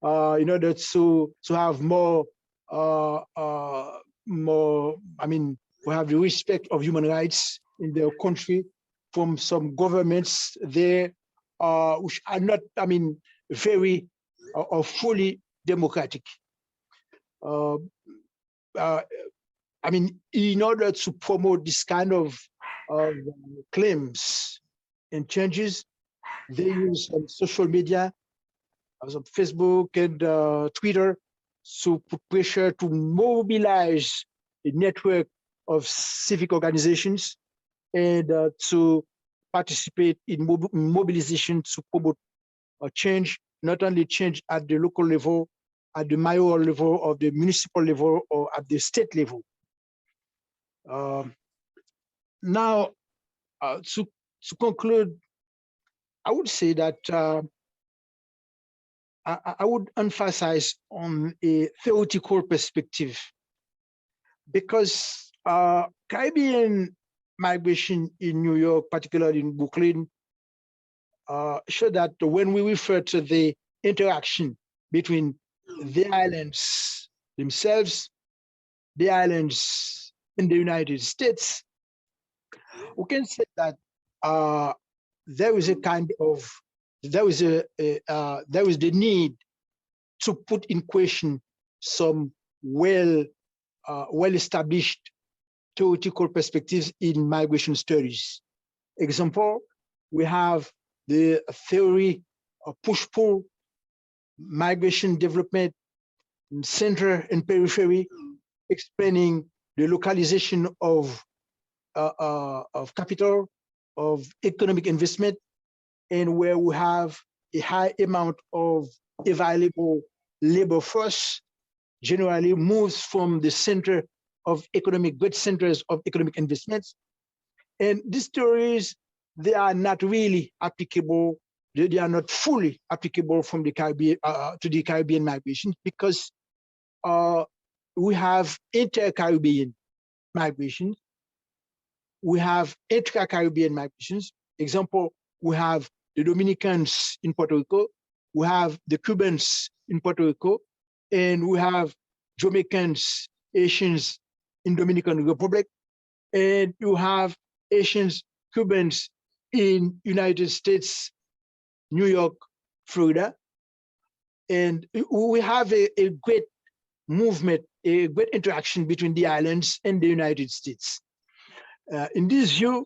in order to have more, we have the respect of human rights in their country from some governments there, which are not, very or fully democratic. In order to promote this kind of claims and changes, they use social media, Facebook and Twitter, to put pressure to mobilize a network of civic organizations and to participate in mobilization to promote a change, not only change at the local level, at the mayoral level, or the municipal level, or at the state level. Now, to conclude, I would say that I would emphasize on a theoretical perspective, because Caribbean migration in New York, particularly in Brooklyn, show that when we refer to the interaction between the islands themselves, the islands in the United States, we can say that there is a kind of, there is the need to put in question some well-established theoretical perspectives in migration studies. Example, we have the theory of push-pull, migration development, center and periphery, explaining the localization of capital, of economic investment, and where we have a high amount of available labor force, generally moves from the center of great centers of economic investments. And these theories, they are not really applicable, they are not fully applicable from the Caribbean to the Caribbean migration, because we have inter-Caribbean migrations, we have intra-Caribbean migrations. Example, we have the Dominicans in Puerto Rico, we have the Cubans in Puerto Rico, and we have Jamaicans, Asians in Dominican Republic, and you have Asians, Cubans in United States, New York, Florida. And we have a great movement, a great interaction between the islands and the United States. In this view,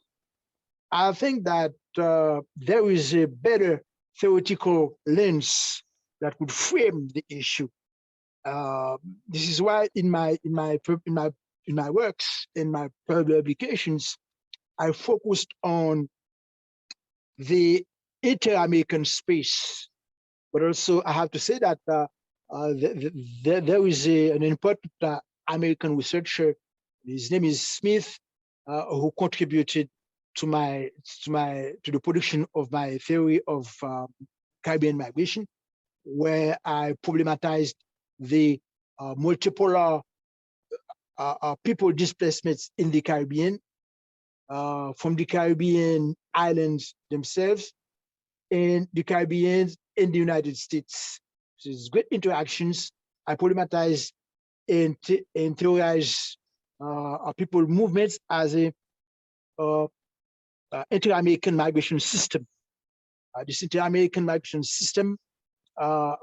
I think that there is a better theoretical lens that could frame the issue. This is why in my works, in my publications, I focused on the inter-American space. But also, I have to say that there is an important American researcher. His name is Smith, who contributed to the production of my theory of Caribbean migration, where I problematized the multipolar people displacements in the Caribbean, from the Caribbean islands themselves, and the Caribbean in the United States. So it's great interactions. I problematize and theorize people movements as a inter-American migration system. This inter-American migration system,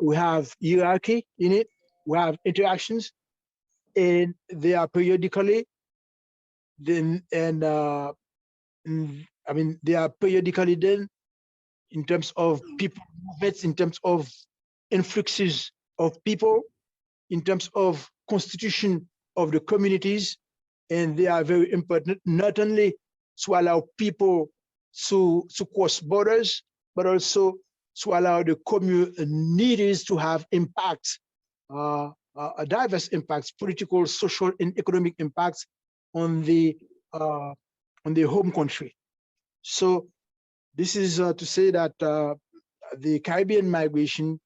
we have hierarchy in it, we have interactions, and they are periodically, they are periodically then in terms of people movements, in terms of influxes of people, in terms of constitution of the communities, and they are very important, not only to allow people to cross borders, but also to allow the communities to have impact, diverse impacts, political, social, and economic impacts on the on their home country. So this is to say that the Caribbean migration,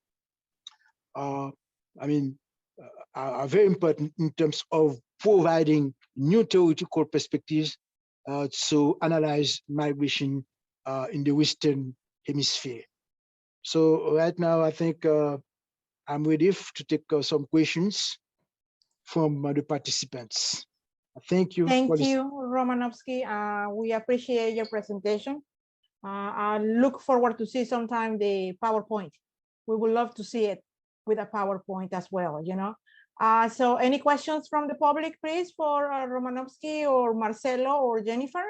are very important in terms of providing new theoretical perspectives to analyze migration in the Western Hemisphere. So right now, I think I'm ready to take some questions from the participants. Thank you. Thank you, Romanovsky. We appreciate your presentation. I look forward to see sometime the PowerPoint. We would love to see it with a PowerPoint as well, you know. So any questions from the public, please, for Romanovsky or Marcelo or Jennifer?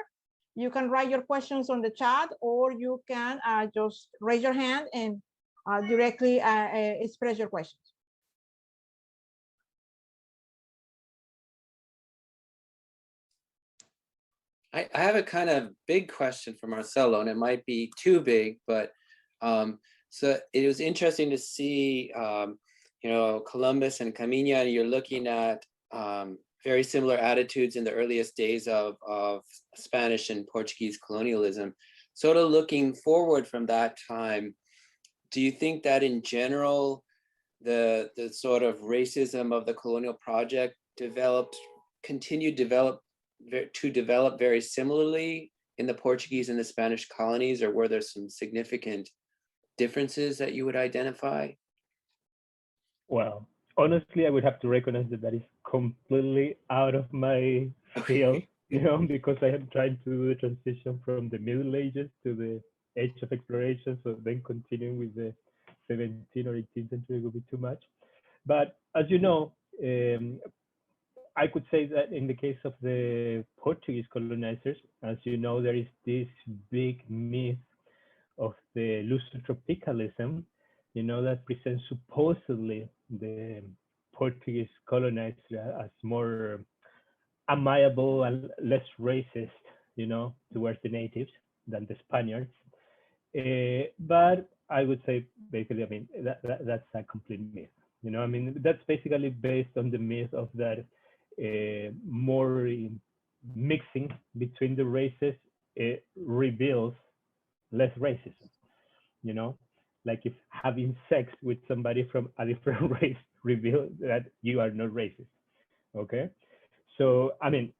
You can write your questions on the chat, or you can just raise your hand and directly express your questions. I have a kind of big question for Marcelo, and it might be too big, but so it was interesting to see, you know, Columbus and Camina, and you're looking at very similar attitudes in the earliest days of Spanish and Portuguese colonialism. Sort of looking forward from that time, do you think that in general, the sort of racism of the colonial project continued to develop very similarly in the Portuguese and the Spanish colonies, or were there some significant differences that you would identify? Well, honestly, I would have to recognize that is completely out of my field, you know, because I am trying to do the transition from the Middle Ages to the Age of Exploration, so then continuing with the 17th or 18th century would be too much. But as you know, I could say that in the case of the Portuguese colonizers, as you know, there is this big myth of the Lusotropicalism, you know, that presents supposedly the Portuguese colonizer as more amiable and less racist, you know, towards the natives than the Spaniards. But I would say basically, I mean, that's a complete myth. You know, I mean, that's basically based on the myth of that more mixing between the races reveals less racism. You know, like if having sex with somebody from a different race reveals that you are not racist. Okay, so I mean,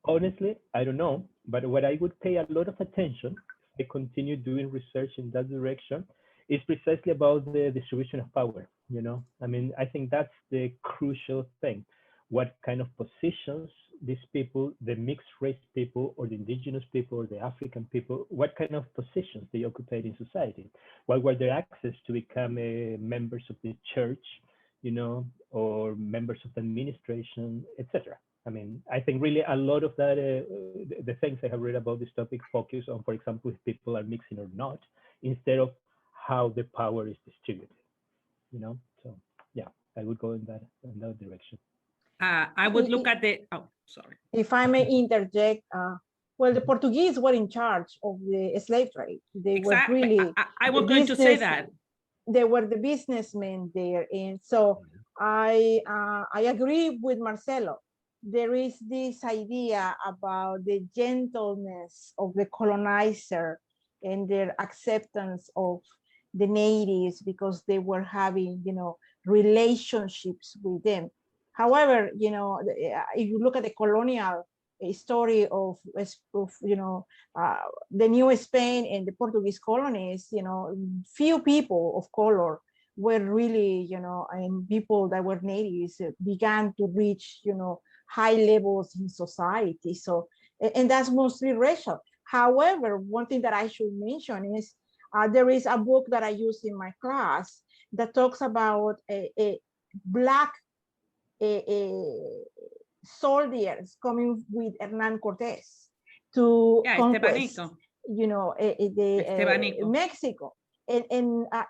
honestly, I don't know, but what I would pay a lot of attention if I continue doing research in that direction is precisely about the distribution of power. You know, I mean, I think that's the crucial thing. What kind of positions these people, the mixed race people or the indigenous people or the African people, what kind of positions they occupied in society? What were their access to become members of the church, you know, or members of the administration, etc. I mean, I think really a lot of that, the things I have read about this topic focus on, for example, if people are mixing or not, instead of how the power is distributed, you know? So yeah, I would go in that direction. I would look at the, oh, sorry. If I may interject, well, the Portuguese were in charge of the slave trade. They Exactly. were really, I was going to say that. They were the businessmen there. And so I agree with Marcelo. There is this idea about the gentleness of the colonizer and their acceptance of the natives because they were having, you know, relationships with them. However, you know, if you look at the colonial story of you know, the New Spain and the Portuguese colonies, you know, few people of color were really, you know, and people that were natives began to reach, you know, high levels in society. So, and that's mostly racial. However, one thing that I should mention is there is a book that I use in my class that talks about a Black soldiers coming with Hernan Cortés to conquest, you know, Mexico. And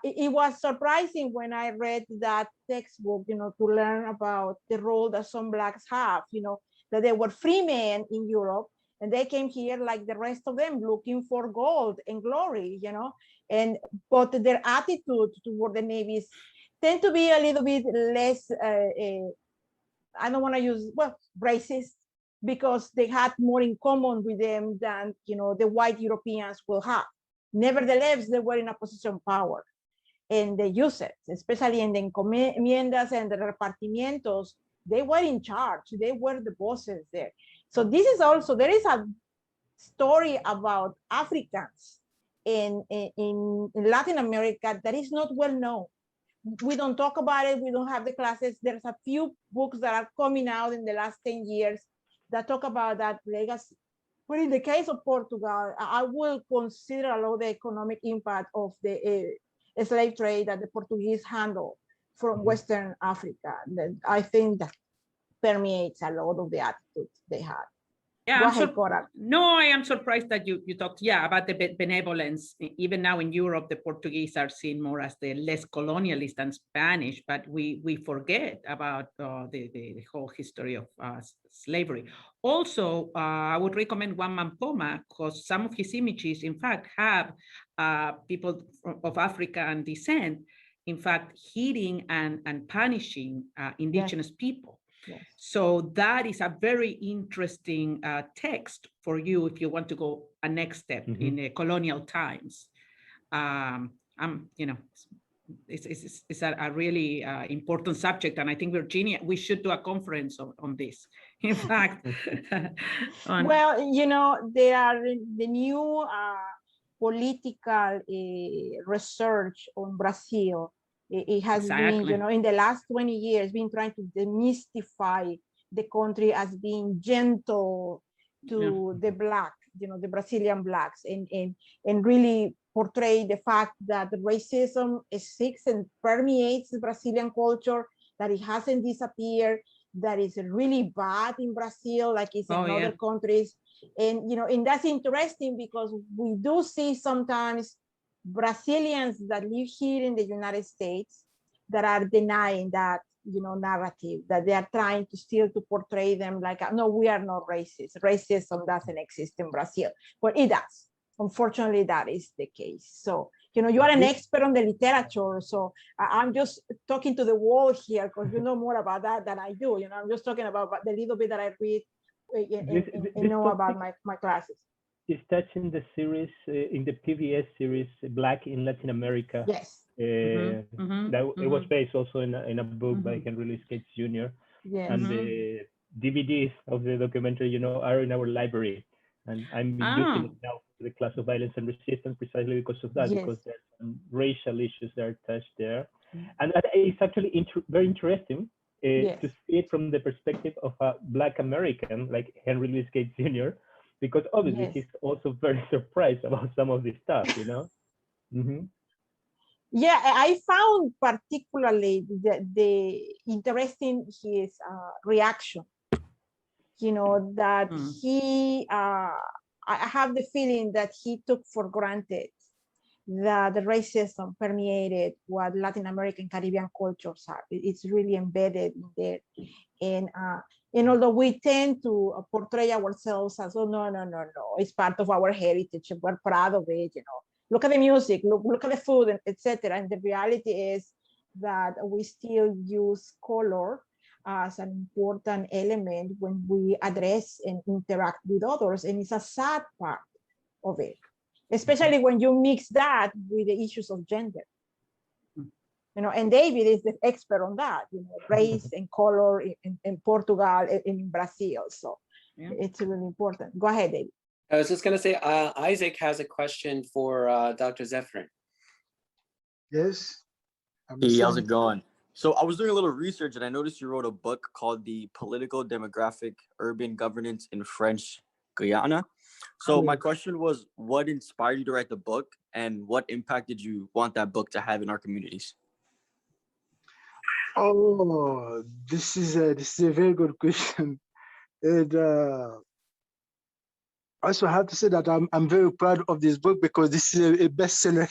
it was surprising when I read that textbook, you know, to learn about the role that some Blacks have, you know, that they were free men in Europe and they came here like the rest of them looking for gold and glory, you know, but their attitude toward the navies tend to be a little bit less I don't want to use, well, racist, because they had more in common with them than, you know, the white Europeans will have. Nevertheless, they were in a position of power, and they use it, especially in the encomiendas and the repartimientos. They were in charge. They were the bosses there. So this is also, there is a story about Africans in Latin America that is not well known. We don't talk about it. We don't have the classes. There's a few books that are coming out in the last 10 years that talk about that legacy. But in the case of Portugal, I will consider a lot of the economic impact of the slave trade that the Portuguese handled from Western Africa. I think that permeates a lot of the attitudes they had. Yeah, Go ahead, Cora. No, I am surprised that you talked, about the benevolence. Even now in Europe, the Portuguese are seen more as the less colonialist than Spanish, but we forget about the whole history of slavery. Also, I would recommend Juan Mampoma, because some of his images, in fact, have people of African descent, in fact, hitting and punishing indigenous people. Yes. So that is a very interesting text for you if you want to go a next step in the colonial times. It's a really important subject, and I think, Virginia, we should do a conference on this. In fact, well, you know, there are the new political research on Brazil. It has been, you know, in the last 20 years, been trying to demystify the country as being gentle to the Black, you know, the Brazilian Blacks, and really portray the fact that the racism exists and permeates the Brazilian culture, that it hasn't disappeared, that is really bad in Brazil, like it's in other countries. And, you know, and that's interesting because we do see sometimes Brazilians that live here in the United States that are denying that, you know, narrative, that they are trying to still to portray them like, no, we are not racist. Racism doesn't exist in Brazil, but it does. Unfortunately, that is the case. So, you know, you are an expert on the literature, so I'm just talking to the wall here because you know more about that than I do. You know, I'm just talking about the little bit that I read and know about my classes. Is touching the series in the PBS series Black in Latin America. Yes. It was based also in a book by Henry Louis Gates Jr. Yes. And the DVDs of the documentary, you know, are in our library. And I'm using it now for the class of violence and resistance precisely because of that, because there's some racial issues that are touched there. And it's actually very interesting to see it from the perspective of a Black American like Henry Louis Gates Jr., because obviously he's also very surprised about some of this stuff, you know? Yeah, I found particularly the interesting his reaction. You know, that I have the feeling that he took for granted that the racism permeated what Latin American Caribbean cultures are. It's really embedded in there. And although we tend to portray ourselves as, oh, no, it's part of our heritage, we're proud of it, you know. Look at the music, look at the food, etc. And the reality is that we still use color as an important element when we address and interact with others. And it's a sad part of it, especially when you mix that with the issues of gender. You know, and David is the expert on that, you know, race and color in Portugal and in Brazil. So it's really important. Go ahead, David. I was just going to say, Isaac has a question for Dr. Zephyrin. Yes. Hey, how's it going? So I was doing a little research and I noticed you wrote a book called The Political Demographic Urban Governance in French Guiana. So my question was, what inspired you to write the book and what impact did you want that book to have in our communities? Oh, this is a very good question. And also I have to say that I'm very proud of this book because this is a bestseller.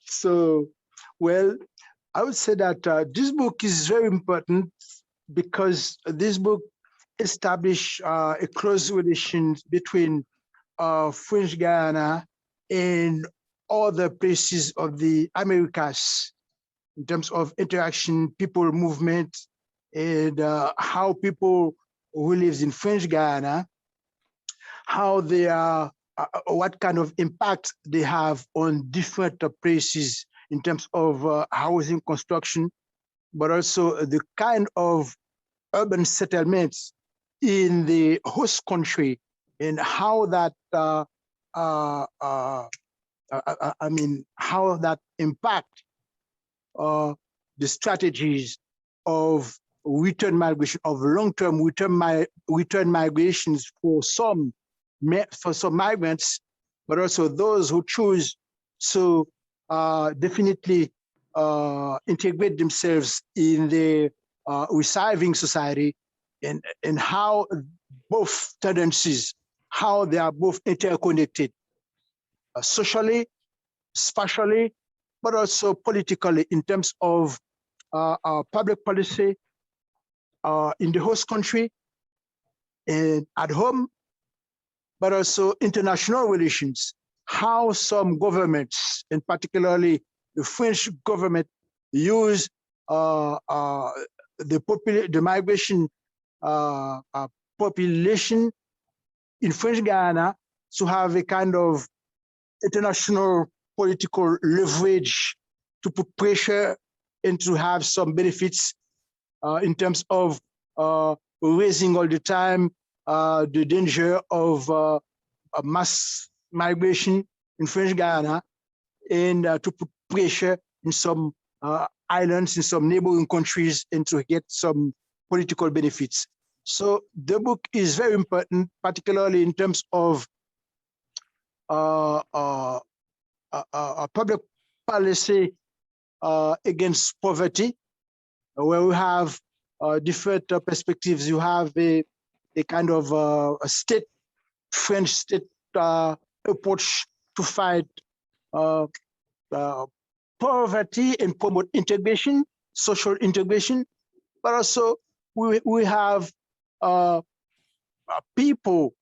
So, well, I would say that this book is very important because this book established a close relation between French Guiana and other places of the Americas in terms of interaction, people movement, and how people who lives in French Guiana, how they are, what kind of impact they have on different places in terms of housing construction, but also the kind of urban settlements in the host country and how that, I mean, how that impact the strategies of return migration, of long-term return migrations for some migrants, but also those who choose to definitely integrate themselves in the receiving society, and how both tendencies, how they are both interconnected socially, spatially, but also politically in terms of public policy in the host country and at home, but also international relations, how some governments, and particularly the French government, use the migration population in French Guiana to have a kind of international political leverage to put pressure and to have some benefits in terms of raising all the time the danger of mass migration in French Guiana, and to put pressure in some islands, in some neighboring countries, and to get some political benefits. So the book is very important, particularly in terms of public policy against poverty, where we have different perspectives. You have a kind of a French state approach to fight poverty and promote integration, social integration, but also we have people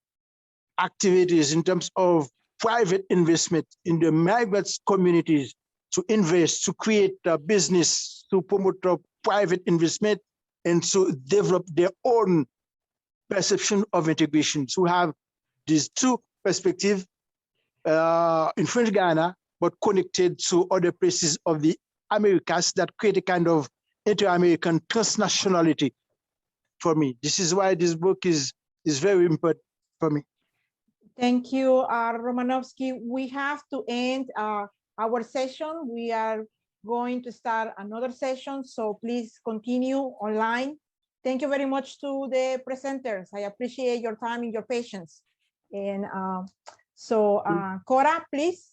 activities in terms of private investment in the migrant communities to invest, to create a business, to promote private investment, and to develop their own perception of integration. So we have these two perspectives in French Guiana, but connected to other places of the Americas that create a kind of inter-American transnationality for me. This is why this book is very important for me. Thank you, Romanovsky. We have to end our session. We are going to start another session, so please continue online. Thank you very much to the presenters. I appreciate your time and your patience. And Cora, please.